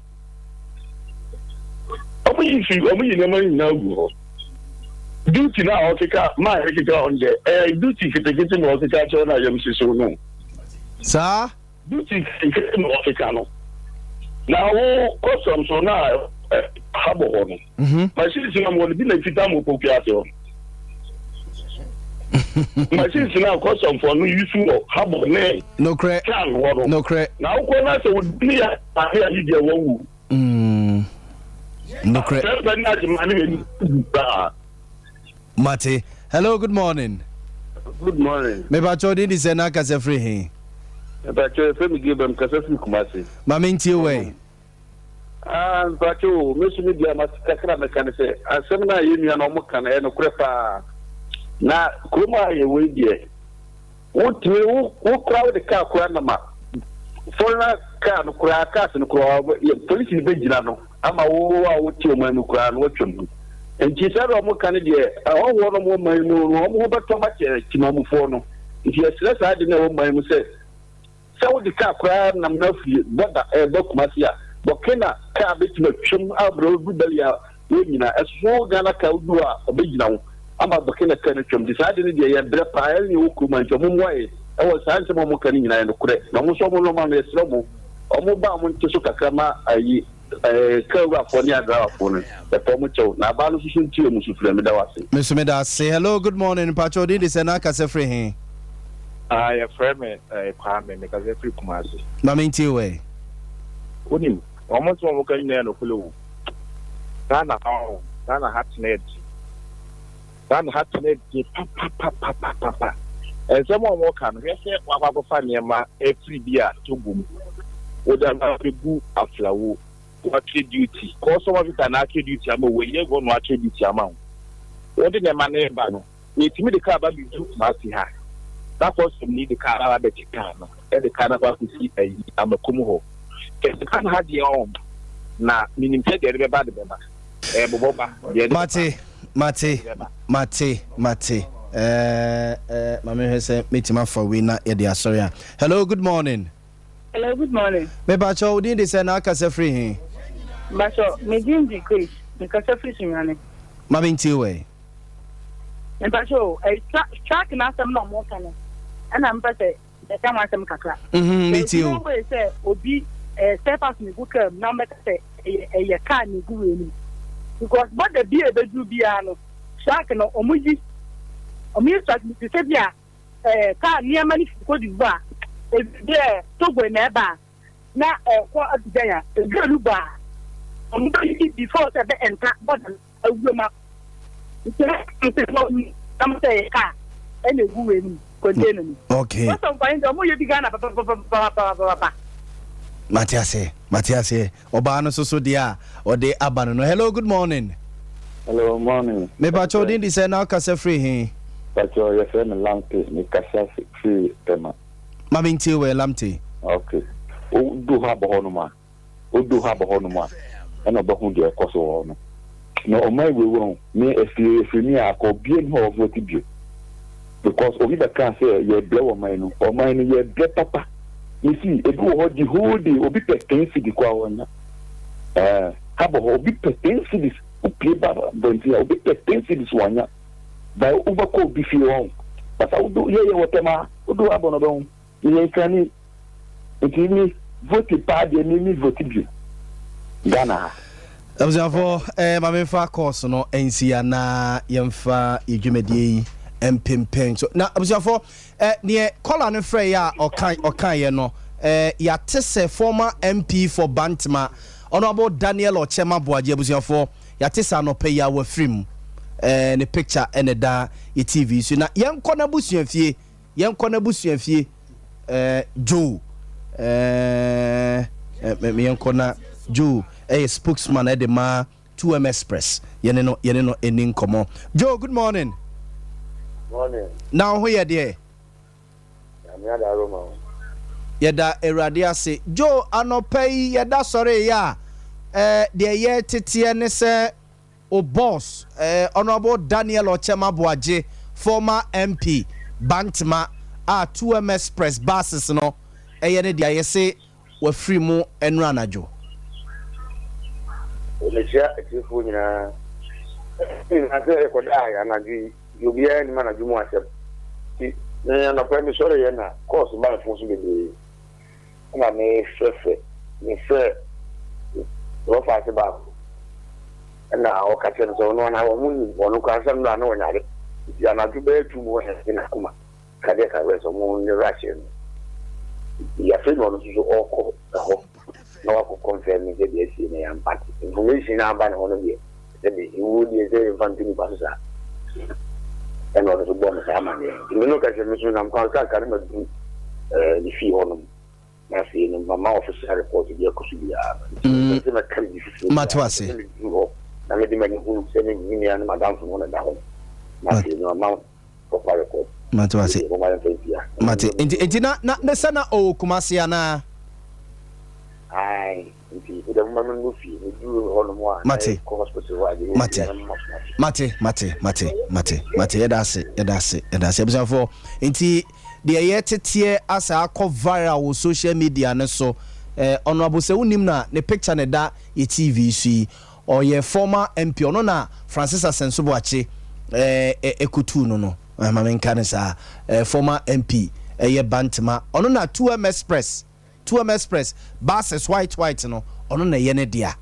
omo yi ne ma ni na guo duty na okika my okika on the duty kete no okika cho na yam siso no sa duty kete no okika no na wo custom so na habo ho no machine na mo bi na fita mo popia te ho machine na custom for no use no habo ne no cre no cre na wo na se wo bi ya ahia yi de wo wu no cre Mate. Hello, good morning. Good morning. Me ba chodin di se na kasa free he. Me ba cho fe mi give am kasa free Kumasi. Mama ntie we. Ba cho me su mi dia mas kakra me kan se asem na ye nua no mo kan e no krepa na kuma ye we die. Wo crowd the car kura na ma. Foreigner car no kura car no kura police ni be jira no ama wo a wo ti o ma no kura no twem. Nti sɛ ɔmo kan de ɔwɔ no mo man mu no ɔmo bɛtɔ ma kyɛ timamufo no nti ɛsrɛ saa de na ɔmo man mu sɛ wo de kaa koraa nam na fie bɔda Kumasi a bɔkena kaa bɛtumi atwam abrɛ du bali a wɔnyina ɛso Ghana kaa wodu a ɔbɛgyina wo ama bɔkena kaa no twam nti saa de no deɛ yɛbrɛ paa ɛne wɔ kuruma nti ɔmo mmoae ɛwɔ saa nsɛm ɔmo ka no nyinaa no korɛ na ɔmo nso ɔmo no ma no ɛsrɛ mo ɔmo ba ɔmo nte so kakra ma ayi Kawa for the other phone, the Pomucho, Nabalo Sunti, Musufremidawasi. Mr. Medase, hello, good morning. Pacho did this and I can say free him. I a friend, a partner, because every Kumasi. Maminti way. Wouldn't almost one can near no clue. Dana hat net. Dana hat net, papa. And someone walk on, we say, Wabafania, every beer to boom. Would have a good after watching duty. Cause some of it an duty amount where you go to watch duty amount. What did the man ban? Ni timi the car ba bi ju masi ha. That was some need the car ba be car no. E the car na ba ku si ayi amakomu ho. Ke the car ha de on na minim pe de be ba de be ba. Bobo ba. Mate. Mami hese meeting for winner e dia sorry. Hello, good morning. Hello, good morning. Me ba cho udi de say na kasa free hin. Ba cho me din di Grace. Me kasa free sunyane. Mami nti we. Me ba cho track na sam no mo kana. Ana mpa say the time asem kakra. Me too. No way say obi step out me go come na me say e car ni go we because but the be do bia no track no omuji omi track me say bia car near mani ko di ba there Togo neba na ko adjaya gelu ba omi before say enter but awuma I'm say car ene gu we ni container ni okay what some find omo ye bigana pa Matiase oba no so dia o de abano no. Hello, good morning. Hello, morning. Me ba cho din di say na kasa free hin. Ba cho your friend Lamte me kasa free tema. Mami nti we Lamte. Okay. O do ha bo hono ma. E no ba hu de ekoso ho no. No o mai we won me efiri ni akobie no ho voti bio. Because obi da kan say ye blow o mai no ye ble papa. You see, if you hold the whole day, obi pertensi di kwa wana. Habo obi pertensi dis upi baba donti obi pertensi dis wana. Ba uba ko bi fi won. Basa udu ye wotema, udu abono don. Ye kani etini vote pa de ni vote bi. Ghana. Abuzafo mame fa course no ensia na yemfa yedwumedie empempen so na abusafo ne kola no frɛ ya okan ye no ya tese former MP for Bantama honorable Daniel Ochema Boaje abusafo ya tese no pay ya wa film ne picture ene da e TV so na yenkɔ na busuafie Joe yenkɔ na Joe spokesman at the ma 2M Express yene no enin komo. Joe, good morning. Morning. Now who you there? Yada Roma. Yada Eradia say Joe anopay yada sorry ya the ye tete ne say o boss honorable Daniel Ochema Boaje former MP Bantama 2M Express buses no ne dia ye say we free mu enra najo. Olesia etifu nyina ina se rekoda ya na gi yobia ni mana jumu asem ti na prime sorry ya na course ba fun so bebe na me fefe ro fa se ba na o ka chen so no na wo mu wonu ka sam na no nyare ya na ju be tu mo he na kuma ka de ka we so mu ni ration ya fe no so oko ho na wa ko confirm ni de esi na ya party information na ba na hono de de iwu de ze infantini passa e no so bon sa ma ni no ka se mi na ko ka ka ma du ni fi hono na fi no mama officer report de ko su biya se na kan di fi matwase na me di ma ni hu se ni ni ya na madam so na da ho na fi no ma ko pa report matwase mate enti na sana o kumasi ana ai nti da mama no fi ni du hono mo a ko hospital wa de mate yedase before nti de ye tete asa akọ viral wo social media ne so honorable se unim na ne picture ne da ye TV si or ye former MP ono na Francis Asenso Boache ekutu no mama nka sa former MP ye Bantama ono na 2M Express buses white no ono na ye ne dia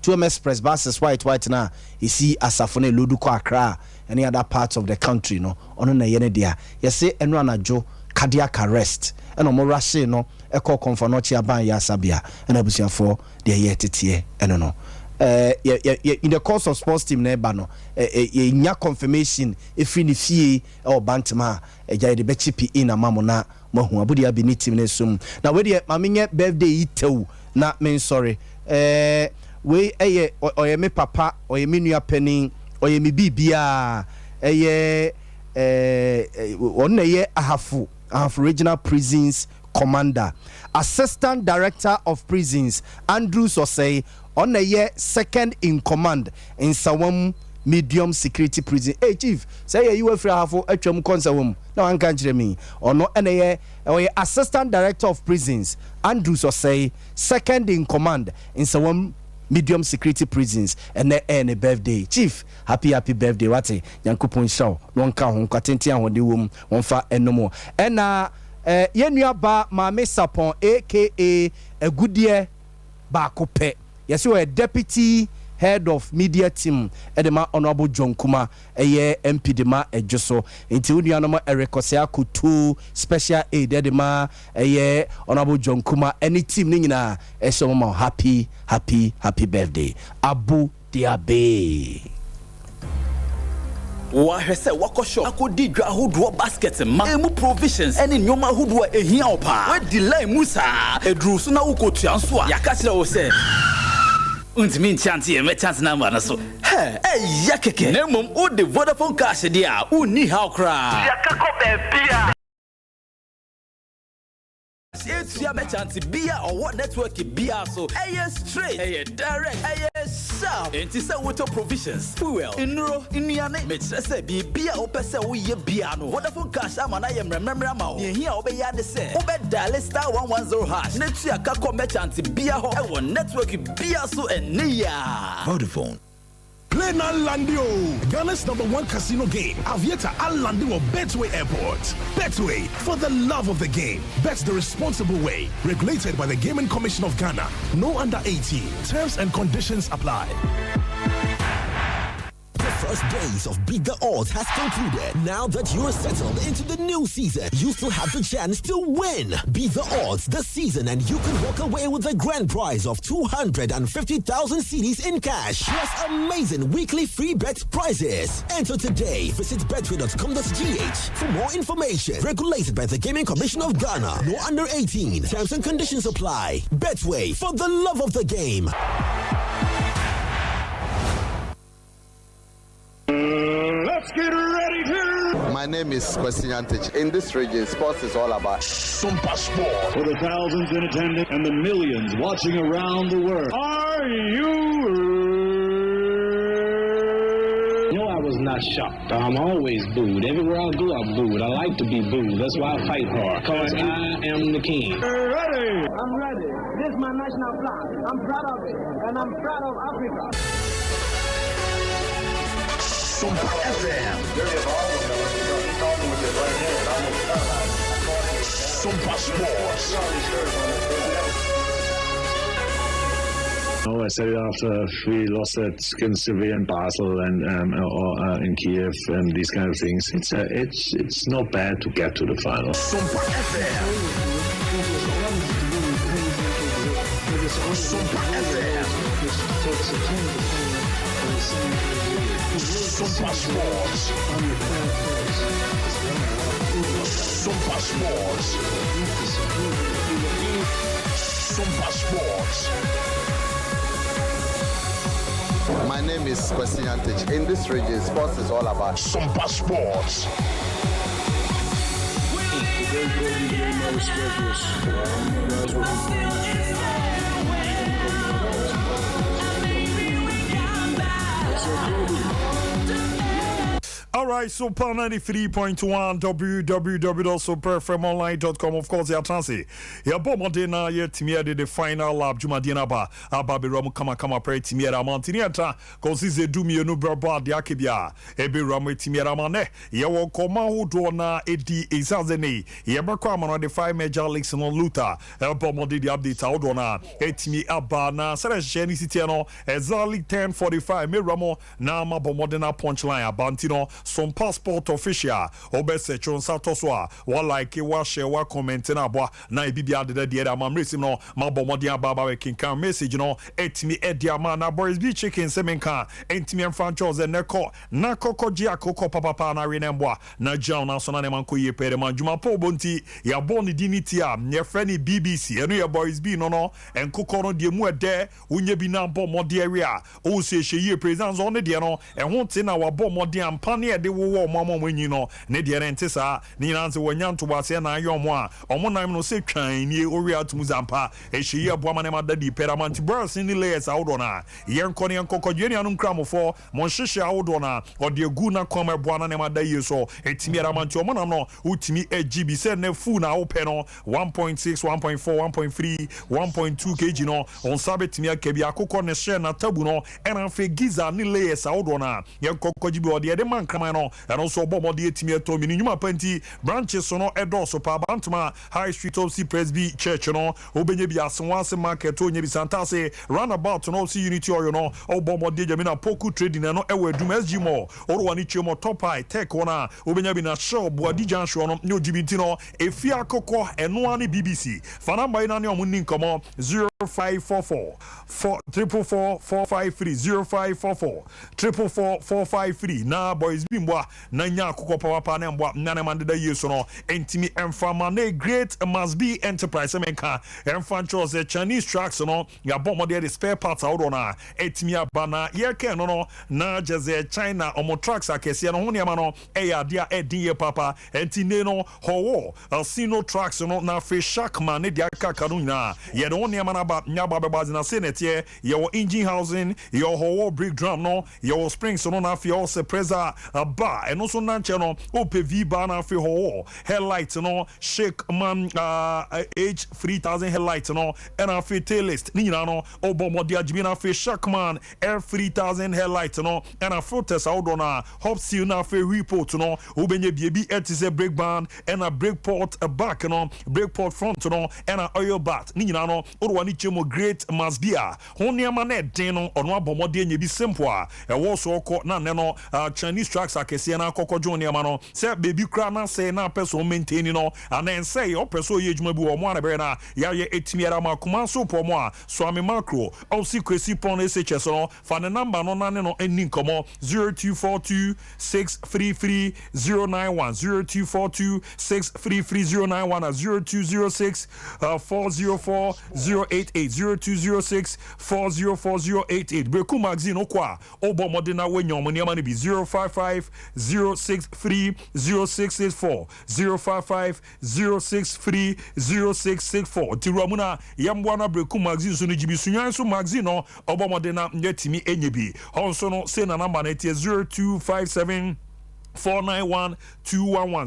2M Express buses white na isi asafo na lodu ko Accra any other parts of the country no ono na ye ne dia ye say enu anajo cardiac arrest eno mo rashe no eko konfa no chi aban ya sabia ena busiafo de ye tete eno no in the course of sports team na ba no nya confirmation efri ni fie o Bantama eja de be chipi in amamo na mahu abudi abi ni team na sum na we de mamenye birthday itew na men sorry we oye me papa oye me nua panin oye me bibia ahafu regional prisons commander, assistant director of prisons Andrew Sosei on second in command in Sawam medium security prison. Hey chief, say you were free ahafu atwam konsawum na wan kan kire me ono assistant director of prisons Andrew Sosei second in command in Sawam medium security prisons and a birthday. Chief, happy birthday. Wate Yankupon show. One count, Quatentia on the womb, one far and no more. And Yenua ba Mame Sapon, aka a good year Bakope. Yes, you are deputy head of media team Edema Honorable John Kuma, a year MP Dema Ejoso, until Unianoma Ericosea Kutu, special aid Edema, a year Honorable John Kuma, any team Nina, a summer happy birthday. Abu Diabe. Wahwe se wakosho akodi dwa hodo basket ma emu provisions ene nyoma hodo ehia opa we delay musa edru so na ukotua nso a yakakire wo se untimi nchanti e me chance number na so ya keke na mom o de Vodafone cash dia uni how cry yakako bebia it's your chance bia or what network bia so straight direct sharp and this water provisions fuel inro iniane me say bia o pese wo ye bia no Vodafone cash amana ye remember ma o here obe ya de say obe dial star 110 hash netu yakako merchant bia ho e won network bia so enia Vodafone. Play Landio, Ghana's #1 casino game. Aviator Al Landio Betway Airport. Betway, for the love of the game. Bet the responsible way. Regulated by the Gaming Commission of Ghana. No under 18. Terms and conditions apply. The first days of Bigger Odds has concluded. Now that you're settled into the new season, you still have the chance to win. Bigger Odds this season, and you can walk away with a grand prize of 250,000 cedis in cash, plus amazing weekly free bet prizes. Enter today. Visit betway.com.gh for more information. Regulated by the Gaming Commission of Ghana. No under 18. Terms and conditions apply. Betway, for the love of the game. Let's get ready to. My name is Kwesi Antich. In this region, sports is all about SOMPA Sport. For the thousands in attendance and the millions watching around the world. Are you? No, I was not shocked. I'm always booed. Everywhere I go, I'm booed. I like to be booed. That's why I fight hard. Because I am the king. Ready? I'm ready. This is my national flag. I'm proud of it. And I'm proud of Africa. SOMPA FM. SOMPA Sports. I said it after we lost that against Sevilla and Basel and or in Kiev and these kind of things. It's not bad to get to the final. SOMPA FM. SOMPA FM. SOMPA Sports. SOMPA Sports. SOMPA Sports. My name is Kwesi Antich. In this region, sports is all about SOMPA Sports. All right, so Power 93.1 www.superfremonline.com. Of course, your chance. Your bomodena yet timia the final lab Jumadina ba ababe ram kama pre timia mantiniata consize do me no braba de akibia ebe ram timia mane ye wo koma hudo na edi exazene ye bakwa mano the 5 major leagues no luta el bomodi the update hudo na etimi aba na sere jeni city no exactly 10:45 me ramo na ma bomodena punchline abantino some passport official obese chonsa toswa wa like wa share wa comment na boa na bibia de de amamresi no ma bomodi ababa we kinkan message no etimi edia ma na boys bi chicken semenka entimi franchise neko na kokoji akoko papa na renemboa na jaw na so na man ko yepere man juma po bonti ya boni diniti a ye friend BBC enu ya boys bi no enkoko no de mu ede unye bi na bomodi area o se hye presence on de no ehun ti na wa bomodi ampane de wo mama mwenyi no ne de rente sa ni nanze wonya ntobase na ayom a omonam no se twan ni ori atum zampa ehye Yaw Boama ne madadi Paramount Bros ni layers awdo na yenko ne nkokodwe anum kramofo mon hihye awdo na ode gu na koma boana ne madayi so etimi aramanti omonam no utimi GB se ne fu na open no 1.6 1.4 1.3 1.2 kg no on sabetimi akabi akokọ ne share na tabu no ena fe giza ni layers awdo na yenkokodi bi ode de man kraman no eno so bomo de etimi eto mi nyuma panti branches so no edo so pa bantuma High Street OC Presby Church no obenye bi asonwase market onye bi santase roundabout no see Unity oyo no obomo de jamina poku trading no ewe adum SG Mall orwa ni chemo top high tech ona obenya bi na shop boadi jansho no ne ojibinti no efi akoko eno ani BBC fanamba ina ne omunni nkomo 0544 444 453 0544 453 na boys bimboa na nya akoko papa na mboa na ne mande da yeso no entimi emfama ne great must be enterprise menka emfa chose Chinese trucks no ya bombo de spare parts out on etimi abana ye ke no na jeze China omo trucks akese no ho ne ma no eya dia edin ye papa entine no howo sino trucks no na fe shakman ne dia kaka no nyina ye no ne ma na ba nya ba be na senetie ye wo engine housing ye howo brake drum no ye wo springs no na fe also pressure bar eno so na nche no OPV bar na fe howo headlight no shake man H3000 headlight no and a fe tail list ni nyina no obomo dia jibi na fe shakman F3000 headlight no and a filters out na hop seal na fe report no obenye biebi etise brake band and a brake port back no brake port front no and a oil bath ni nyina no orwa ni chemo great must be a honiama na den no ono abomo de nya bi simple a e wo so okọ na ne no Chinese trucks akese na akọkọ joniama no se baby kra na say na person maintain no and say o person ye djuma bi wo mo na be na ya ye etimiara makuma so po mo a so ame macro o si kwesi pon SHS no fa ne number no na ne no eni nkomo 0242 633 091 0242 633 091 0206 404 088 0206 404 088 Breku magazine okwa obo modena wenyom ne ma ne bi 055 063 0664 055 063 0664 tiramuna yambwana Breku magazine so no jibi sunyan so magazine no obo modena nyetimi enyebi onso no say na number na 0257 491 211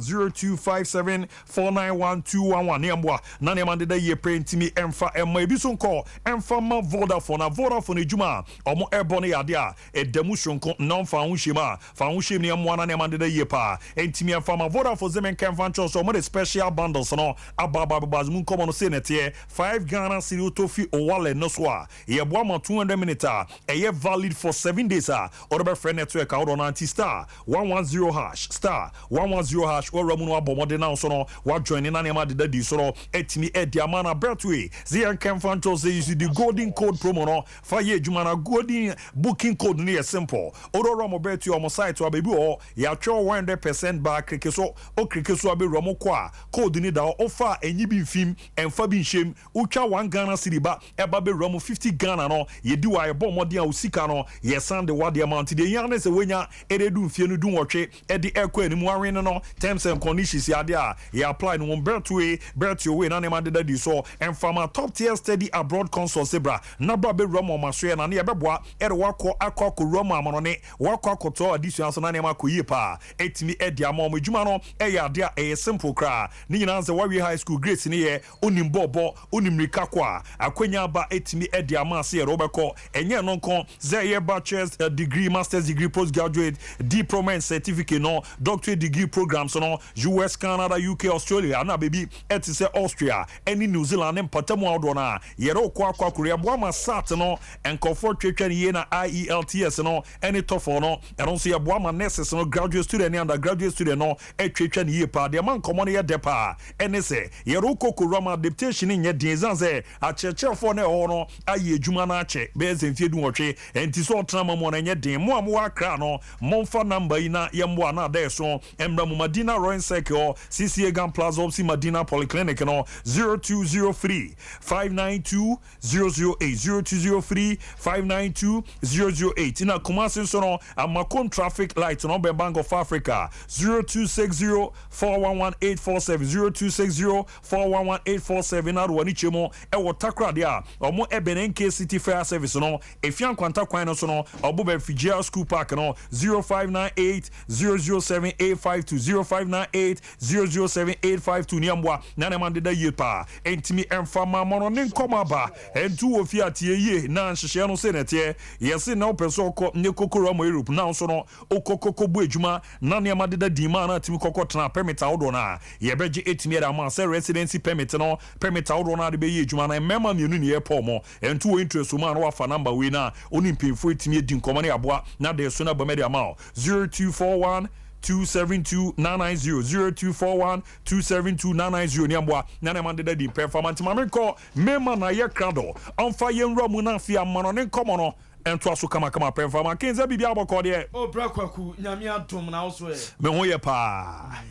0257 491 211 Niambwa na niamande da ye printimi emfa emma ebiso nko emfa ma Vodafone ejuma omo ebone yade a edemu shonko non fa hunshima fa hunshim ne emwa na niamande da ye pa entimi emfa ma Vodafone zemen kan fan cho so mo the special bundles no ababa bazmun komo no se nete 5 Ghana cedi tofi owale no so a ye boa ma 200 minutes a ye valid for 7 days a order friend network out on anti-star 110 hash star 110 hash or ramuno abomode na so no wa join na nema de di so no etimi ediama na Betway zian kan fanto say use the golden code promo no fa ye adwuma na golden booking code ne simple ororo mo Betway o site wa baby o ya twa 100% back krikeso o krikeso abe romo kwa code ni da offer enyi bi mfim emfa bi nshem utwa 1 Ghana cedi ba eba be romo 50 Ghana no ye di wa ebomode a usika no ye sand the what amount de yan se wenya eredu mfie no du nwotwe edi ekwa ni mu awen no terms and conditions ya dia ya apply no Betway na nema de di so emfama top tier steady abroad consult sebra na bra be romo maso na ne beboa ere wakọ akọ romo amonone wakọ akoto addition so na nema koyi pa etimi edi amom adwuma no ya dia simple kra ni nyina nze wawe high school grades ni ye onimbobo onimrika kwa akwanya ba etimi edi amase ere obekọ enye no nko ze ye bachelor's degree master's degree postgraduate diploma and certificate no doctorate degree programs no US Canada UK Australia na baby etise Austria any New Zealand and patamu adona yero kwa Korea Boama sat no enkofo twetwa ne na IELTS no any TOEFL no and also ya Boama nurses no graduate student and undergraduate student no twetwa ne pa de man komo ne depa enese yero kokorama adaptation nye dinzanze a chechefo ne ho no aye adwuma na ache be zemfie du nwotwe enti so trama mo na nye din mo amwa kra no momfa number ina yemwa wa na there so embra mu Madina Royal Circle CCA Gan Plaza opsi Madina Polyclinic no 0203 592 008 0203 592 008 ina Kumasi so no Amakon traffic light no be Bank of Africa 0260 411847 0260 411847 na ro ni chemo e wo takra dia omo Ebenenke City Fair Service no efian kwanta kwan no so no obo be Figia School Park no 0598 007852 0598 007852 ni amwa na na mande da yepa entimi emfa mamono ne nkoma ba entu ofi atie ye na nhihye no se nete yesi na opeso okọ ne kokoro mo Europe na so no okokoko bu adwuma na ne amade da dima na timi kokotena permit awdo na ye beje etimi da ma se residency permit no permit awdo na de be ye adwuma na mema mienu ne ye pomo entu wo interest mo na wafa number we na oni mpemfo etimi edi nkoma ne aboa na de so na ba me de ama 0241 272-990 0241-272-990 niambwa nane mandeda di performance mameko mema na ye krado amfa ye nra mu na afia mano ne komono ento aso kama performance kenza bibia aboko de o brakwaku nyame adom na also e me ho ye pa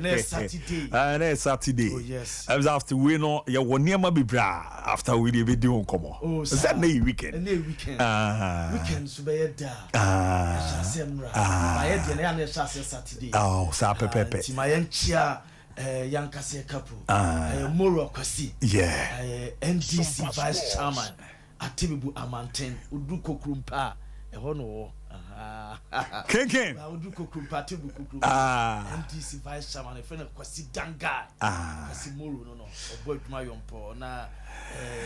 na Saturday oh yes after we no ye woni ma bibra after we dey be di nkomo that na weekend weekend so be da semra ba ye de na chase Saturday sa pepepe ti ma ye nchia yankase kapo moro kwasi NDC vice chairman Atibibu Amanten Uduko Krumpa Ehono Ken Uduko Krumpa Atibibu MTC Vice Chairman a friend of Kwasi Danga Kwasi Moro no Obo Duma Yompo na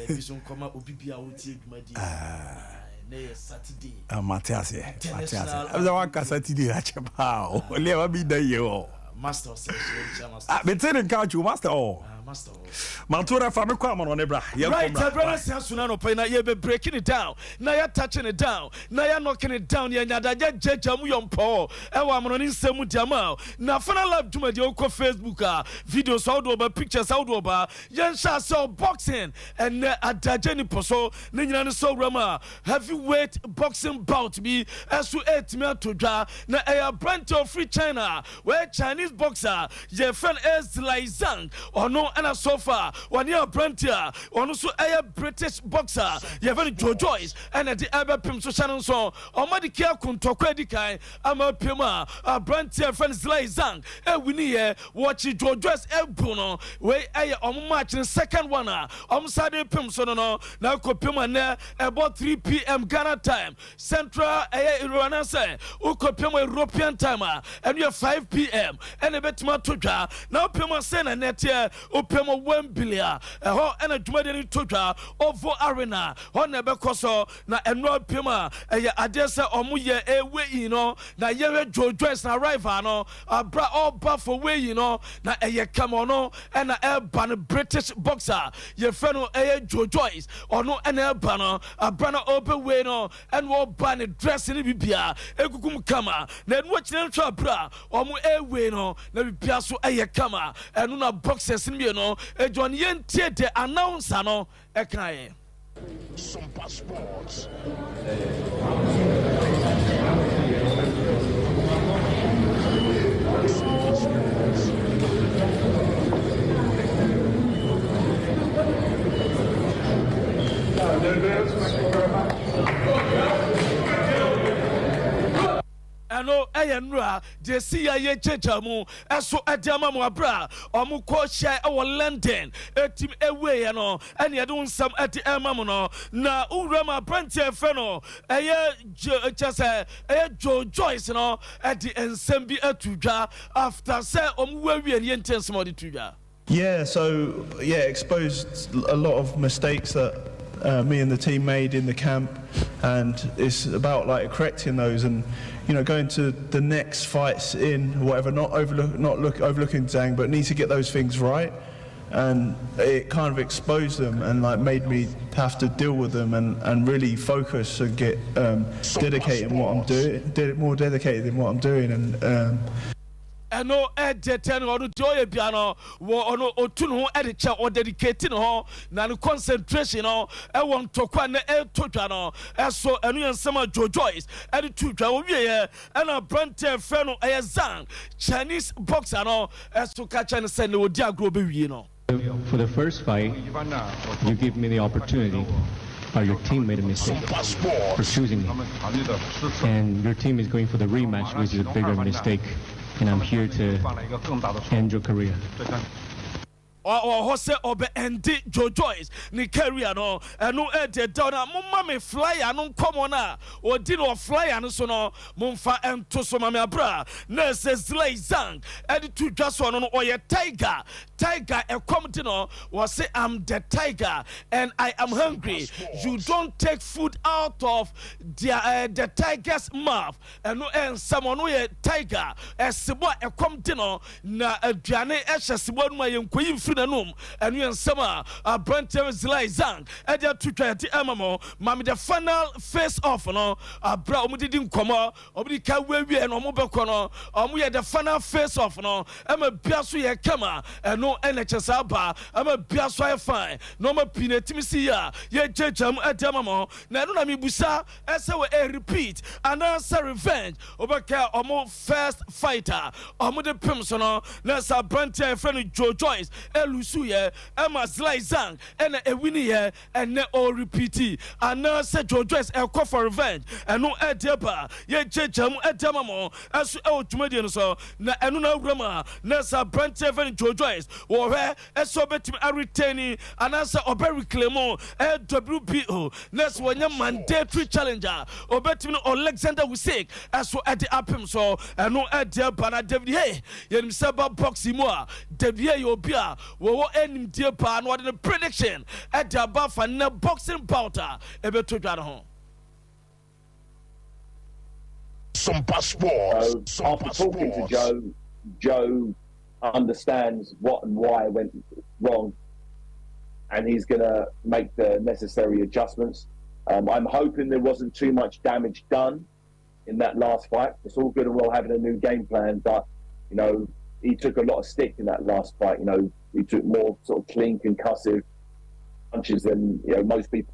Vision Koma Obibia Oti Gmadi na Saturday Matias Abza Saturday achepa o le wa bi da ye o Master of between couch master Master Mantura family kwa no nebra right brother suna no pay na ye be breaking it down na ya touching it down na ya knocking it down ya nyadaja jeja mu yompo e wa mono ni nsemu diama na final live juma de ko Facebook videos how do ba pictures how do ba yen sha so boxing and adaje ni poso na nyina no so rama heavyweight boxing bout bi esu 8 me atodwa na e brand of free China where Chinese boxer ye friend is Laizang ono and so far one year Brentia ono so a British boxer ye very Joe Joyce and at the Abba Pim so Shannon so on my care kuntokwe dikai ama pima Brentia friends Laizang e wini here watch Joe Joyce e buno we on match in second one Sade Pim so no na ko pima ne about 3 p.m. Ghana time Central Irwana say uko pima European time and you 5 p.m. and a bit more to draw now pima sena net here Upemo Wembilia ho and a Jumadi Tutra over arena on Nebecoso na enro pima adesa omuye ewe ino na yewe Joe Joyce na rival abra all buff away na eye kamono and a ban British boxer ye feno Joe Joyce or no and bano abrana open way and wo ban dress in bibia ekukum kama na watch them bra omu ewe na bibia so eye kama and na boxers in no John Yen Theatre announcer no ekran SOMPA Sports. ano eyenra je si ya ye chechamu eso ediama mo abra omu ko share e London etim ewe ya no ene ye don sam eti emam no na urama branch efe no eye chese eye Joe Joyce no edi ensem bi atudwa after say omu wawie ne intensem odi tudwa. Yeah, so exposed a lot of mistakes that me and the team made in the camp, and it's about like correcting those and going to the next fights in whatever, not overlooking Zhang, but need to get those things right. And it kind of exposed them and like made me have to deal with them and really focus and get dedicated in what I'm doing, more dedicated in what I'm doing. And ɛno ɛdɛtɛ no ɔno deɛ ɔyɛ bia no wɔ ɔno ɔtu ne ho ɛde kyɛ ɔdedicate ne ho na ne concentration no ɛwɔ ntɔkwa ne ɛto dwa no ɛso ɛno yɛ nsɛm a Joe Joyce ɛde to dwa wɔwieɛ ɛna brantɛ fɛ no ɛyɛ Zhang Chinese boxer no ɛso ka kyɛ ne sɛ ne ɔdi agorɔ bɛwie no. For the first fight, you give me the opportunity. Your team made a mistake for choosing me. And your team is going for the rematch, which is a bigger mistake. And I'm here to end your career. Hose obe endi Joe Joyce ni career no eno de down mumma me flyer no komo na odi no flyer no so no mumfa ento so ma me abra na se Zhang edi to dwa so no oye tiger ekom di no was say I'm the tiger and I am hungry. You don't take food out of the tiger's mouth eno en someone no ye tiger esebo ekom di no na aduane ehye sebo no yenkoyi nanum and you and summer Brentem Zhang Edia Tutra Amamo Mammy the final face off no bra didn't come out Obika we and Omobacono we had the final face off no I'm a biasu ye kama and no NHS aba I'm a biasu fine no more pinetimisia ye jam at Damamo Nanuna mi busa a repeat and answer revenge Obaka Omo first fighter Omo de Pimsono Nasa Brentem friend Joe Joyce Lusuye, Emma Zhang, and a winnie here, and ne all repeat. And now said Joe Dress a call for revenge, and no Edeba, ye jam at Damamo, as old Jumadian so, na Anuna Rama, Nessa Brent Joe Joyce, or where a sobet a retaining, and answer Oberry Clermont, a WBO, Ness one young mandatory challenger, or Betman or Alexander Wusik, as so at the Apim so, and no Edeba, and David Hay, Yen Saba Boximoa, David Yobia. Wo enim die pa no the prediction at the above and na boxing bouter ebe to dwa ho SOMPA Sports. After talking to Joe understands what and why went wrong and he's going to make the necessary adjustments. I'm hoping there wasn't too much damage done in that last fight. It's all good and well having a new game plan, but you know, he took a lot of stick in that last fight. You know, he took more sort of clean concussive punches than most people.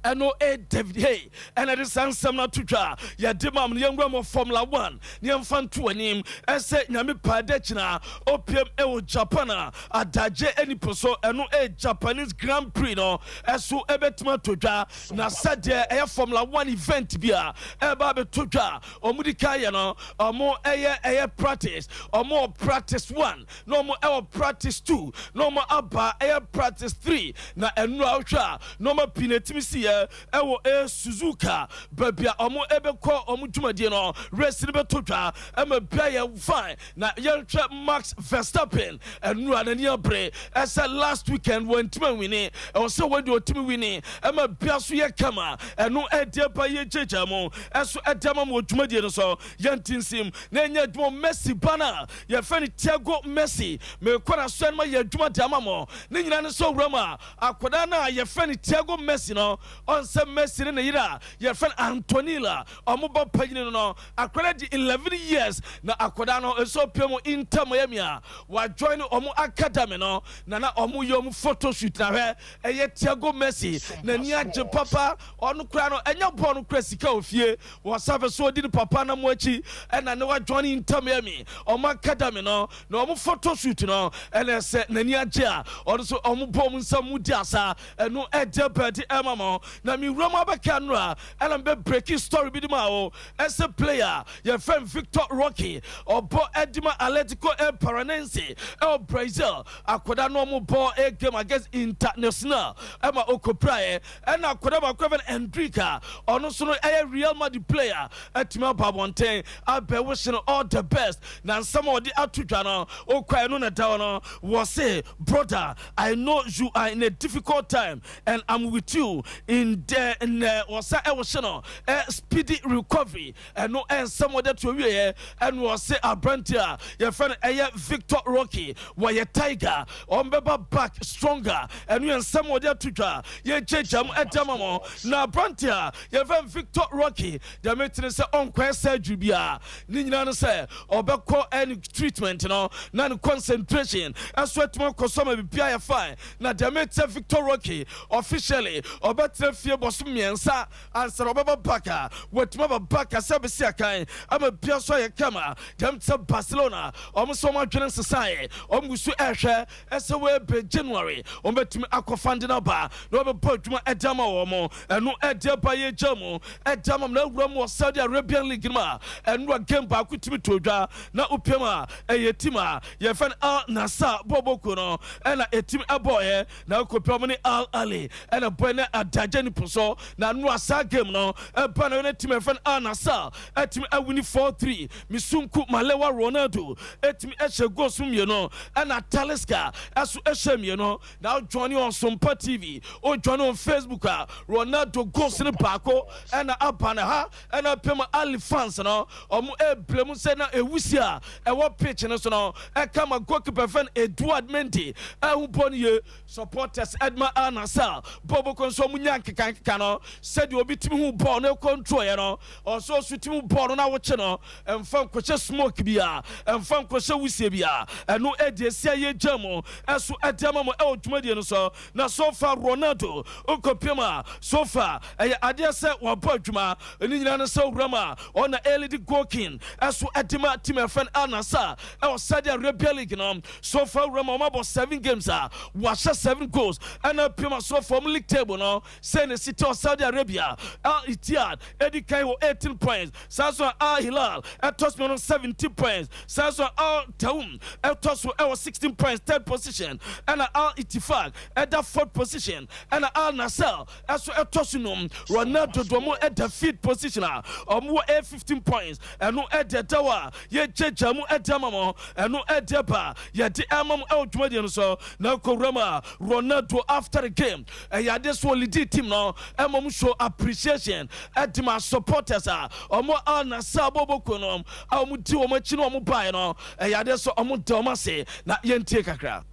And no David Hay and at the San Samna Tuja, ya demam the young woman Formula 1, Niam Fan to him, and said Nami Padechina, Opium Ewo Japana, a Daje any poso, and no Japanese Grand Prix, no, as so Ebetma Tuja, Nasadia Air Formula 1 event beer, Ebabe Tuja, or Mudikayano, or more air practice, or more practice 1, no more air practice 2, no more Abba air practice 3, na and no more Timisia, Ewo Suzuka, Babia, Omo Ebeko, Omo Jumadino, Resident Totra, Emma Bayer fine. Now, young trap Max Verstappen and Ruanania Bre, as last weekend when Timmy winning, also when you Timmy winning, Emma Biasuya Kama, and no idea by your Jamo, as to Adamo Jumadino, so Yantin Sim, Nanya Dmo Messi Bana, your friend Tiago Messi, me Kona Sanma, your Jumadamamo, Nina so Rama, Aquadana, your friend Tiago Messi. No, on some Messi in the Ira, your friend Antonilla, or mobile pagino, no, I credit 11 years. Now, Aquadano is so pure Inter Miami, while joining Omo Academy, no, Nana Omu Yom photo shoot, a yet Tiago Messi, Nania Papa, on Crano, and your born Cressica of ye, was ever so did Papa Namochi, and I know I joined Inter Miami, Omo Academy, no photo shoot, no, and I said Nania Jia, also Omu Bom some Mudiasa, and no Edebert. Mamo, na mi Roma Bacanra, and I'm be breaking story with Mao as a player. Your friend Victor Rocky or Bo Edima Atletico El Paranense El Brazil. Aquada normal ball a game against International. Emma Okoprae and Aquadama Kevin Endrika or no sooner a Real Madrid player at Timapa Monte. I be wishing all the best. Now some of the Atujano or Quanuna Downo was say, brother, I know you are in a difficult time and I'm with you. pursue in the wasa ewoshino speedy recovery and no and some other to we and was say Abrantia your friend Victor Rocky where your tiger on beba back stronger and we and some other to draw ye jam etamamo na Abrantia your friend Victor Rocky the maintenance on quest surgery bia nina say obeko any treatment no na concentration as what more kosoma bia fine na the maintenance Victor Rocky officially obetre fie bosom miensa answer obeba baka wetuma baka sabesi akan ama bia so ye kama dem to Barcelona so ma dwene society gusu ehwe esewe be January betumi akofande na ba no be podwuma edama wo mo eno edeba ye jamu edama na wura mo Saudi Arabian League ma eno game ba kutumi todwa na upema eyetima ye fan Al Nassr boboko no ena etim aboye na kopema ni Al Ali ena boy na adaje ni poso na no asa game no eba na team fan Al Nassr etim awini 4-3 misunku Malewa Ronaldo etimi eche go sumye no ena Talisca asu eche no now joining on SOMPA TV or join on Facebook Ronaldo goes in the parko ena abana ha ena pema Ali fans no omu blemu se na ewusia e wo pitch no so no e kama goalkeeper fan Edward Mendy hu boni ye supporters Edma Al Nassr bobo konso mu nyankeka no said obi timi hu ball no control ye no also timi ball na wo che no emfam koche smoke bia emfam koche wusie bia eno edesia ye jamo eso edama mo e odwumadi no so na so far Ronaldo okopema so far ade se wo ba adwuma eni nyina no so wrama ona elite goalking eso edema team fan Al Nassr e Saudi Arabia League no so far wrama mo 7 games washa 7 goals and pema so for league table no say the city of Saudi Arabia Al Ittihad edikai 18 points Saso Al Hilal toss me on 17 points Saso Al Taum toss me 16 points third position and Al Ittifaq at the fourth position and Al Nassr as toss no Ronaldo domo at the fifth position mo 15 points and no at the tower ye chechamu at damamo and no at the bar ye the amam outward so now Korama Ronaldo after the game ya this solid team no amam show appreciation at my supporters mo Al Nassr boboko no amu ti o machi no mo buy no ya this so omo doma say na yentie kakra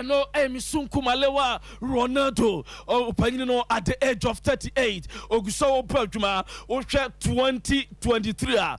no Emisunku Malewa Ronaldo opanyino at the age of 38 oguso opadwuma o 2023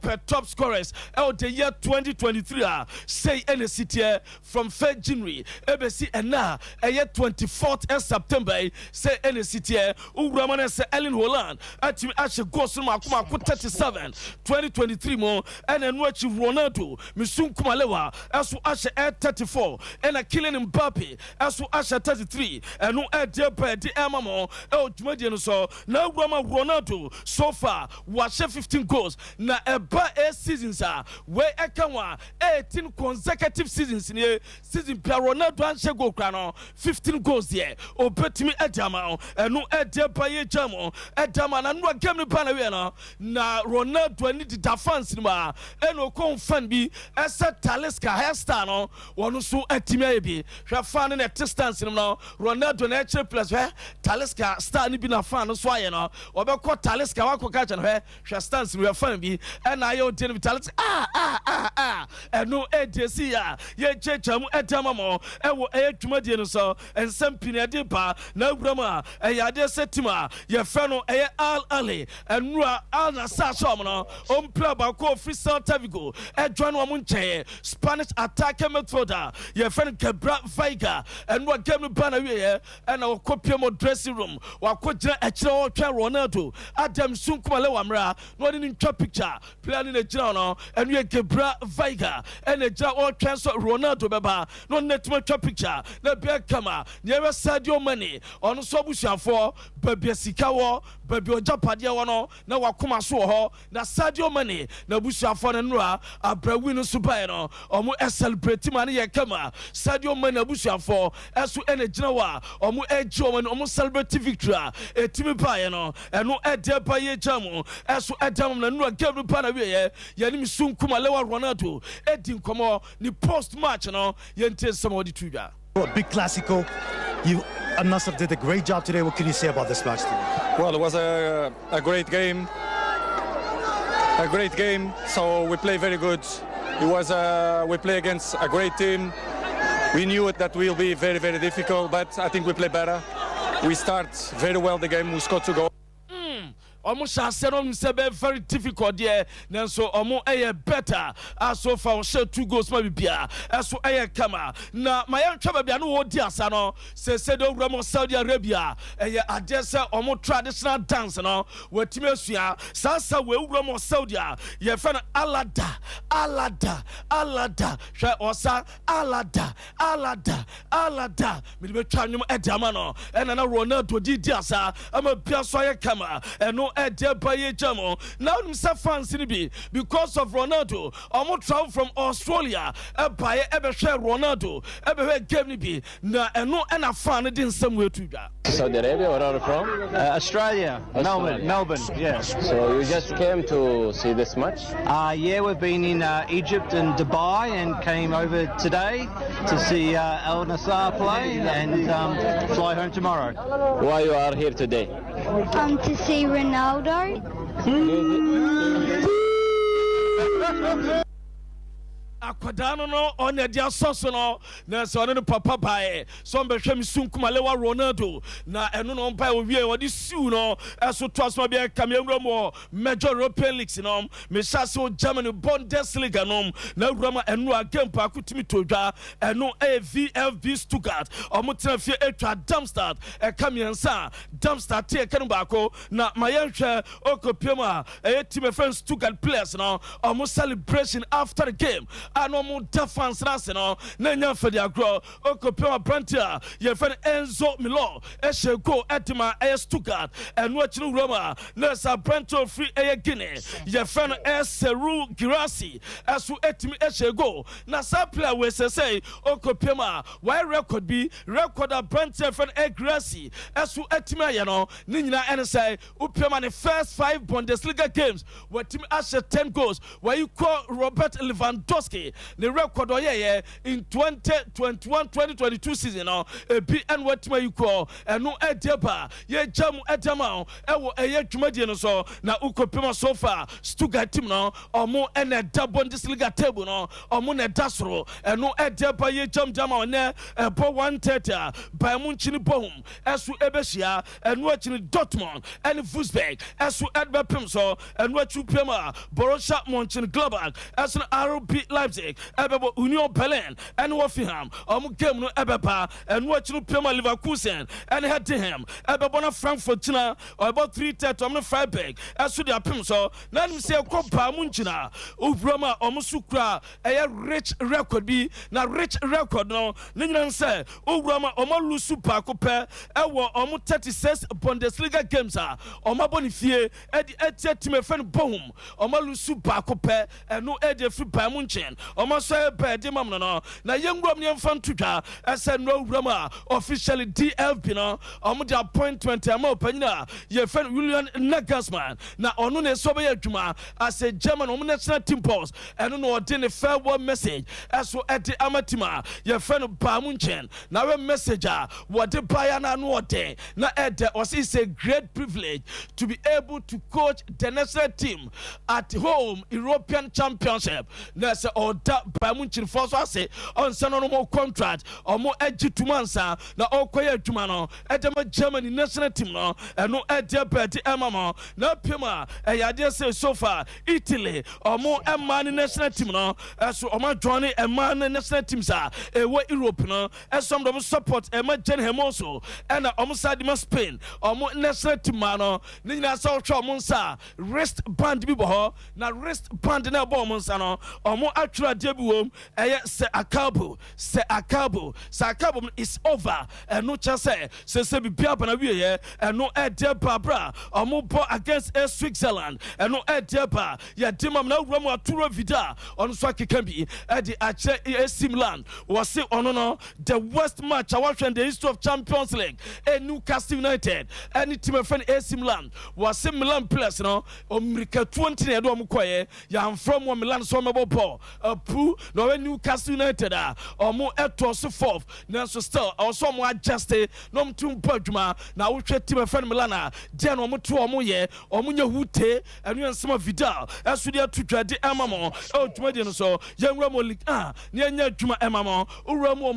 per top scorers the year 2023 say NCT from 1st January ebesi ena 24th September say NCT uramana say Ellen Holland atimi ashe goals no akoma 37 2023 mo ena no achi Ronaldo Misunku Malewa aso ashe 34 ena killing Mbappe aso asha 33 eno edeba de amamo odwumadi no so na Roma Ronaldo so far was 15 goals na eba seasons we ekanwa 18 consecutive seasons in season per Ronaldo anche go kra no 15 goals there obetimi edama eno edeba ye jamo edama na no game ni pa na we no na Ronaldo ni di defense ni ma eno confirm bi esa Talisca hairstyle no wono so atimi ayebi hwa fan na distance no Ronaldo na actually plus Talisca star ni bi na fan so aye no obekọ Talisca wakoka cha no hwa stance we fan bi na aye odin Talisca eno edesi ya ye chechamu edama mo ewo edwumadi no so ensam pinade ba na wurama yade setima ye fa no Al Ali enura Al Nassr so no ompla ba ko official Tavigo edwan wo nche Spanish attacker midfielder ye fa Gebra Veiga and what game ban away and our copy mo dressing room wa ko gina ekire otwa Ronaldo Adam Sunkumale wamra no in picture planning a gina no and we Gebra Veiga striker and a job or transfer Ronaldo Beba, no net much picture, the beer camera, never Sadio Mane, on Sobusha for Baby Sikawa, Baby Japadia wano, na Wakuma Soho, na Sadio Mane, na Busha for and Ra, a Brewino Subano, or more celebrate Mania Kama, Sadio Mane Busha for, as to any Genoa, or more Edjo and almost celebrate victory, a Timmy Payano, and no Edia Paye Jamo, as to Adam and no Gabriel Panaway, Yanim Sun Kumalewa Ronaldo, Edin Como, the post match, no, Yente somebody to ya. Big Classico. You and Nasser did a great job today. What can you say about this match today? Well, it was a great game. A great game. So we play very good. It was we play against a great team. We knew it that will be very, very difficult, but I think we play better. We start very well the game. We scored 2 goals. Almost very difficult there. Then so almost better. As so far, share 2 goals maybe beer. As so kama. Now my young trouble be no dear sano. Say do Ramos Saudi Arabia. Adesa almost traditional dance no. Where Timesia Sasa we Ramos Saudi. Ye friend Alada. Share osa Alada. Me be trying to edamano. And na Ronaldo di diasa. I'm a piaso kama. And no Jamo. Now Mr. fans be because of Ronaldo. I'm travel from Australia. By share Ronaldo. Game be na and no and a fan didn't somewhere to that. Saudi Arabia, where are you from? Australia. Melbourne, yes. So you just came to see this match? Yeah, we've been in Egypt and Dubai and came over today to see Al Nassr play and fly home tomorrow. Why you are here today? To see Ronaldo. Akwadano no on the dia soso no na so no papa bae so be hwem sunkumalewa Ronaldo na eno no mpa owie odi siu no eso to asma be kamewura mo major European leagues no me shase Germany Bundesliga no na wurama eno agame pa akutimi todwa eno VfB Stuttgart omutena fie etwa Darmstadt kamiensa Darmstadt tie kanu baako na mayenhwe okopiema team friends Stuttgart players no omo celebration after the game. Anomu defense no na nya for the agro okopema prantia ye friend Enzo Milo eshe go etima Stuttgart enu achinu Roma na sa pranto free Guinea ye friend Seru Girassi asu etimi eshe go na sa player we say okopema why record be record a prantia friend Girassi asu etimi ye no ni nyina ene say upema the first 5 Bundesliga games where team ashe 10 goals where you call Robert Lewandowski the record in 2021-2022 season and what you call and no edeba ye jamu edama ewo eye dwumadi no so na ukopema so far Stuttgart team no omo ene da Bundesliga table no omo ne dasoro and no edeba ye jama ne ebo 130 by Munchini Bohum esu ebeshia and no chini Dortmund and Wolfsburg esu edba pem so and what you pema Borussia Mönchengladbach esu RB Leipzig ebebo Union Berlin and Wolfenham game no ebeba and watch no Premier Leverkusen and head to him ebebo na Frankfurt china or about 3:30 on Freiburg aso dia pem so na nim say kopa munchina ubrama omusukra rich record bi na rich record no nyina say ubrama omolu super kope ewo 36 Bundesliga games omabonifie eti team friend Bohum omolu super kope and no free by Munchen omoso bed mam no na yengrom ne mfan tudwa ese no wrama officially DFB no omo the appointment am opanyina ye friend Julian Nagelsmann na ono ne so be adwuma as a German omo national team boss eno no ode ne farewell message eso ede amatima ye friend ba Munchen na we message wode baya na no ode na ede was is a great privilege to be able to coach the national team at home European Championship na se oda ba Munchen for so say on sano no contract omo agi tumansa na okoye adwuma no edema Germany national team no eno ede bedi emama na pema eyade say so far Italy omo emani national team no eso omo join emani national teams ewo Europe no eso dem support ema Jen Hermoso and omo side ma Spain omo national team no ni nyina so twa omo nsa wrist band bi bo ho na wrist band na bo omo nsa no omo atwe try debuum se akabo is over no chance se bibia bana wie no debra omo against Switzerland no deba ya demam na wura mu aturo vida on so akeka bi the AC Milan was say no the worst match I watched in the history of Champions League Newcastle United any team friend AC Milan was say Milan players no America 20 na do amkoye ya from Milan so mebo ball pu no Newcastle United omo eto so fourth na so still also mo adjust no mtum padwuma na wo hwe team friend Milan dia no mo to omo ye omo nya hute enu ensema Vidal esu dia tutwade emamo dwumadi no so yenwura mo league ne nya dwuma emamo ura mo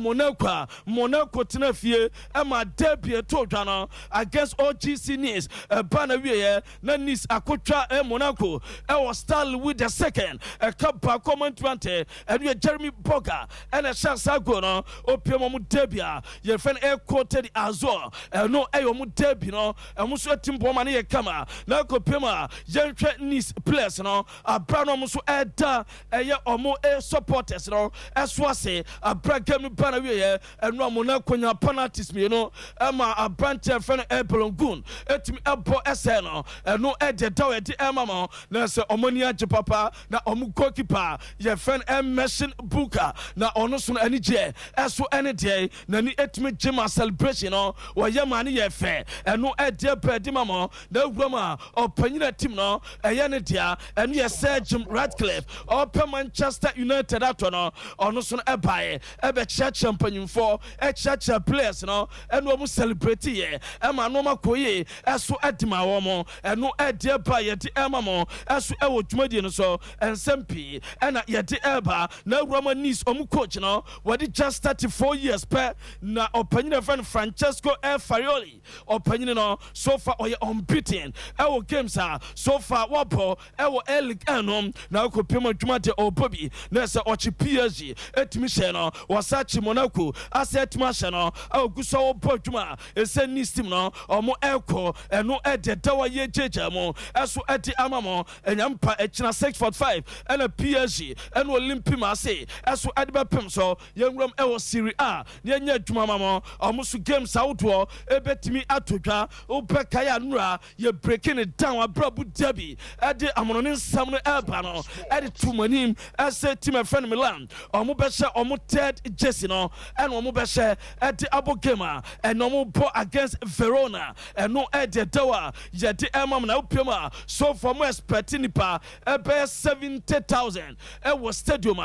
Monaco tena fie ema derby to dwa against OGC Nice bana wie na Nice akotwa Monaco was Star with the second cup back commentante and Jeremy Borga and a Shasago no opiem mo derby ye fen quoted Azor no mo derby no muso timbo ma ne kama na kopema yenhwe Nice players no abra no muso eda eye omo supporters no eswase abra game bana wie eno Monaco nya penalties me no ema abranche fen Ebelongun etimi ebo ese no eno ede daw ede emama na se omoni age papa na omu goalkeeper ye fen Emerson Buka na ono so ani je eso ene de na ni etimi gema celebration no wo ye ma ne ye fe eno ede pedi mama na wurama opanyina team no eye ne dia eno ye Sir Jim Ratcliffe open Manchester United ato no ono so ebae ebe champanyim for chacha players no eno mu celebrate ye ema no makoye eso edima wo mo eno ede ba ye de ema mo eso ewo dwumadi no so ensempi ena ye de eba na Roma Nice omu coach no wadi just 34 years per na opanyina friend Francesco Farioli opanyina no so far oye unbeaten ewo games so far wapo ewo league enom na okopema dwumade obobi na se ochi PSG etimi she no wasachi Monaco asset masha no aguso obo dwuma ese Nice team no omo eko eno ede dawa ye jeje mo eso ede amamo enyampa echina 645 ena PSG eno Olympic ma say eso ade bepem so yenwram ewo Serie A ne nya dwuma mamo omo so games outwo ebetimi atodwa obeka ya nura ye breaking it down abrabu derby ade amono ne nsam no eba no ade tumanim ese team friend Milan omo beshe omo third jersey no eno omo beshe ade abo game and no bo against Verona and no ede dawa ye de emam na opema so for mo expecting pa ebe 70,000 e was stadium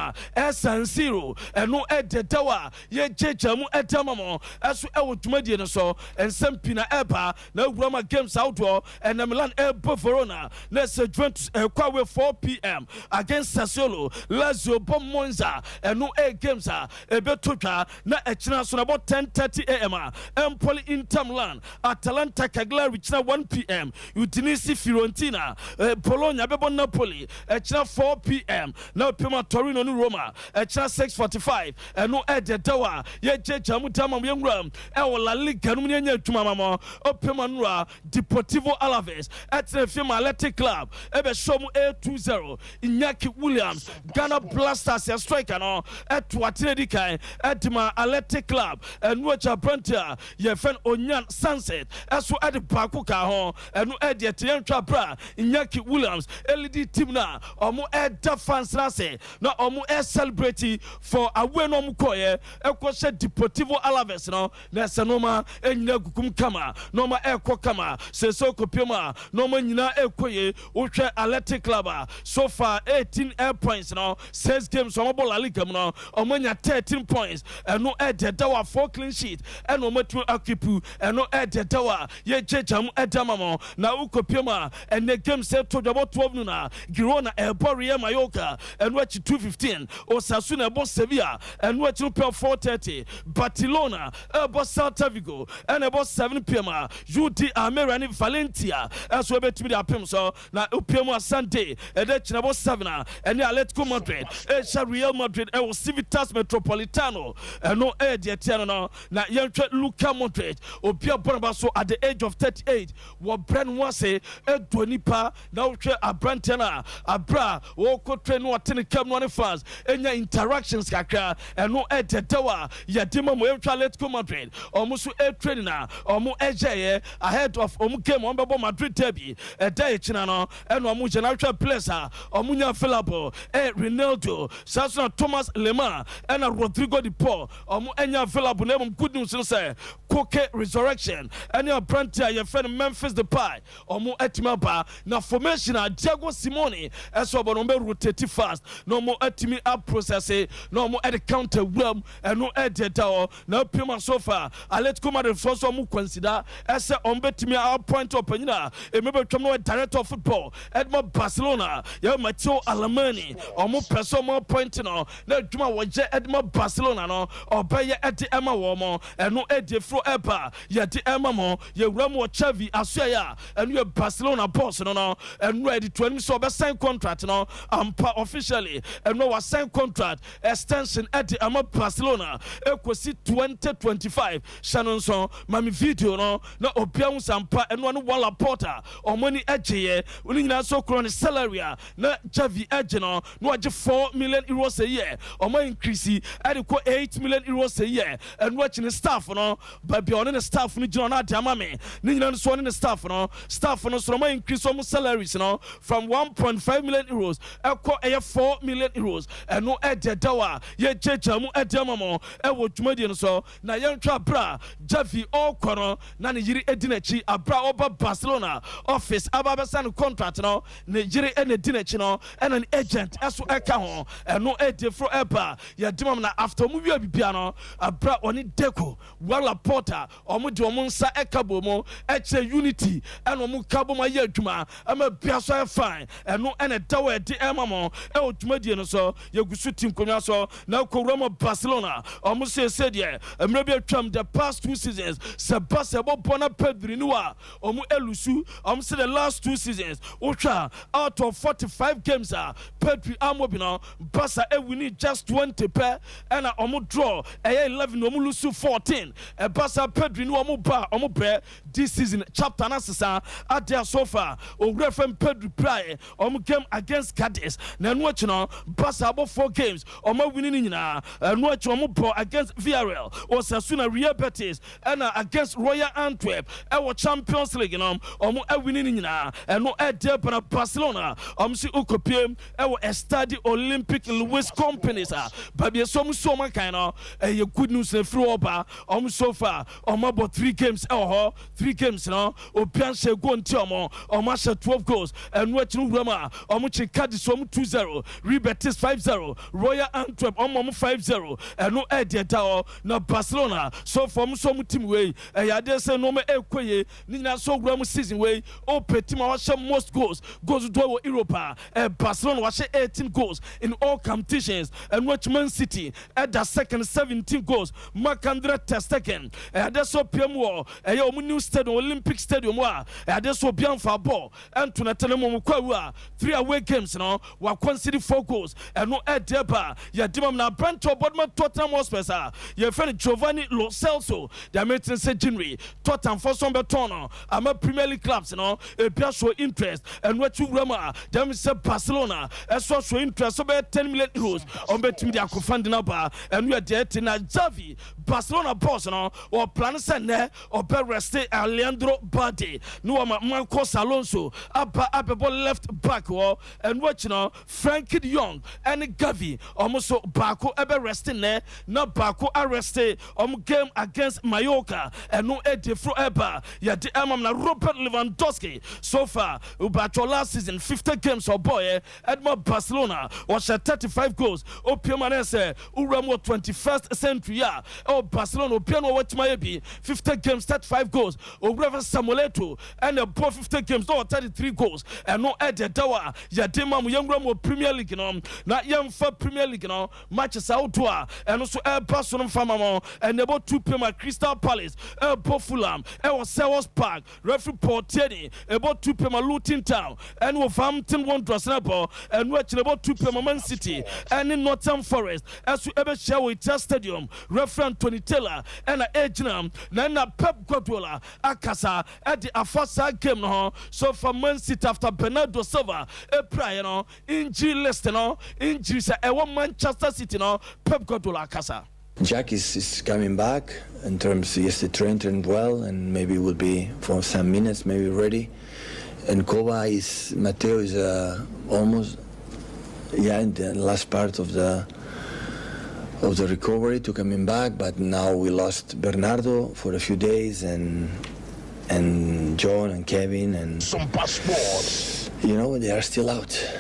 San Siro and no ede dawa ye jejamu edamamo aso e wo dwumadi no so ensempi na eba na Roma games outdoor and Milan ebo Verona na Juventus kwawe 4 p.m. against Sassuolo Lazio bom Monza and no games ebe totwa na echina so na about 10:30 a.m. Empoli Inter Milan Atalanta Cagliari china 1 p.m. Udinese Fiorentina Bologna bebo Napoli echina 4 p.m. na Pima Torino ni Roma echina 6:45 no ede dawa ye jeja mutama yenwram La Liga no nya adwuma mamo Opema nura Deportivo Alaves etre Fima Athletic Club ebe shomu 8-2-0 Iñaki Williams Ghana Blasters ya striker no eto atene dikan edima Athletic Club enu cha Branta ye fen Onyan Sunset eso ade bako ka ho enu ede yentwa bra Iñaki Williams LED team na omo eda fans na se na omo celebrate for away no mo koye ekwo Deportivo Alaves no na se no ma enyina gukum kama no ma ekwo kama se so kopioma no ma nyina ekoye wohwe Athletic Club so far 18 points no 6 games omo La Liga no omo nya 13 points eno ede dawa 4 clean sheet eno matu akipu eno ede dawa ye jejam edamamo na ukopioma ene game set to double 12 no na Girona Eboria Mallorca eno achi 215 Osasuna ebo Sevilla eno achi 4:30 Barcelona ebo Celta Vigo eno ebo 7 p.m. UD Almeria ni Valencia eso ebetimi da pem so na upiemo Sunday ede china ebo 7 ene Atletico Madrid Real Madrid Civitas Metropolitano eno ede tiano no na yentwe Luka Modric obia bonaba so at the age of 38 wo brand wase edonipa na wohwe abrantena abra wo kotre no atene kam ɛno fans enya interactions kakra ɛno ɛdɛdɛwa yɛdema mo ɛtwa Atletico Madrid ɔmo so training na ɔmo ɛgyɛyɛ ahead of ɔmo game ɔmo bɛbɔ Madrid derby ɛda ɛkyina no ɛna ɔmo gyina atwa players a ɔmo nya available Ronaldo Sasuna Thomas Lemar ɛna Rodrigo de Paul ɔmo ɛnya available na ɛmom good news no sɛ Koke Resurrection ɛne abranteɛ a yɛfrɛ no Memphis Depay ɔmo ɛtumi aba na formation a Diego Simone ɛsɛ ɔbɔ no ɔmo rotate fast na ɔmo ɛtumi process na ɔmo ɛde counter wram ɛno ɛde da hɔ na pima so far Atletico Madrid so ɔmo consider ɛsɛ ɔmo betumi appoint opanyina emebetwam no director of football Edmond Barcelona yɛ Mateo Alemany ɔmo pɛsɛ ɔmo appoint no na adwuma wɔgye Edmond Barcelona no ɔbɛyɛ ɛde ɛma wɔn ɛno ɛde fro ɛba yɛde ɛma mo yɛwura mo Xavi Asuaya ɛno yɛ Barcelona boss no ɛno ɛde to anim sɛ ɔbɛsign contract no ampa officially ɛno wa sign contract extension ɛde ɛma Barcelona ekosi 2025 Shannon so mami video no na obia sampa ɛno ano wala porta ɔmoni ɛgyeyɛ oni nyina so kro ne salary na Xavi ɛgye no na ɔgye 4 million euros a year ɔmo increase ɛde kɔ 8 million euros a year ɛno akyi ne staff no baby ɔne ne staff no gyina na ade ama me ne nyina so ɔne ne staff no so ɔmo increase ɔmo salaries no from 1.5 million euros ɛkɔ ɛyɛ 4 million euros ɛno ɛde dawa yɛ checha mu ɛde ama mo ɛwɔ dwumadi no so na yɛntwa bra Xavi ɔkɔ no na ne yiri edi n'akyi abra ɔba Barcelona office aba bɛsa ne contract no ne yiri ɛna edi n'akyi no ɛna ne agent ɛso ɛka ho ɛno ɛde fro ɛba yɛdimam na after ɔmo wia bibia no abra ɔne Deco wala porta ɔmo de ɔmo nsa ɛka bɔ mu ɛkyɛ unity ɛna ɔmo ka bɔ mu ayɛ adwuma ama bia so ɛyɛ fine ɛno ɛna dawa ɛde ɛma mo ɛwɔ dwumadi no so yɛgusu ti nkonnwa so na kɔwura mo Barcelona ɔmo sɛ deɛ mmerɛ bi atwam the past 2 seasons Sebastian Bona Pedri niwa ɔmo elusu ɔmo sɛ the last 2 seasons utwa out of 45 games Pedri amobino Barca ewini just 20 pɛ ɛna ɔmo draw ɛyɛ 11 ɔmo lusu 14 Barca Pedri ni ɔmo ba ɔmo brɛ this season chapter na sisa adia so far owura fam Pedri prae ɔmo game against Cadiz na ɛno akyi no Barca abo 4 games ɔmo wini ni nyinaa ɛno akyi ɔmo bɔ against Villarreal Osasuna Real Betis and against Royal Antwerp ɛwɔ Champions League no ɔmo awini ni nyinaa ɛno ɛde para Barcelona ɔmo si ukopiem ɛwɔ Estadio Olympic Luis Companies babi so ɔmo kan no ɛyɛ good news na free oba ɔmo so far ɔmo bɔ 3 games ɛwɔ hɔ 3 games no obian hyɛ goal nti ɔmo ahyɛ 12 goals ɛno akyi no wurama ɔmo kyi Cadiz ɔmo 2-0 Real Betis 5-0 Royal Antwerp ɔmo 5-0 ɛno ɛde da hɔ na Barcelona so from some team way ade say no me ekoye ni na so gram season way o team was most goals do Europa Barcelona was 18 goals in all competitions and Man City at the second 17 goals Marc-André ter Stegen ade so PM war new stadium Olympic Stadium wa ade so bian for ball and to na tenemo kwa 3 away games no wa consider 4 goals and no edeba ya dimam na Brentford Bournemouth Tottenham Hotspur your friend Giovanni Lo Celso the meeting said January Tottenham for some beton I'm a Premier League clubs a show interest and what you rama them say Barcelona as well show interest about 10 million euros on bet me their funding number and we are there to Xavi Barcelona boss or plan send or be rested Leandro Bade no Marcos Alonso abba left back and watch Frankie de Jong and Gavi almost Baku ever resting there now Baku arrested game against Mallorca and no Eddie Fro Eba ya the na Robert Lewandowski so far ubacho last season 50 games or boy Edmond Barcelona was 35 goals Opiamanese Uramo 21st century Barcelona Opiano what my be 50 games 35 goals Obreva Samoleto and a 50 games no 33 goals and no Eddie Dawa ya demam young Ramo Premier League not young for Premier League matches outdoor and also Barcelona Famamo and about 2 PM at Crystal Palace Fulham Selhurst Park referee Portieri about 2 PM at Luton Town and Wolverhampton Wanderers and watching about 2 PM Man City and in Nottingham Forest as we ever share with Stadium referee Anthony Taylor and Ejnam Nana Pep Guardiola Akasa at the Afasa game so for Man City after Bernardo Silva prior injury list no injuries Manchester City no Pep Guardiola kasa. Jack is coming back in terms yesterday trained well and maybe will be for some minutes maybe ready. And Mateo is almost in the last part of the recovery to coming back, but now we lost Bernardo for a few days and John and Kevin and SOMPA Sports. They are still out.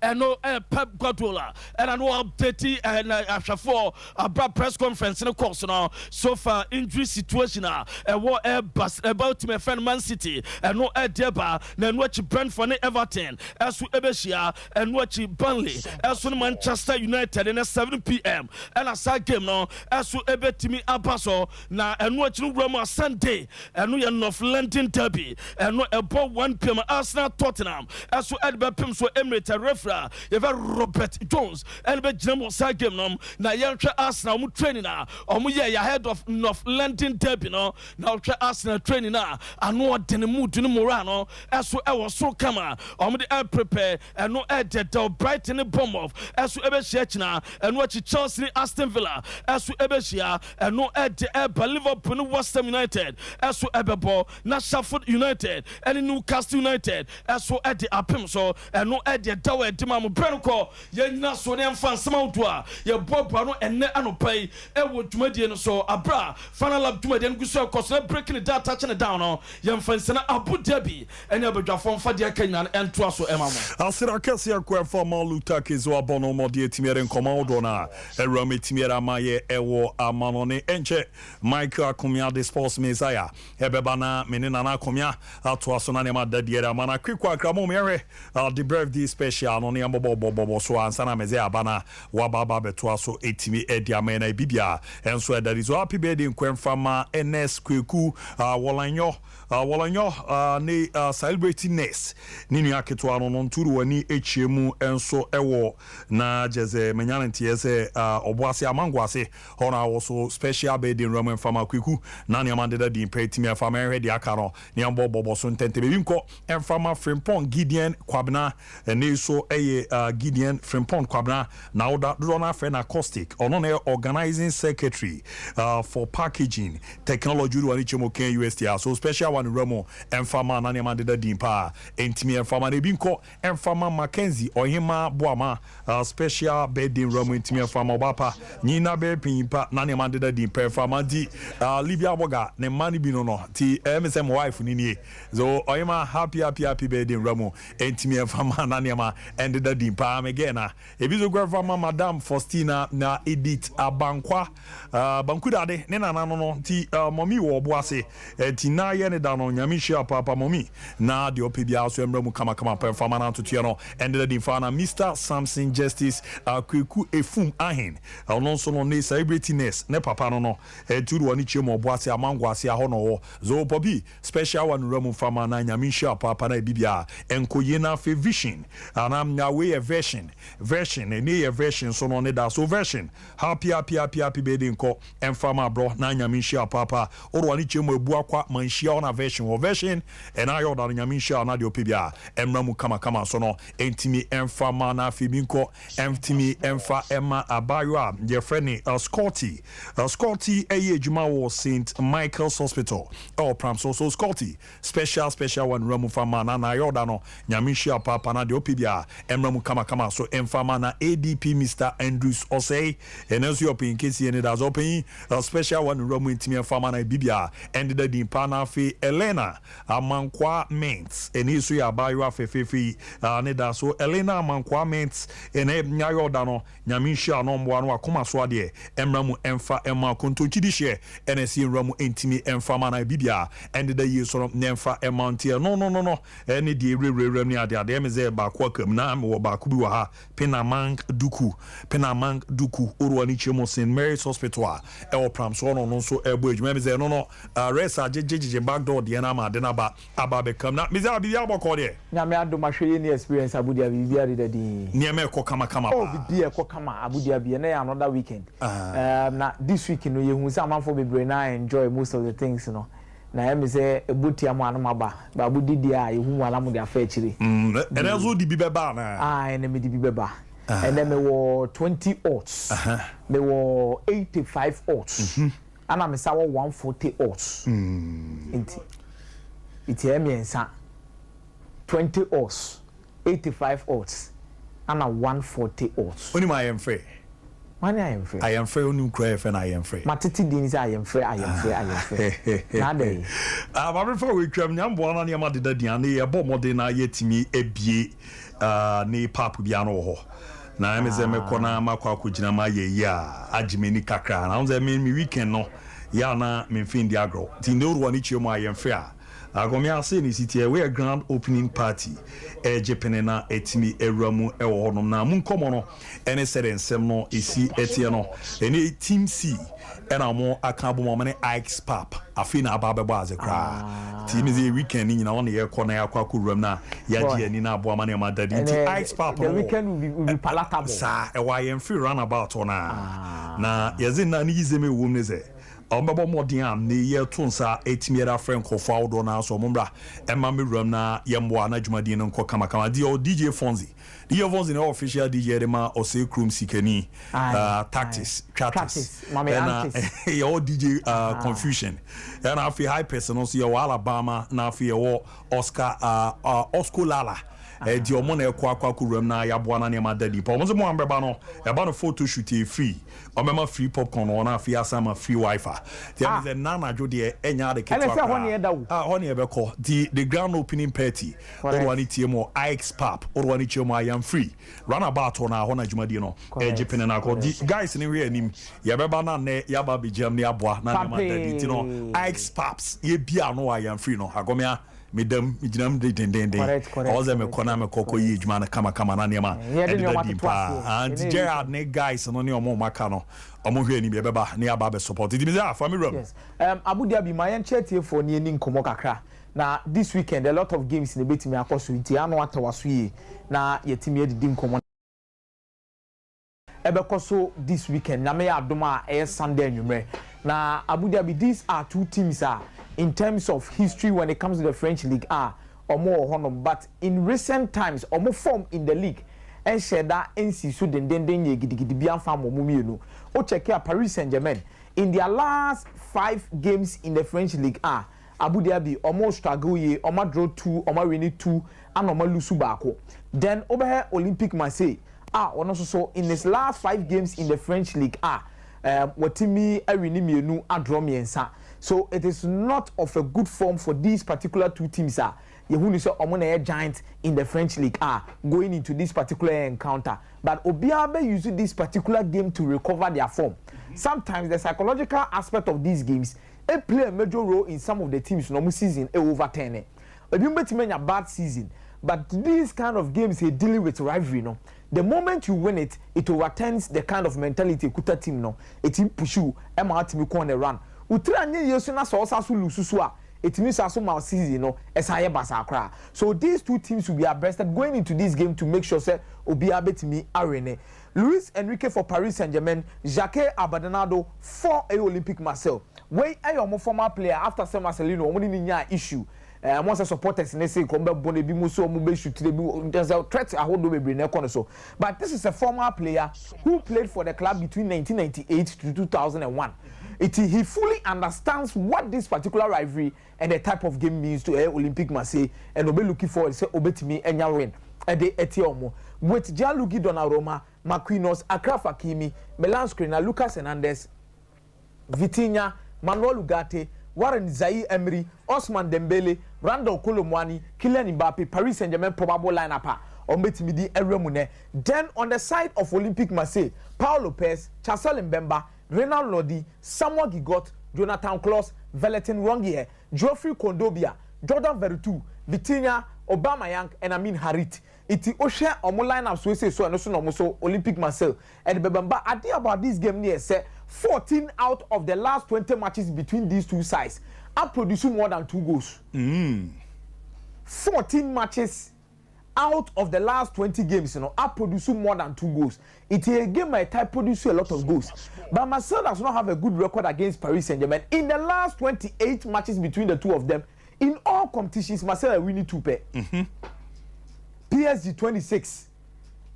And no Pep Guardiola and I know update and after for a press conference in the course now so far injury situation and what about my friend Man City and no Deba and watch Brentford Everton as we Ebesia and watch Burnley as we Manchester United in 7 p.m. and a side game now as we Ebetimi Abaso now and watch Roma Sunday and we are North London Derby and no about 1 p.m. Arsenal Tottenham as we Edberpim so Emirates referee you've Robert Jones and be General Sagem na yantra Arsenal mu training na ahead of North London Derby no now try Arsenal training na ano de ne mood no morano eso e was so kama de prepare and no the Brighton Bournemouth eso e be share na and watch Chelsea Aston Villa eso e be share and no the Liverpool West Ham United eso e be ball na Sheffield United and Newcastle United eso e the apem so and no the dawe mamu Brenko, Yana Sonian Fan Samautua, your Bob and Anopai, Edward Tumedian so Abra, Final Up Tumedian Gusso, cause breaking the data touching it down on young Fansana Abu Dhabi, and Abra from Fadia Kenyan and Twaso Emma. Asira Cassia Quafa Lutakis or Bono Modia Timir and Comodona, a Romy Timira Maye, Ewo Amanone Enche, Michael Comia de Sports Messiah, Ebebana, Menina Comia, Atwasonanema, the Diera Mana, Quiqua Cramomere, the birthday special on Bobo so ansana meze abana wababa betwa so etimi ediame na bibia enso that is happy birthday kwemfama NS Kweku Wolanyo ne celebrating ness ninu aketo ano no nturu wani echiemu enso ewo na jeze menyanti ese oboase amangwase hona also special birthday Roman Fama Kweku na ne amandeda di petimi afama hwede aka no ne ambobo so ntente bebi nko emfama Frimpong Gideon Kwabna ne so Gideon Frimpong Kwabna now that Rona Fena Caustic or non organizing secretary for packaging technology Wanichomoken USTR so special one Remo and Fama Nanyama de Dimpa Entimi and Fama Nebinko and Fama Mackenzie or Yaw Boama special bedding Remo Intimi and Fama Bapa Nina Be Pimpa Nanyama de Dimpa Fama di Libya Borga ne Mani Binono T MSM wife Nini so Oyama happy bedding Remo Entimi and Fama Nanyama and the Dimpa again ebizo grandma Madame Faustina na Edith Abankwa Bankuda de nena no ti mommy wo boase ti na ye ne da no nyamishia papa mommy na de opibia so emra mu kama performa na to no and the Dimfa na Mr. Samson Justice Kweku Efum Ahen ono so no ne celebrityness ne papa no turu woni chemo boase amangwase aho no zo pobi special one ramu fama na nyamishia papa na bibia enkoye na fe vision anam na we version and a version so no da so version happy birthday nko emfama bro na nyamishia papa oro ani chemo ebu akwa manshia na version or version and ayo da nyamishia na de opibia emramu kama so no entimi emfama na fibinko entimi emfa emma abayo je friend Scotty ejuma wo St Michael's Hospital pram so Scotty special one ramu fama na ayo da no nyamishia papa na de opibia emramu kama so emfama na ADP Mr. Andrews Osei and as you in case you need as open a special one room intimi emfama na bibia and the dimpa na fe Elena Amankwa Ments and isu ya bayo afefefi ne da so Elena Amankwa Ments and nyayo da no nyamisha no mbo no akoma so ade emramu emfa emma kontochidihye NSC ramu intimi emfama na bibia and the year so nemfa emantia no any the re ni ade emeze ba kwa kam na wo ba ku bi wa ha Penamang Duku Urwani Chemo St. Mary's Hospital pram so no so edwuma emeze no resa jejeje backdoor de na ma de na ba ababe kam na meze abi ya boko de na me ado mahwe ni experience abudia bibia de di ne me ko kama bibia ko kama abudia bi na another weekend na this week no ye hu say amanfo bebre na enjoy most of the things no na ya me say ebutia mo anoma ba abu didi a yehu wala mo de afa chiri and also di bi beba na and me di bi beba and then me wo 20 odds me wo 85 odds ana me sa wo 140 odds it emiensa 20 odds 85 odds and 140 odds only my am free Mani I am free. I am free only cry and I am free. Matiti dins I am free. Nade. I'm before we come nyam bona na ma de dia na ye bo mode na yetimi ebie ne papu bia no ho. Na me ze me kona makwa akugina ma ye ya agimeni kakra na unze me weekend no ya na me fin di agro. Ti no ro ni chioma I am free. Agomia say ni city we a grand opening party Japanena etimi ewramu ewo honom na mun komo no ene sere nsem no esi etie no ene team C ena mo aka bo mo ne Ike's pap afina ababebo azekra team is weekend ni na won ye kona ya kwa kuram na ya je ni na abo ama na ma dadi ti Ike's pap the weekend will be palatable sa e wa ye free runabout ona na yezin na ni yizeme wom ne ze Ombabo modiam ne ye tunsa etimiera friend ko fawdo na so mumbra emma me ram na yemwa na dwumadi no nko kama kama di o DJ Fonzi no official DJ de ma o se krum sikani tactics mame antis yo DJ confusion and afi high person so yo Alabama na afi yo Oscar Lala di omo na ekwa kuram na ya boa na ne ma dadi pa omo mo ambeba no e ba no photo shoot e free omema free popcorn on afi asama free wifi ti am ze na na jo de enya de ketwa honi e be ko the grand opening party orwani tie mo Ike's pap orwani tie mo I am free run about on na hona jumadi no jepene na ko guys ni we anim ye be ba na ne ya ba be jam ne aboa na ne ma dadi ti no Ike's paps ye bia no I am free no agomia midam midinam de dendende oze me kona me kokko yi djuma na kama na niam and Gerard ne guys no ne omo maka no omo hwe ni be beba ne aba be support it me say for me room yes Abu Dhabi my enchetie for ne ni nkomo kakra na this weekend a lot of games ne betimi akoso iti anu atawaso yi na yetimi edidi nkomo ebekoso this weekend na me adoma Sunday anwumre na Abu Dhabi these are two teams in terms of history when it comes to the French league or more honor but in recent times or more form in the league and share that NC so den ye gidigidi bian fam omumienu o check here Paris Saint-Germain in their last 5 games in the French league Abu Dhabi almost struggle ye almost draw 2 almost win 2 and almost lose bako then over here Olympique Marseille one also so in his last 5 games in the French league watimi awini mienu adro miensa. So it is not of a good form for these particular two teams yehuni so omona giant in the French league going into this particular encounter but Obiabe using this particular game to recover their form. Sometimes the psychological aspect of these games play a major role in some of the teams normal season overturn it. A bad season but these kind of games they dealing with rivalry no. The moment you win it, it overturns the kind of mentality kuta team no. It push you team on the run. Utranye yesu na so sasu lususu it means aso ma season no esaye basakra. So these two teams will be abreasted going into this game to make sure say obi abetimi arene. Luis Enrique for Paris Saint-Germain, Jacques Abadonado for Olympique Marseille. Wey ayo former player after San Marcelino omuni nya issue. Once the supporters in say come bone bi muso mu be shoot there's a threat ahodo bebre na kono so. But this is a former player who played for the club between 1998 to 2001. He fully understands what this particular rivalry and the type of game means to Olympique Marseille and obe looking forward say obetimi enya win etiomo with Gianluigi Donnarumma, Marquinhos, Achraf Hakimi, Milan Skriniar, Lucas Hernandez, Vitinha, Manuel Ugarte, Warren Zaïre-Emery, Ousmane Dembele, Randal Kolo Muani, Kylian Mbappe, Paris Saint-Germain probable lineup Obetimidi Eremune. Then on the side of Olympique Marseille, Paul Lopez, Chancel Mbemba, Renal Lodi, Samuel Gigot, Jonathan Klaus, Valentin Rongier, Geoffrey Kondobia, Jordan Veretout, Vitinha, Obama Yank, and Amin Harit. Iti Osha omo lineup so say so and so Olympique Marseille. And Bebamba idea about this game near say 14 out of the last 20 matches between these two sides are producing more than 2 goals. 14 matches out of the last 20 games, I produce more than 2 goals. It's a game my type produce a lot of goals. But Marseille does not have a good record against Paris Saint-Germain. In the last 28 matches between the two of them, in all competitions, Marseille are winning 2 pair. PSG 26,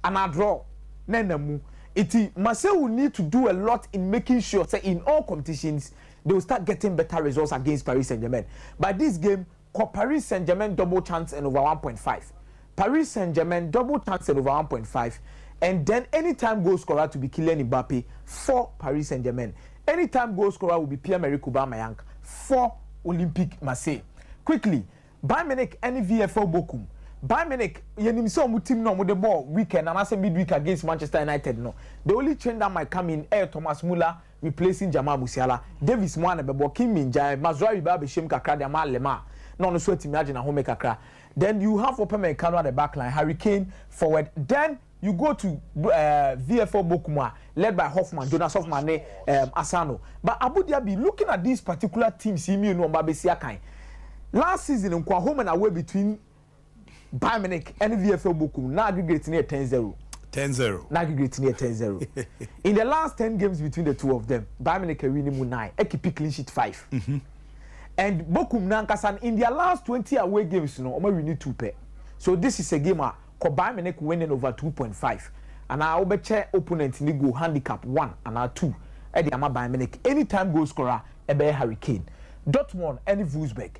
and I draw. Marseille will need to do a lot in making sure that in all competitions, they will start getting better results against Paris Saint-Germain. By this game, Paris Saint-Germain double chance and over 1.5. Paris Saint-Germain double chance and over 1.5. And then anytime goal scorer to be Kylian Mbappe for Paris Saint-Germain. Anytime goal scorer will be Pierre-Emerick Aubameyang for Olympique Marseille. Quickly, Bayern Munich and VFL Bochum. Bayern Munich, you some team no with the ball weekend and I say midweek against Manchester United. No, the only change that might come in Air Thomas Muller replacing Jamal Musiala, Davis Mwane bebo Kim Min-jae, Mazraoui ba be shem kakra de ma lema. No sweat imagine a home kakra. Then you have Fapem and Kano at the back line, Harry Kane forward. Then you go to VFL Bochum led by Hoffman, Jonas Hoffman, Asano. But Abu Dhabi, looking at these particular teams, you know Mbabesiakai. Last season in home and away between Bayern Munich and VFL Bochum, now aggregating near 10-0. 10-0. Now aggregating near 10-0. In the last 10 games between the two of them, Bayern Munich are winning 9, Ekipi clean sheet 5. And Bochum Nankasan in their last 20 away games, we need 2 pair. So this is a game where Bayern Munich winning over 2.5. And I will bet opponent in the go handicap 1 and 2. Eddie Ama Bayern Munich. Anytime goal scorer, Ebe Harry Kane. Dortmund and Wolfsburg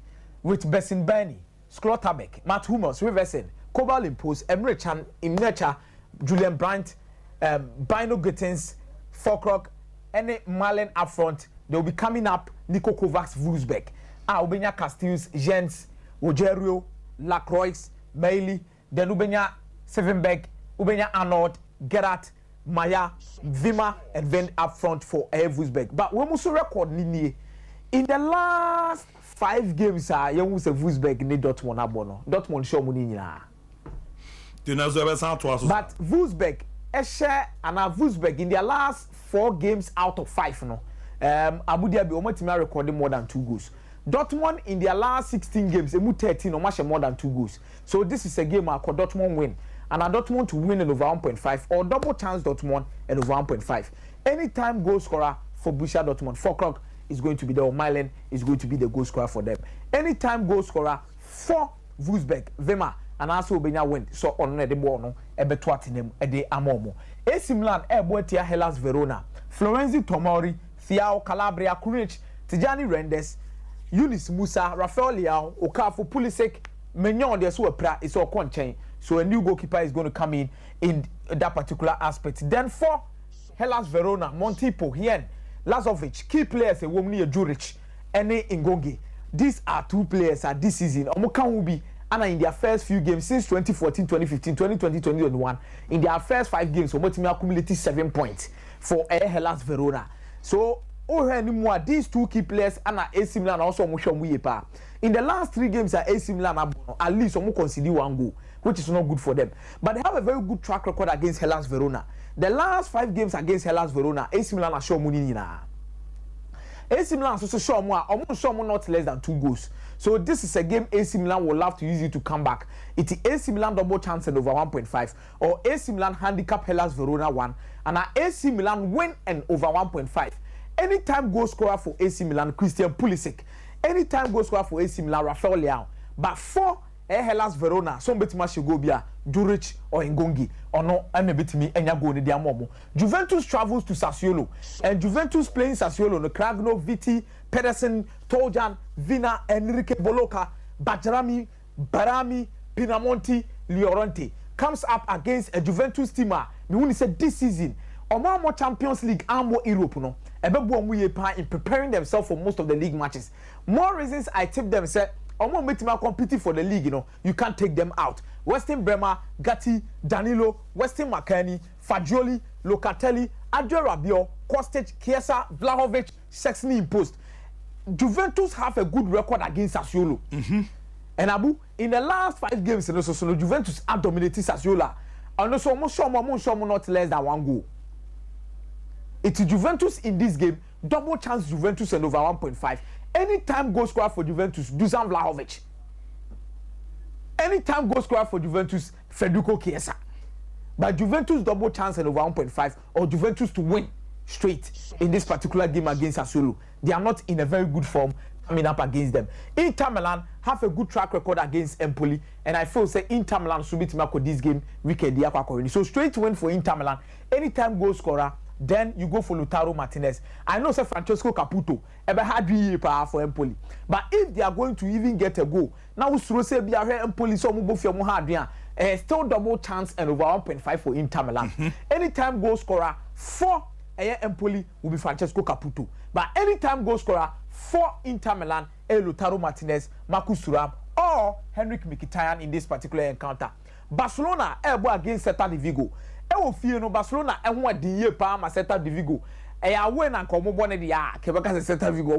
with Bessin Bernie, Schlotterbeck, Matt Hummels, Riversen, Kobal Impose, Emre Can, Imnecha, Julian Brandt, Bino Gittins, Falkrock, and Marlen up front. They will be coming up Nico Kovacs, Wolfsburg. Ubenya Castells, Jens, Rogerio, Lacroix, Bailey, then Ubenya Sevenberg, Ubenya Arnold, Gerard, Maya, Vima, and then up front for Wolfsburg. But we must record Nini. In the last 5 games, you must have Wolfsburg need Dortmund abono. Dortmund show money na. But Wolfsburg, Eshe and Wolfsburg in their last 4 games out of 5, no. Abu Dhabi omotima recording more than 2 goals. Dortmund in their last 16 games, emu 13 or more than 2 goals. So this is a game where Dortmund win. And a Dortmund to win in over 1.5 or double chance Dortmund and over 1.5. Anytime goal scorer for Borussia Dortmund, 4 o'clock is going to be there, or Milan is going to be the goal scorer for them. Anytime goal scorer for Wolfsburg, Vema, and also Benya win. So on the ball, no, ebe twatinem, ede amomo. AC Milan, Eboetia, Hellas Verona, Florenzi Tomori, Thiao, Calabria, Kuric, Tijani Rendes, Yunis Musa, Rafael Leao, Okafor, Pulisic, Menyon, there's a pra, it's all conchain. So a new goalkeeper is going to come in that particular aspect. Then for Hellas Verona, Montipo, Hien, Lazovic, key players, a woman near Juric, and Ngonge. These are 2 players at this season. Omokan will be in their first few games since 2014, 2015, 2020, 2021. In their first 5 games, Omotimi accumulated 7 points for Hellas Verona. So, anymore, these 2 key players and AC Milan also in the last 3 games at AC Milan, at least consider 1 goal, which is not good for them. But they have a very good track record against Hellas Verona. The last 5 games against Hellas Verona, AC Milan are shown money na. AC Milan also show more, almost show more not less than 2 goals. So this is a game AC Milan will love to use it to come back. It's AC Milan double chance and over 1.5, or AC Milan handicap Hellas Verona 1, and AC Milan win and over 1.5. Anytime goal scorer for AC Milan, Christian Pulisic. Anytime goal scorer for AC Milan, Rafael Leao. But for Hellas Verona, some bit much go be Juric or Ngongi, or no, and a bit me and Yago in the Amomo. Juventus travels to Sassuolo, and Juventus playing Sassuolo, no Kragno, Viti, Pedersen, Tojan, Vina, Enrique Boloca, Bajrami, Barami, Pinamonti, Llorente comes up against a Juventus team. Me when he said this season, or more Champions League and more Europe, no. In preparing themselves for most of the league matches. More reasons I tip them say, Omo Metima competing for the league, you know, you can't take them out. Weston Bremer, Gatti, Danilo, Weston McKennie, Fagioli, Locatelli, Adjo Rabiot, Kostic, Chiesa, Vlahovic, Szczesny in post. Juventus have a good record against Sassuolo. And Abu, in the last 5 games, so Juventus have dominated Sassuolo. And also, almost not less than 1 goal. It's Juventus in this game, double chance Juventus and over 1.5. Anytime goal scorer for Juventus, Dusan Vlahovic. Anytime goal scorer for Juventus, Federico Chiesa. But Juventus double chance and over 1.5, or Juventus to win straight in this particular game against Sassuolo. They are not in a very good form coming up against them. Inter Milan have a good track record against Empoli, and I feel say Inter Milan should be to this game weekend. So straight win for Inter Milan. Anytime goal scorer, then you go for Lautaro Martinez. I know say Francesco Caputo ever had power for Empoli, but if they are going to even get a goal, now we say be a Empoli so move for Mohadrian. Still double chance and over 1.5 for Inter Milan. Anytime goal scorer 4 Empoli will be Francesco Caputo. But anytime goal scorer 4 Inter Milan, Lautaro Martinez, Marcus Thuram, or Henrik Mkhitaryan in this particular encounter. Barcelona against Celta de Vigo. Barcelona pa ma Celta de Vigo. Win and come one the Celta de Vigo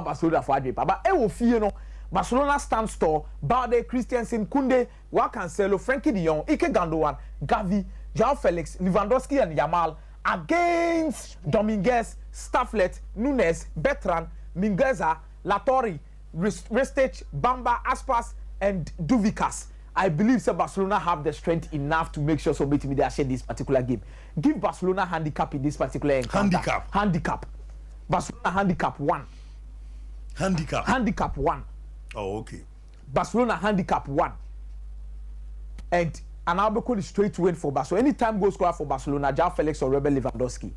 Barcelona for but Barcelona stands tall. Balde, Christensen, Kunde, Cancelo, Frankie de Jong, Ike Gandogan, Gavi, João Felix, Lewandowski and Yamal against Dominguez, Stafflet, Nunes, Bertrand, Mingueza, Latorre, Ristich, Bamba, Aspas, and Duvicas. I believe that Barcelona have the strength enough to make sure somebody they share this particular game. Give Barcelona handicap in this particular encounter. Handicap. Barcelona handicap 1. Handicap 1. Oh, okay. Barcelona handicap 1. And I'll be straight win for Barcelona. Anytime goal scorer for Barcelona, João Felix or Robert Lewandowski.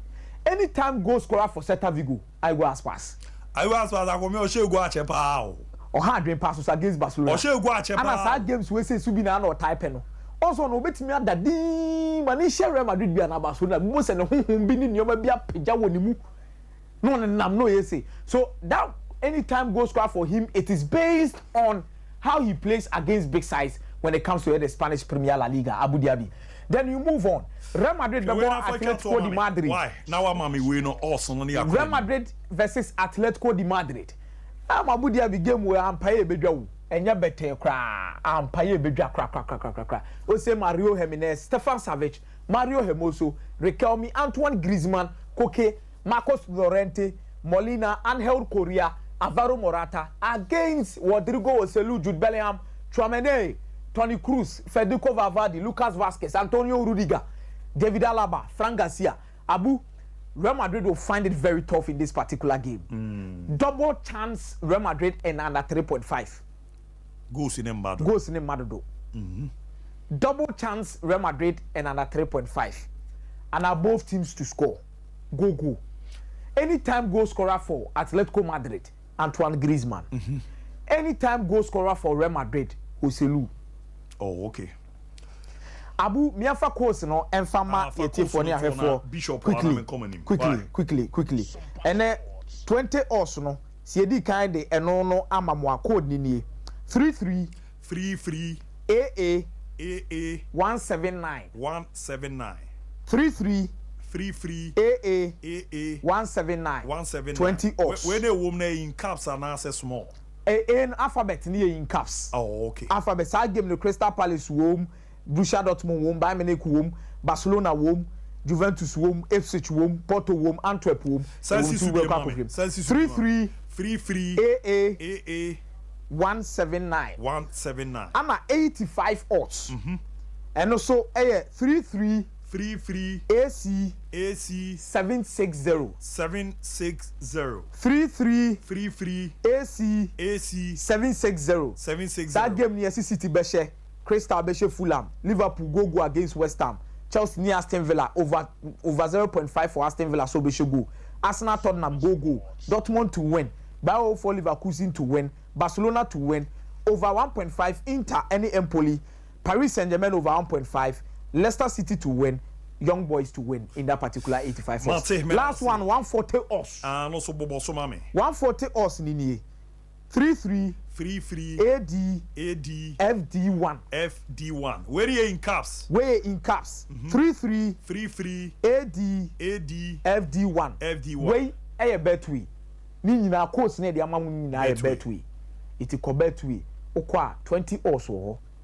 Anytime goal scorer for Celta Vigo, I go as pass. I go me o go achepa. Or hard drain passes against Barcelona. Or go achepa. And as our games we say Subina or Taipeno. Also no bet me that di manisha Real Madrid be na Barcelona. Most and hum bi ni nyoma bia peja wonimu. No no yes. So that anytime goal scorer for him, it is based on how he plays against big sides when it comes to the Spanish Premier La Liga, Abu Dhabi. Then you move on. Real Madrid Atletico de Madrid. Why? Now I'm we no also Real Madrid versus Atletico de Madrid. Abu Dhabi game where Ampaye bedwa enya bete kra. Ampaye bedwa kra. Ose Mario Jimenez, Stefan Savic, Mario Hermoso, Riquelme, Antoine Griezmann, Koke, Marcos Llorente, Molina, Angel Correa, Alvaro Morata against Rodrigo Oselu, Jude Bellingham, Tchouaméni, Toni Kroos, Federico Valverde, Lucas Vazquez, Antonio Rudiger, David Alaba, Frank Garcia. Abu, Real Madrid will find it very tough in this particular game. Double chance Real Madrid and under 3.5. Goals in Madrid. Goals in Madrid. Double chance Real Madrid and under 3.5. And are both teams to score. Go. Anytime goal scorer for Atletico Madrid, Antoine Griezmann. Anytime goal scorer for Real Madrid, Oselu. Oh, okay. Abu miafa course no enfama yeti for ne ahefo quickly and 20 also no si edi kan de eno no amamo code ni 33 AA 179 33 AA 179 20 os when the woman in caps and answer small in alphabet ni in caps. Oh, okay. Alphabet side game no Crystal Palace wom, Borussia Dortmund wom, Bayern Munich wom, Barcelona wom, Juventus wom, Ipswich wom, Porto wom, Antwerp wom. 33 AA 179 I'm at 85 odds. And also 33 AC 760 33 AC 760 that game near City Beshe, Crystal Beshe Fulham, Liverpool go against West Ham, Chelsea near Aston Villa over 0.5 for Aston Villa, so Beshe go. Arsenal Tottenham go. Dortmund to win, Bayer for Leverkusen to win, Barcelona to win, over 1.5 Inter any Empoli, Paris Saint-Germain over 1.5, Leicester City to win, Young Boys to win in that particular 85 odds. Last one 140 odds. And also Bobo Somami. 140 odds nini. 33 AD FD1. Where are you in caps? 33 AD FD1. Where a betway. Nini na course ne de amamu nini na betway. It is betway. Okwa 20 odds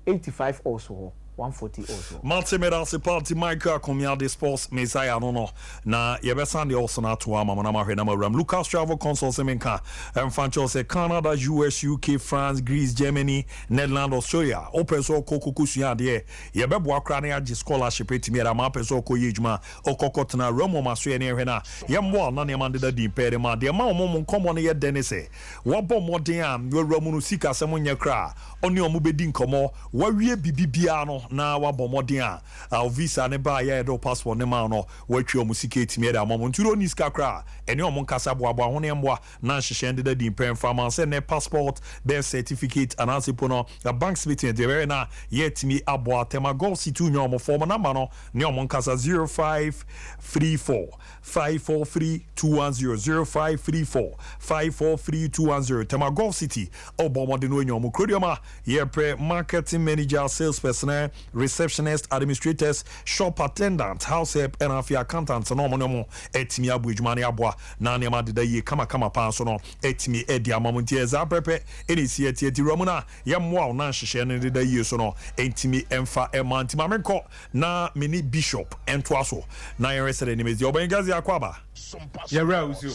85 odds 140 also. Multimedia support Michael Comia de Sports Messiah no na yebesa de also na to ama na mahwe na mawram Lucas Travel Consults menka Francho say Canada, US, UK, France, Greece, Germany, Netherlands, Australia. Open so kokuku sua de yebebo akra na age scholarship etimi era ma peso ko yejuma okokotna Romo maso ye ne hwe na yembo na ne mande da di pere ma de ma omo nkomo ne ye denise wabo moden am Romo no sika semo nya kra oni omo bedi nkomo wawie bibibia no na wabo moden a visa ne ba ya do passport ne ma no watwi omo sika etimi era ma monturo ni sika kra ene omo nkasa boabo ho ne mboa na hyehyɛ de di pen farmer say ne passport birth certificate and asipo no a bank statement de very na yetimi aboa tema go situ nya omo form na ma no ne omo nkasa 0534 543 210 0534 543 210 tema go city obomo de no nya omo krodioma ye pre marketing manager, salesperson, receptionist, administrators, shop attendant, house help and afia accountants no mo etimi abu edwuma ne aboa na ne ma de da ye kama pa so no etimi edi amamunti eza pepe eni si eti romuna ye moa na hyehyɛ ne de da ye so no etimi emfa emanti ma menko na mini bishop ento aso na ye resere ne mezi obangazi akwaba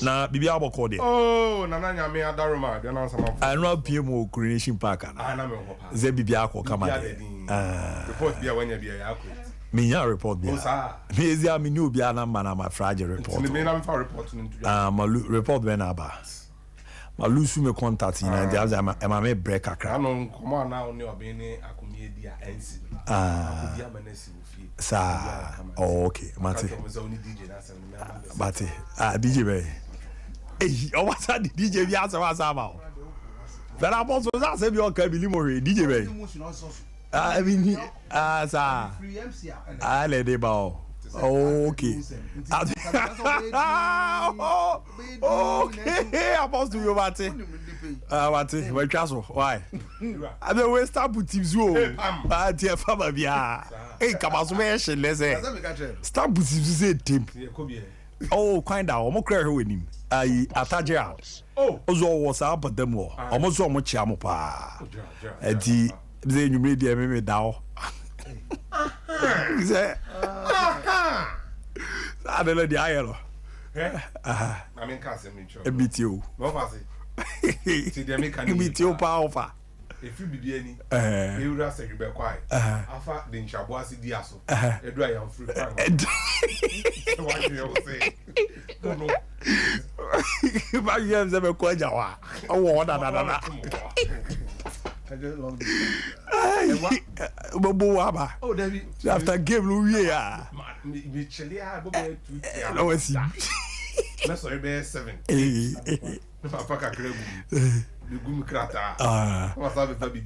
na bibia aboko de oh na nyame adaroma de na nsama anwa pm coronation park na me ho pa ze bibia akọ kama report bia wanya bia ya akọ minya report bia mezi amini obi ana mana ma frage report me na me fa report ntu malu report be na ba malu su me contact na dia am me break akra no komo na oni obi ni akomie dia ensi dia manasi ofi sa okay mate mate DJ be o wasa DJ bi asa ba but I want to say bi o ka bi limo re DJ be I mean sa ale de ba okay okay supposed to you mate mate we twaso why I be we start put teams o tie fama bia kamaso be she lese start put teams say team oh kind out omo kra hwe nim ai atagia ozo wo sa abadam wo omo so omo chia mo pa edi ze nyumre dia me dawo ze adele di ayelo I mean can say me cho ebitio no fase ti dia me kan ebitio pa ofa if you be any ewura say you be kwai afa the nchabo ase di aso edu ayam free time what you say no ba yem ze be ko jawa owo da I just love this. Bobo Waba. Oh, David. After game, we are. Me chili, I go to. No, it's let's say be 7. Papa ka krebu. The gum krata. What's up with baby?